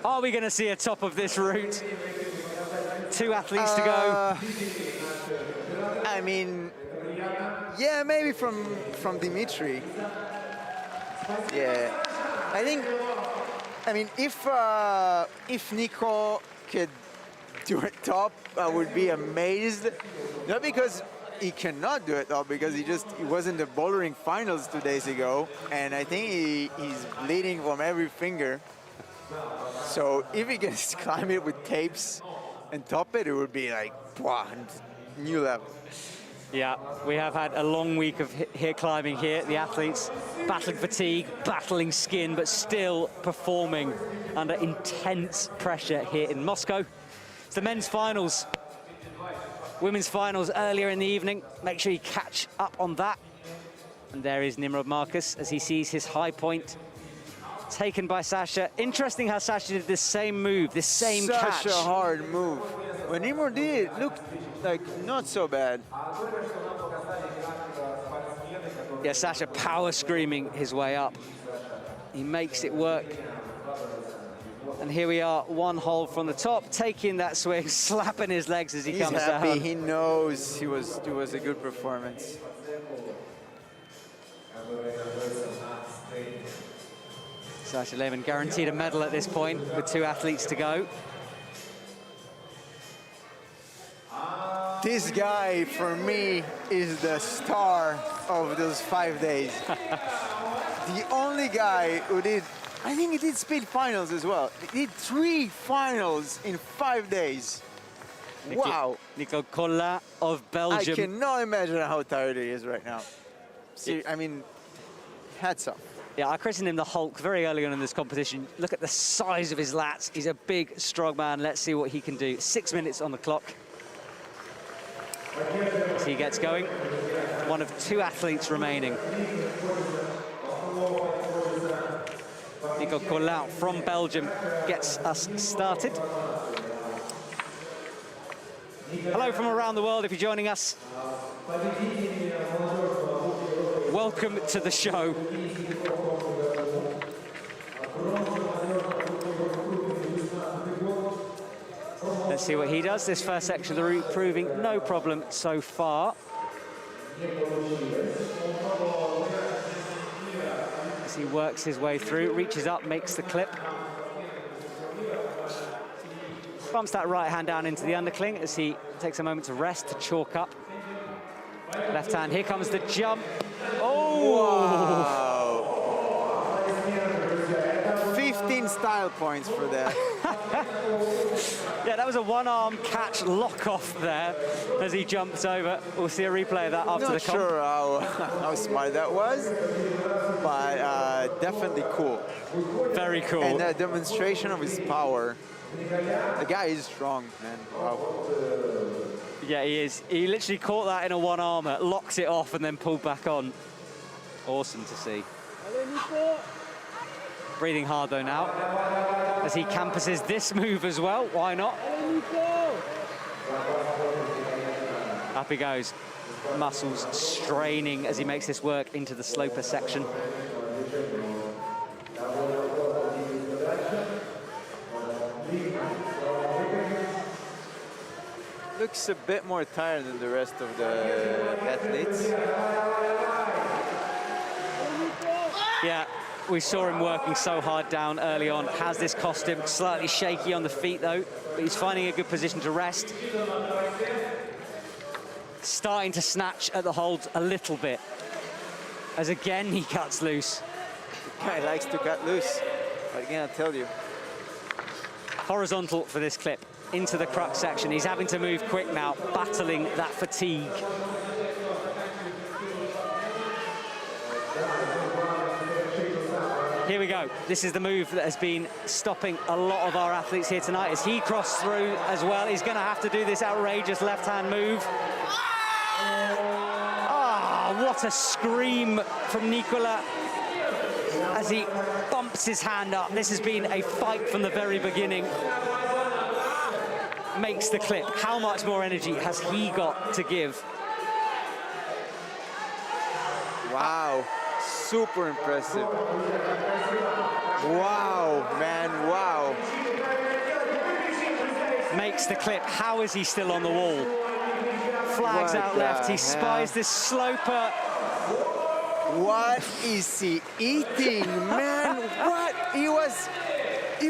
Are we going to see a top of this route? 2 athletes to go. I mean, yeah, maybe from Dimitri. Yeah, I think. I mean, if Nico could do it top, I would be amazed. Not because he cannot do it top, because he was in the bouldering finals 2 days ago, and I think he's bleeding from every finger. So if he can climb it with tapes and top it, it would be like, wow, new level. Yeah, we have had a long week of hill climbing here. The athletes battling fatigue, battling skin, but still performing under intense pressure here in Moscow. It's the men's finals. Women's finals earlier in the evening. Make sure you catch up on that. And there is Nimrod Marcus as he sees his high point taken by Sasha. Interesting how Sasha did this same move, this same catch. Such a hard move. When Nimrod did it, looked like not so bad. Yeah, Sasha power screaming his way up. He makes it work. And here we are, 1 hole from the top, taking that swing, slapping his legs as he comes happy. down. He knows it was a good performance. Sasha Lehmann guaranteed a medal at this point with 2 athletes to go. This guy, for me, is the star of those 5 days. The only guy who did, I think he did speed finals as well. He did 3 finals in 5 days. Wow. Nico Collin of Belgium. I cannot imagine how tired he is right now. See, I mean, hats off. Yeah, I christened him the Hulk very early on in this competition. Look at the size of his lats. He's a big, strong man. Let's see what he can do. 6 minutes on the clock. As he gets going, one of 2 athletes remaining. Nico Collin from Belgium gets us started. Hello from around the world if you're joining us. Welcome to the show. Let's see what he does. This first section of the route proving no problem so far. As he works his way through, reaches up, makes the clip. Bumps that right hand down into the undercling as he takes a moment to rest, to chalk up. Left hand, here comes the jump. Oh! Wow. 15 style points for that. Yeah, that was a one-arm catch lock-off there as he jumps over. We'll see a replay of that after the comp. Not sure how smart that was, but definitely cool. Very cool. And a demonstration of his power. The guy is strong, man. Wow. Yeah, he is. He literally caught that in a one-armer, locks it off, and then pulled back on. Awesome to see. Breathing hard, though, now, as he campuses this move as well. Why not? Up he goes. Muscles straining as he makes this work into the sloper section. Looks a bit more tired than the rest of the athletes. Yeah, we saw him working so hard down early on. Has this costume slightly shaky on the feet, though, but he's finding a good position to rest. Starting to snatch at the holds a little bit, as again he cuts loose. guy likes to cut loose. But again, I'll tell you. Horizontal for this clip, into the crux section. He's having to move quick now, battling that fatigue. Here we go. This is the move that has been stopping a lot of our athletes here tonight. As he crossed through as well, he's going to have to do this outrageous left-hand move. Ah, what a scream from Nicola as he bumps his hand up. This has been a fight from the very beginning. Makes the clip. How much more energy has he got to give? Wow, super impressive. Wow, man, wow. Makes the clip. How is he still on the wall? Flags out left. He spies this sloper. What is he eating, man? What? He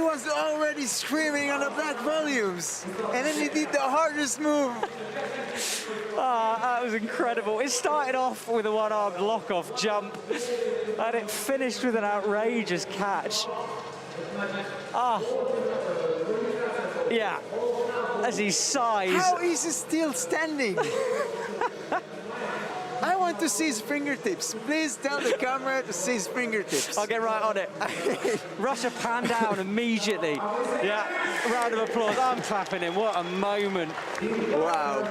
was already screaming on the black volumes, and then he did the hardest move. That was incredible. It started off with a one-armed lock-off jump, and it finished with an outrageous catch. Yeah, as he sighs. How is he still standing? I want to see his fingertips. Please tell the camera to see his fingertips. I'll get right on it. Russia pan down immediately. Yeah, round of applause. I'm clapping him. What a moment. Wow.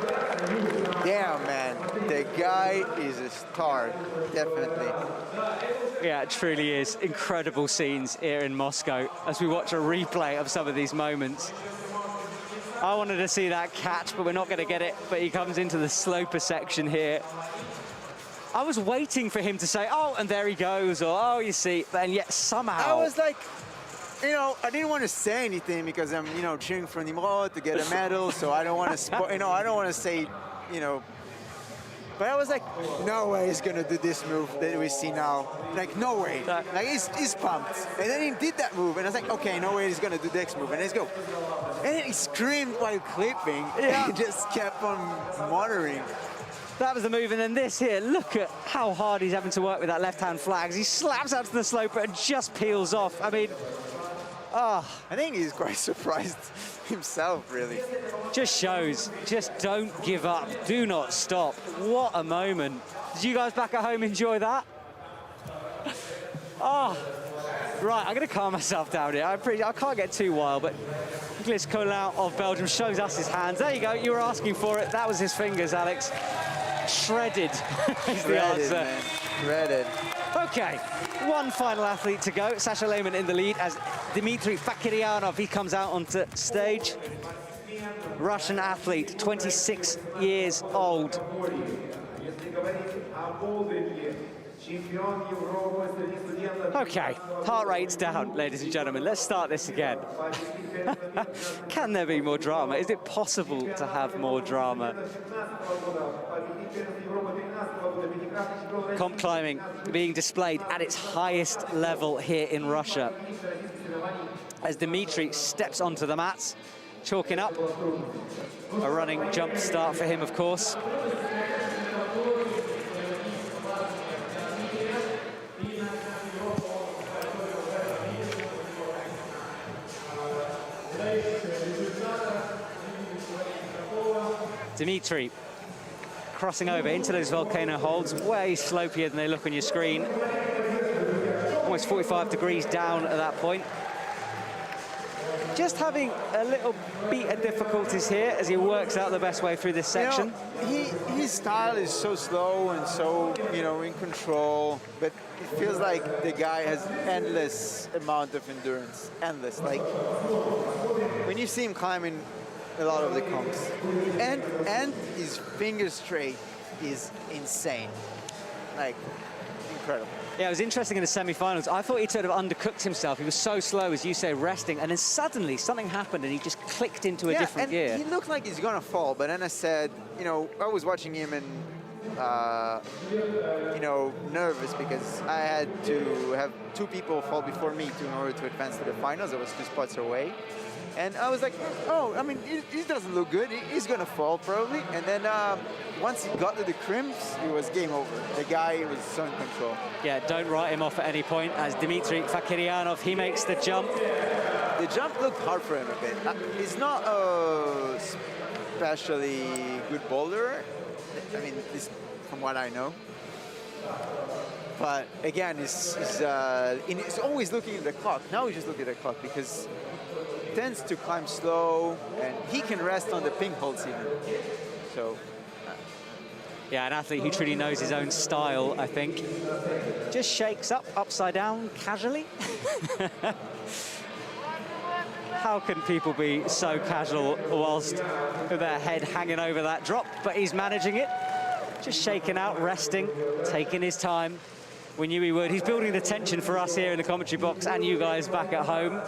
Damn, man. The guy is a star, definitely. Yeah, it truly is. Incredible scenes here in Moscow as we watch a replay of some of these moments. I wanted to see that catch, but we're not going to get it. But he comes into the sloper section here. I was waiting for him to say, oh, and there he goes, or, oh, you see, and yet somehow... I was like, you know, I didn't want to say anything because I'm, you know, cheering for Nimrod to get a medal, so I don't want to, I don't want to say, you know, but I was like, no way he's going to do this move that we see now. Like, no way. Like, he's pumped. And then he did that move, and I was like, okay, no way he's going to do the next move, and let's go. And then he screamed while clipping, and he just kept on motoring. That was the move, and then this here, look at how hard he's having to work with that left-hand flags. He slaps out to the sloper and just peels off. I mean, I think he's quite surprised himself, really. Just shows, just don't give up, do not stop. What a moment. Did you guys back at home enjoy that? Right, I'm going to calm myself down here. I can't get too wild, but Nicolas Collin of Belgium shows us his hands. There you go, you were asking for it. That was his fingers, Alex. Shredded is the answer. Man. Shredded. Okay, one final athlete to go. Sasha Lehmann in the lead as Dmitry Fakiryanov, he comes out onto stage. Russian athlete, 26 years old. Okay, heart rate's down, ladies and gentlemen. Let's start this again. Can there be more drama? Is it possible to have more drama? Comp climbing being displayed at its highest level here in Russia. As Dmitry steps onto the mats, chalking up. A running jump start for him, of course. Dmitry crossing over into those volcano holds, way slopier than they look on your screen. Almost 45 degrees down at that point. Just having a little bit of difficulties here as he works out the best way through this section. You know, his style is so slow and so, you know, in control, but it feels like the guy has endless amount of endurance, endless. Like, when you see him climbing a lot of the comps, and his finger straight is insane, like incredible. Yeah, it was interesting in the semi-finals. I thought he'd sort of undercooked himself. He was so slow, as you say, resting, and then suddenly something happened and he just clicked into a different gear. He looked like he's gonna fall, but then I said, you know, I was watching him and you know, nervous because I had to have 2 people fall before me in order to advance to the finals. I was 2 spots away. And I was like, oh, I mean, he doesn't look good. He's going to fall probably. And then once he got to the crimps, it was game over. The guy was so in control. Yeah, don't write him off at any point. As Dmitry Fakiryanov, he makes the jump. The jump looked hard for him a bit. He's not a especially good bowler. I mean, from what I know. But again, he's always looking at the clock. Now he's just looking at the clock because he tends to climb slow and he can rest on the ping holes even. So. Yeah, an athlete who truly knows his own style, I think. Just shakes up, upside down, casually. How can people be so casual whilst with their head hanging over that drop? But he's managing it. Just shaking out, resting, taking his time. We knew he would. He's building the tension for us here in the commentary box and you guys back at home.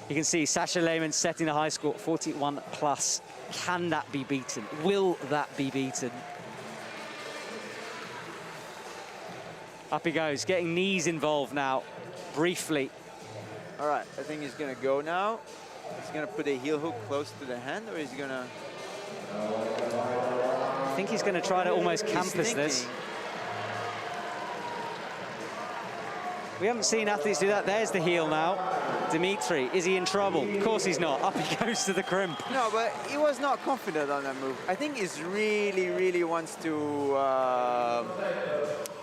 You can see Sasha Lehmann setting the high score, 41 plus. Can that be beaten? Will that be beaten? Up he goes, getting knees involved now, briefly. All right, I think he's gonna go now. He's gonna put a heel hook close to the hand, or he's gonna... I think he's gonna try to almost campus this. We haven't seen athletes do that. There's the heel now. Dmitry, is he in trouble? Of course he's not. Up he goes to the crimp. No, but he was not confident on that move. I think he's really wants to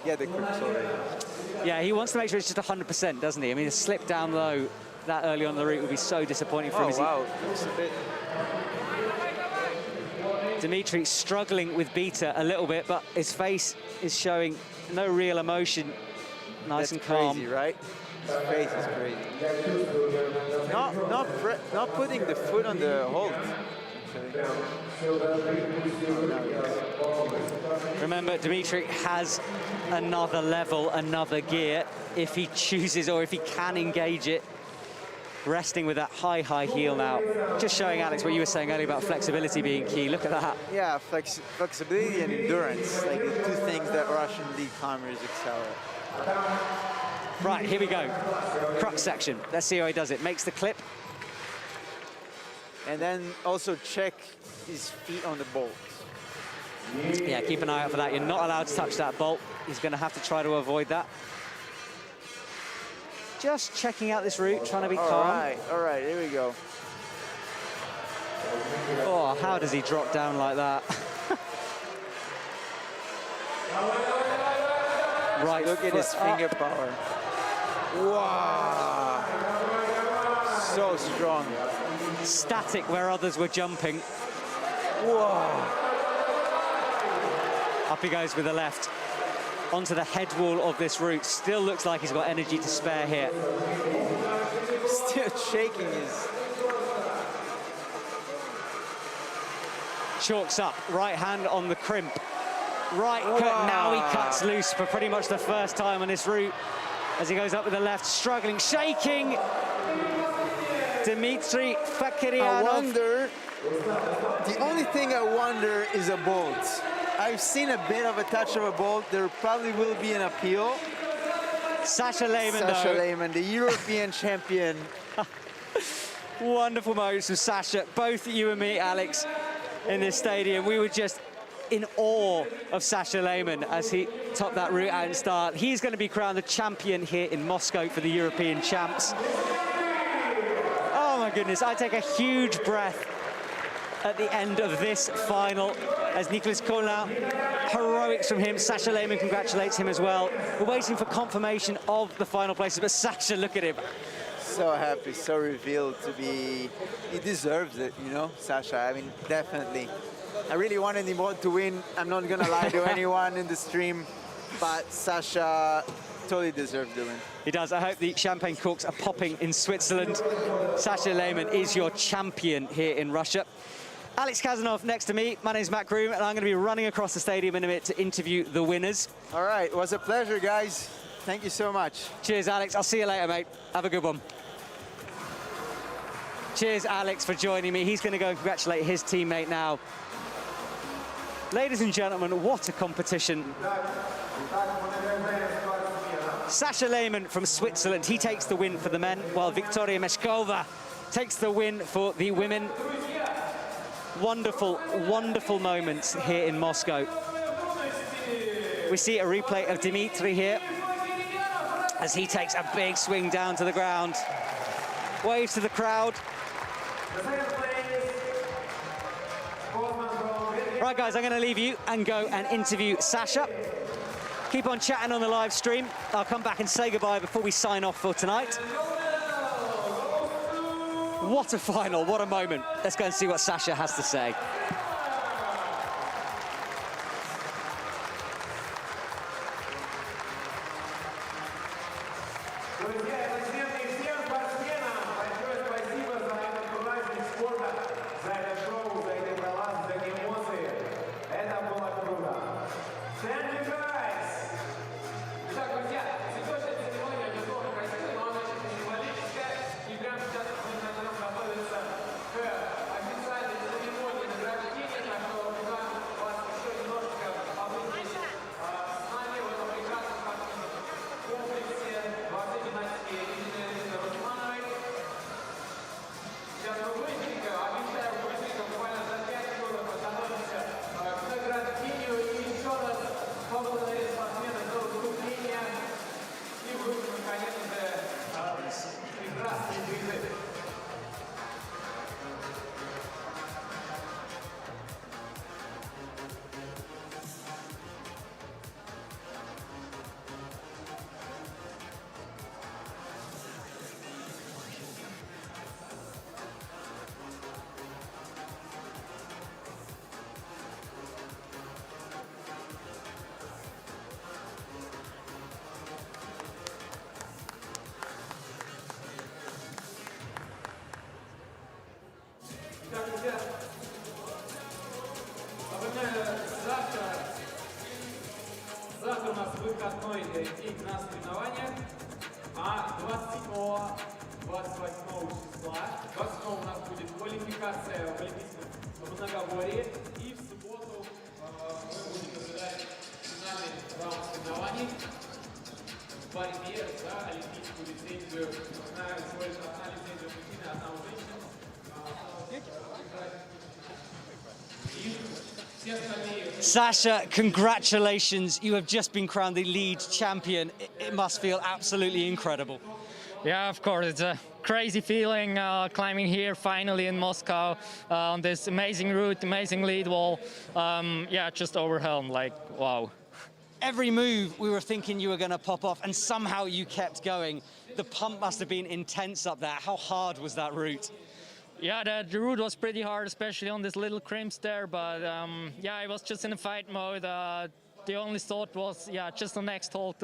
get the crimps already. Yeah, he wants to make sure it's just 100%, doesn't he? I mean, a slip down low that early on the route would be so disappointing for him. Oh, wow. Looks a bit... Dmitry struggling with Beta a little bit, but his face is showing no real emotion. Nice and calm. Crazy, right? His face is crazy. Not putting the foot on the hold. Remember, Dmitry has another level, another gear, if he chooses or if he can engage it. Resting with that high heel now. Just showing Alex what you were saying earlier about flexibility being key. Look at that. Yeah, flexibility and endurance, like the 2 things that Russian league climbers excel at. Right, here we go. Crux section. Let's see how he does it. Makes the clip. And then also check his feet on the bolts. Yeah, keep an eye out for that. You're not allowed to touch that bolt. He's going to have to try to avoid that. Just checking out this route, trying to be calm. All right, here we go. Oh, how does he drop down like that? Right, look at his finger power. Wow. So strong. Static where others were jumping. Whoa. Up he goes with the left. Onto the head wall of this route. Still looks like he's got energy to spare here. Still shaking his... Chalks up, right hand on the crimp. Right cut, now he cuts loose for pretty much the first time on this route. As he goes up with the left, struggling, shaking. Dmitry Fakiryanov. I wonder, the only thing I wonder is a bolt. I've seen a bit of a touch of a bolt. There probably will be an appeal. Sasha Lehmann, Sasha Lehmann, the European champion. Wonderful moments from Sasha. Both you and me, Alex, in this stadium. We were just in awe of Sasha Lehmann as he topped that route out and start. He's going to be crowned the champion here in Moscow for the European champs. Oh my goodness, I take a huge breath at the end of this final as Nicolas Collin, heroics from him. Sasha Lehmann congratulates him as well. We're waiting for confirmation of the final places, but Sasha, look at him. So happy, so revealed to be, he deserves it, you know, Sasha, I mean, definitely. I really wanted him to win. I'm not gonna lie to anyone in the stream, but Sasha totally deserves the win. He does. I hope the champagne corks are popping in Switzerland. Sasha Lehmann is your champion here in Russia. Alex Kazanov next to me. My name's Matt Groom, and I'm going to be running across the stadium in a minute to interview the winners. All right, it was a pleasure, guys. Thank you so much. Cheers, Alex. I'll see you later, mate. Have a good one. Cheers, Alex, for joining me. He's going to go and congratulate his teammate now. Ladies and gentlemen, what a competition. Sasha Lehmann from Switzerland, he takes the win for the men, while Viktoria Meshkova takes the win for the women. Wonderful, wonderful moments here in Moscow. We see a replay of Dimitri here as he takes a big swing down to the ground. Waves to the crowd. Right, guys, I'm going to leave you and go and interview Sasha. Keep on chatting on the live stream. I'll come back and say goodbye before we sign off for tonight. What a final, what a moment. Let's go and see what Sasha has to say. Завтра у нас выходной день на соревнованиях, а 27-28 числа, 28 у нас будет квалификация в олимпийском многоборье, и в субботу мы будем ожидать финальный раунд соревнований в борьбе за олимпийскую лицензию. Всего лишь одна лицензия мужчины, одна у женщин. Sasha, congratulations. You have just been crowned the lead champion. It must feel absolutely incredible. Yeah, of course. It's a crazy feeling climbing here finally in Moscow on this amazing route, amazing lead wall. Yeah, just overwhelmed, like, wow. Every move we were thinking you were going to pop off, and somehow you kept going. The pump must have been intense up there. How hard was that route? Yeah, the route was pretty hard, especially on this little crimps there, but yeah, I was just in a fight mode. The only thought was, yeah, just the next hole,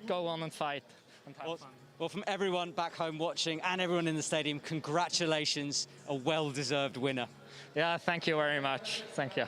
go on and fight. And have fun. Well, from everyone back home watching and everyone in the stadium, congratulations, a well-deserved winner. Yeah, thank you very much. Thank you.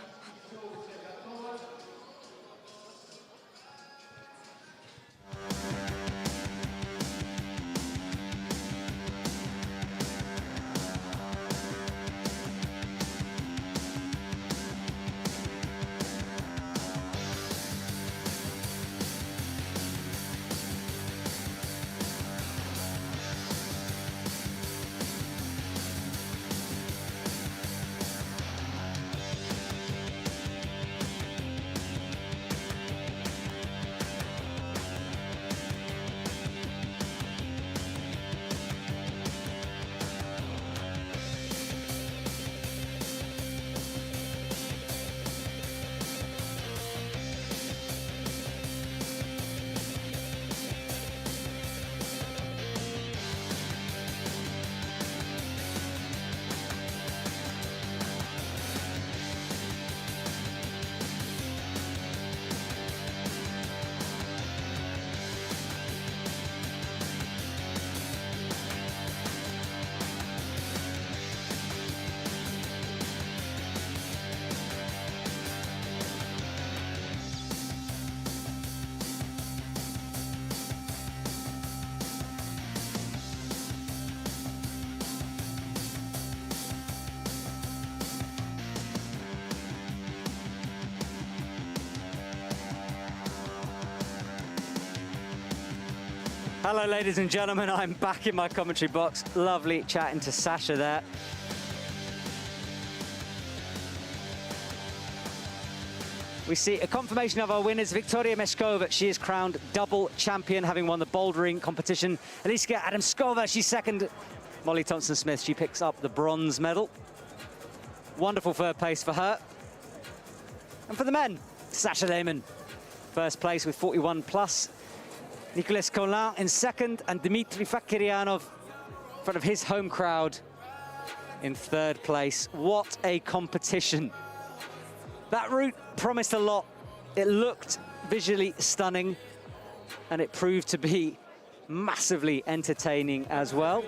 Hello, ladies and gentlemen. I'm back in my commentary box. Lovely chatting to Sasha there. We see a confirmation of our winners. Victoria Meshkova, she is crowned double champion, having won the bouldering competition. Eliska Adamskova, she's second. Molly Thompson-Smith, she picks up the bronze medal. Wonderful third place for her. And for the men, Sasha Lehmann, first place with 41 plus. Nicolas Collin in second, and Dmitry Fakiryanov in front of his home crowd in third place. What a competition. That route promised a lot. It looked visually stunning, and it proved to be massively entertaining as well.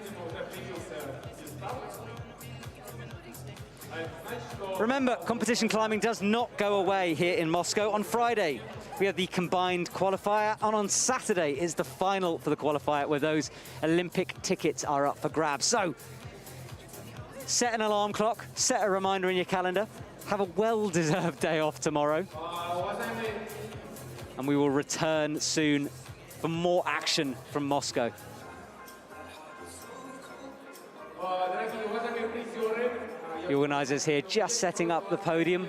Remember, competition climbing does not go away here in Moscow. On Friday, we have the combined qualifier, and on Saturday is the final for the qualifier, where those Olympic tickets are up for grabs. So, set an alarm clock, set a reminder in your calendar, have a well-deserved day off tomorrow, and we will return soon for more action from Moscow. The organisers here just setting up the podium.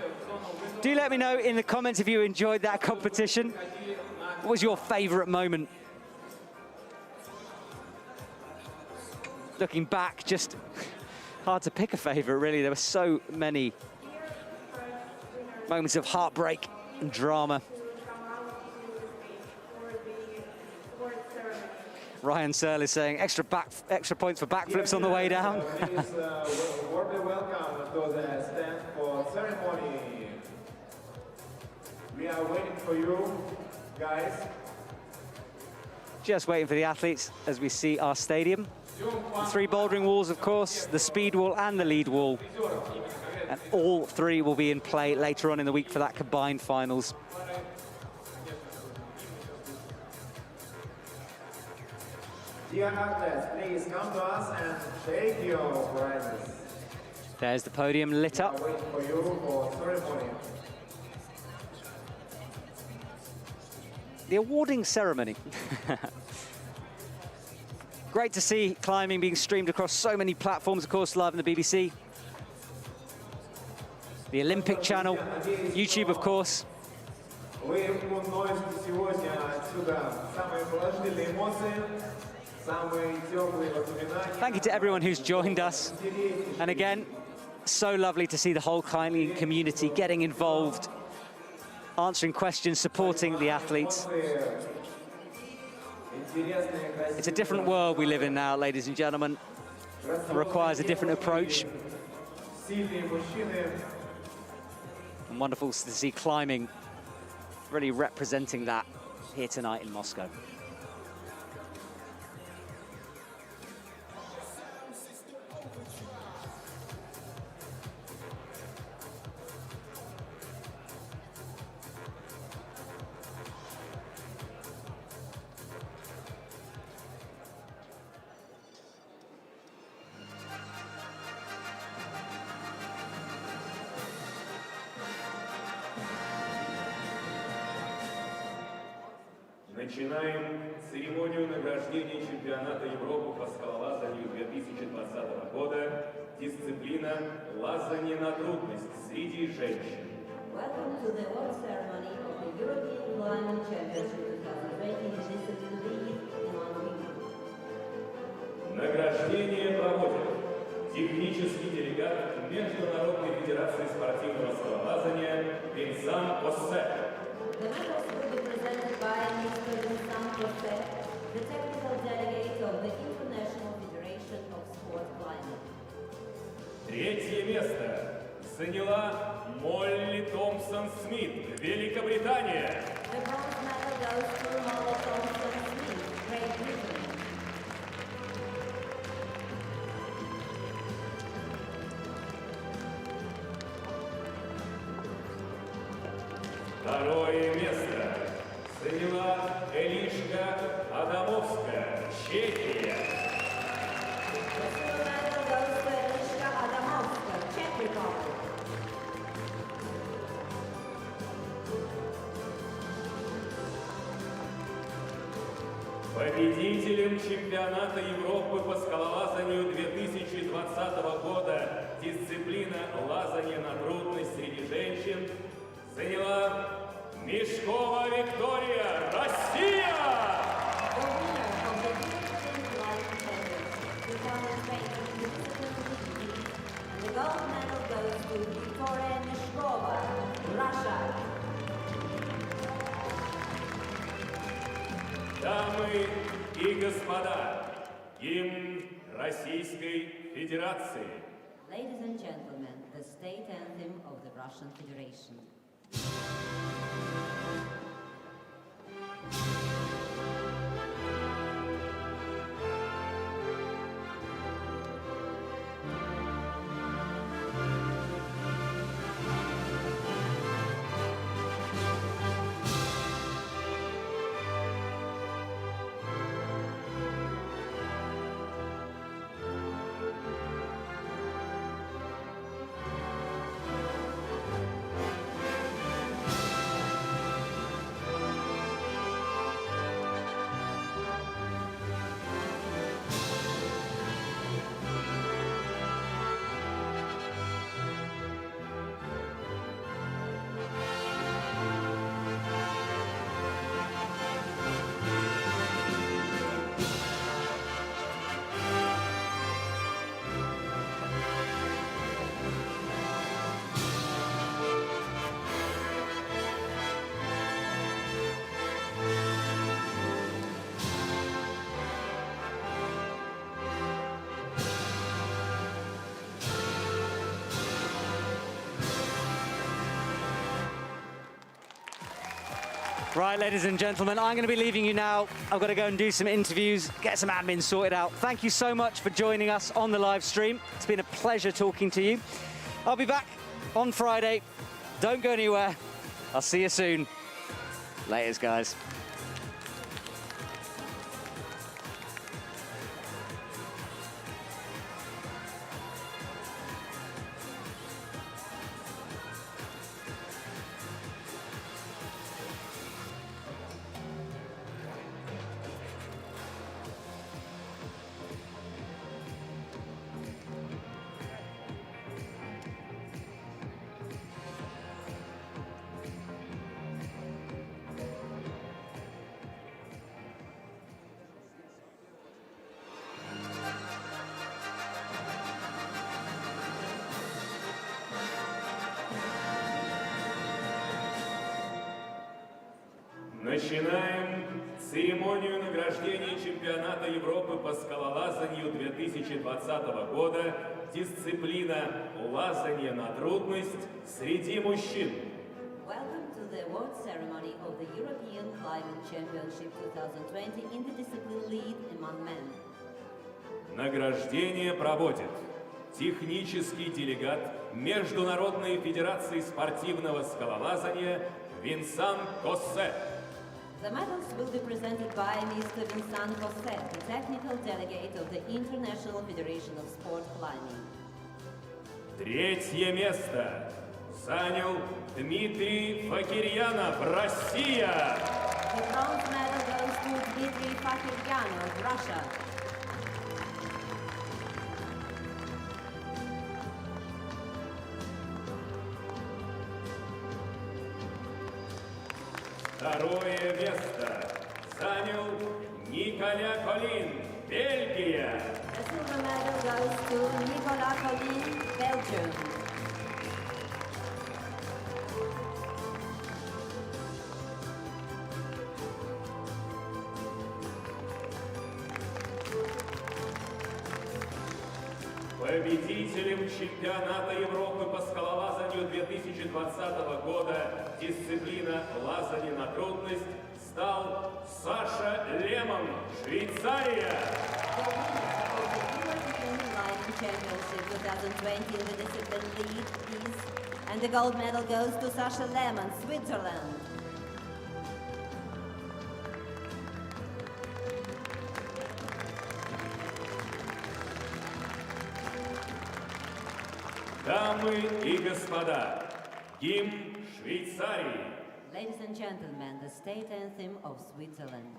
Do let me know in the comments if you enjoyed that competition. What was your favourite moment? Looking back, just hard to pick a favourite, really. There were so many moments of heartbreak and drama. Ryan Searle is saying extra points for backflips on the way down. Warmly welcome to the stand for ceremony. We are waiting for you, guys. Just waiting for the athletes as we see our stadium. The three bouldering walls, of course, the speed wall and the lead wall. And all three will be in play later on in the week for that combined finals. Dear athletes, please come to us and take your prizes. There's the podium lit up. We are waiting for you for ceremony. The awarding ceremony. Great to see climbing being streamed across so many platforms, of course, live on the BBC. The Olympic channel, YouTube, of course. Thank you to everyone who's joined us. And again, so lovely to see the whole climbing community getting involved, answering questions, supporting the athletes. It's a different world we live in now, ladies and gentlemen. It requires a different approach. And wonderful to see climbing really representing that here tonight in Moscow. Начинаем церемонию награждения чемпионата Европы по скалолазанию 2020 года. Дисциплина лазание на трудность среди женщин. Welcome to the award ceremony of the European Climbing Championship 2020 discipline lead among women. Награждение проводит технический делегат Международной Федерации спортивного скалолазания Винсан Оссе. The medals will be presented by Mr. Vincent Cosset, the technical delegate of the International Federation of Sport Climbing. Третье место заняла Молли Томпсон-Смит, Великобритания. The bronze medal goes to Molly Thompson-Smith, Great Britain. Второе место заняла Элишка Адамовская, Чехия. The silver medal goes to Eliška Adamovska, Czech Republic. Победителем чемпионата Европы по скалолазанию 2020 года дисциплина лазания на трудность среди женщин заняла Мешкова Виктория, Россия! The winner of the European Climbing Championship 2020 in the discipline of the heat, and the gold medal goes to Victoria Meshkova, Russia. Дамы и господа, гимн Российской Федерации. Ladies and gentlemen, the state anthem of the Russian Federation. Right, ladies and gentlemen, I'm going to be leaving you now. I've got to go and do some interviews, get some admin sorted out. Thank you so much for joining us on the live stream. It's been a pleasure talking to you. I'll be back on Friday. Don't go anywhere. I'll see you soon. Laters, guys. Начинаем церемонию награждения чемпионата Европы по скалолазанию 2020 года. Дисциплина лазание на трудность среди мужчин. Welcome to the award ceremony of the European Climbing Championship 2020 in the discipline lead among men. Награждение проводит технический делегат Международной Федерации спортивного скалолазания Винсан Коссе. The medals will be presented by Mr. Vincent Cosset, the technical delegate of the International Federation of Sport Climbing. Третье место занял Дмитрий Факирьянов, Россия. The bronze medal goes to Dmitry Fakiryanov, Russia. Второе место занял Николя Колин, Бельгия. The silver medal goes to Nicolas Collin, Belgium. Победителем чемпионата Европы по скалолазанию 2020 года дисциплина лазание на трудность стал Саша Лемон, Швейцария. The winner of the European Climbing Championship 2020 in the discipline lead is, and the gold medal goes to Sasha Lehmann, Switzerland. Дамы и господа, гимн Швейцарии. Ladies and gentlemen, the state anthem of Switzerland.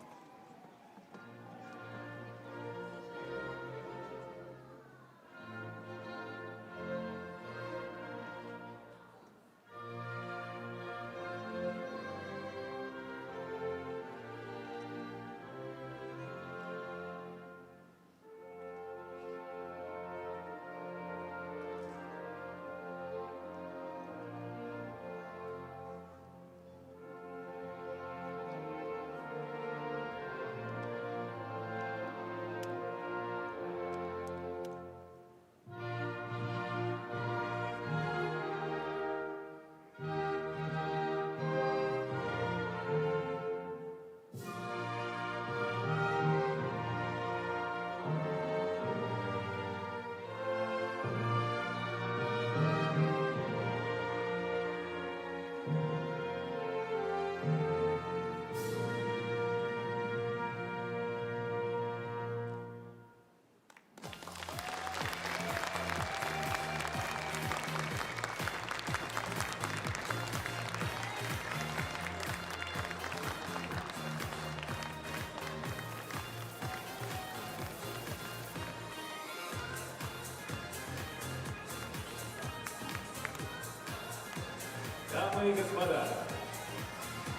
дамы и господа,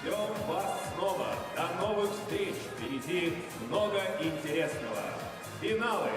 ждем вас снова. До новых встреч. Впереди много интересного. Финалы.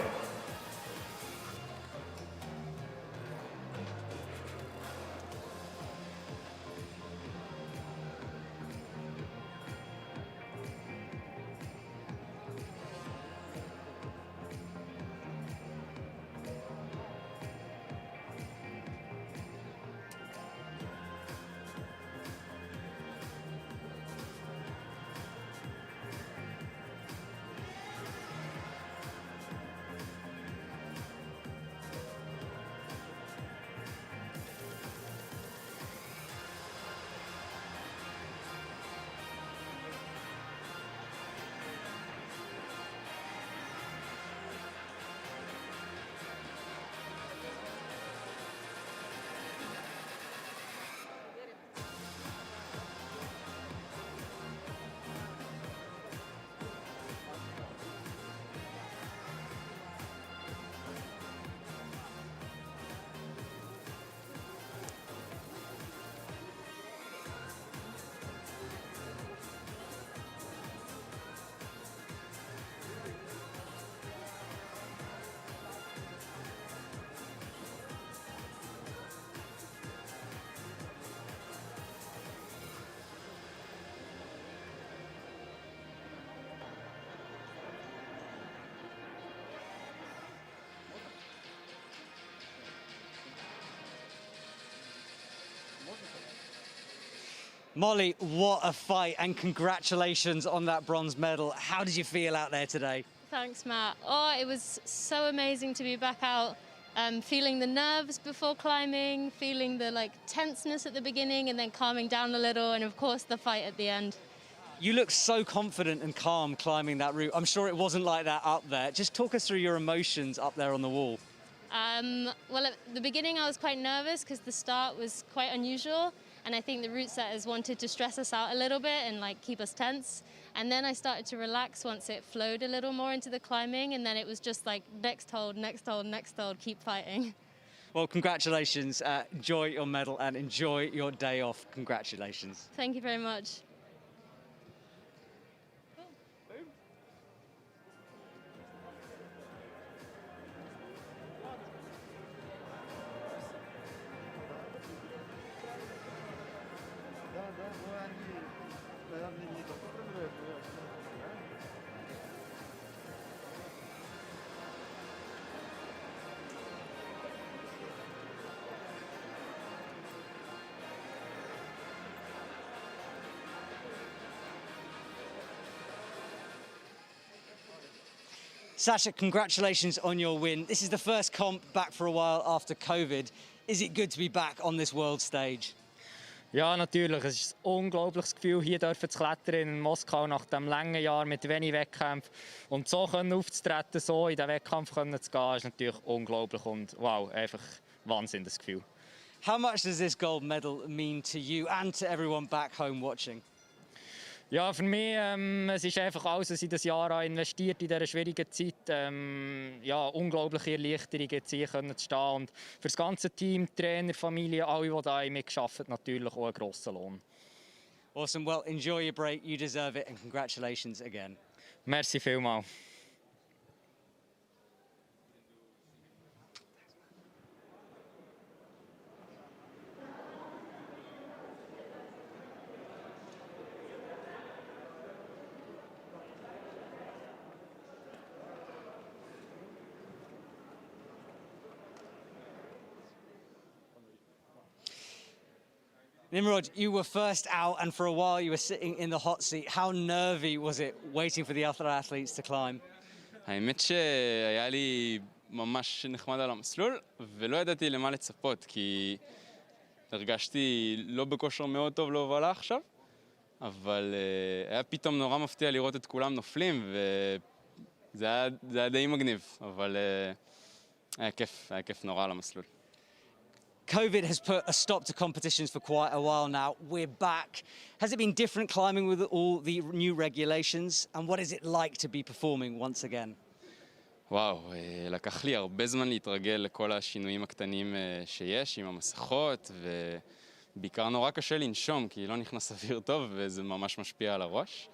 Molly, what a fight, and congratulations on that bronze medal. How did you feel out there today? Thanks, Matt. Oh, it was so amazing to be back out, feeling the nerves before climbing, feeling the tenseness at the beginning and then calming down a little, and of course the fight at the end. You look so confident and calm climbing that route. I'm sure it wasn't like that up there. Just talk us through your emotions up there on the wall. Well, at the beginning I was quite nervous because the start was quite unusual, and I think the route setters wanted to stress us out a little bit and keep us tense. And then I started to relax once it flowed a little more into the climbing, and then it was just next hold, next hold, next hold, keep fighting. Well, congratulations. Enjoy your medal and enjoy your day off. Congratulations. Thank you very much. Sasha, congratulations on your win. This is the first comp back for a while after COVID. Is it good to be back on this world stage? Ja, natürlich. Es ist ein unglaubliches Gefühl, hier zu klettern in Moskau nach dem langen Jahr mit wenig Wettkämpfen. Und so aufzutreten, so in den Wettkampf zu gehen, ist natürlich unglaublich und wow, einfach Wahnsinn, das Gefühl. How much does this gold medal mean to you and to everyone back home watching? Ja, für mich es ist einfach alles, was ich das Jahr investiert in dieser schwierigen Zeit. Ja, unglaubliche Erleichterung, jetzt hier zu stehen. Und für das ganze Team, Trainer, Familie, alle, die da mitgearbeitet haben, natürlich auch einen grossen Lohn. Awesome. Well, enjoy your break. You deserve it, and congratulations again. Merci vielmals. Nimrod, you were first out, and for a while you were sitting in the hot seat. How nervy was it waiting for the other athletes to climb? האמת שהיה לי ממש נחמד על המסלול, ולא ידעתי למה לצפות, כי הרגשתי לא בכושר מאוד טוב להובלה עכשיו, אבל היה פתאום נורא מפתיע לראות את כולם נופלים, וזה היה די מגניב, אבל היה כיף נורא על המסלול. COVID has put a stop to competitions for quite a while now. We're back. Has it been different climbing with all the new regulations? And what is it like to be performing once again? וואו, לקח לי הרבה זמן להתרגל לכל השינויים הקטנים שיש עם המסכות, בעיקר נורא קשה לנשום, כי לא נכנס אוויר טוב וזה ממש משפיע על הראש.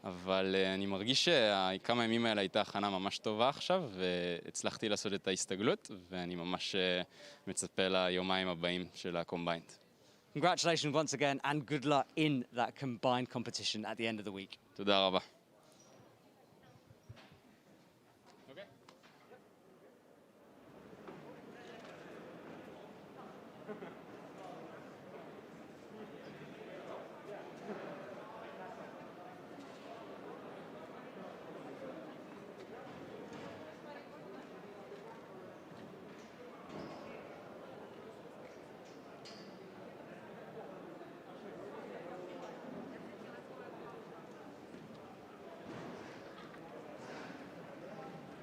אבל אני מרגיש שכמה ימים האלה הייתה הכנה ממש טובה עכשיו, והצלחתי לעשות את ההסתגלות, ואני ממש מצפה ליומיים הבאים של הקומביינד. Congratulations once again and good luck in that combined competition at the end of the week. תודה רבה.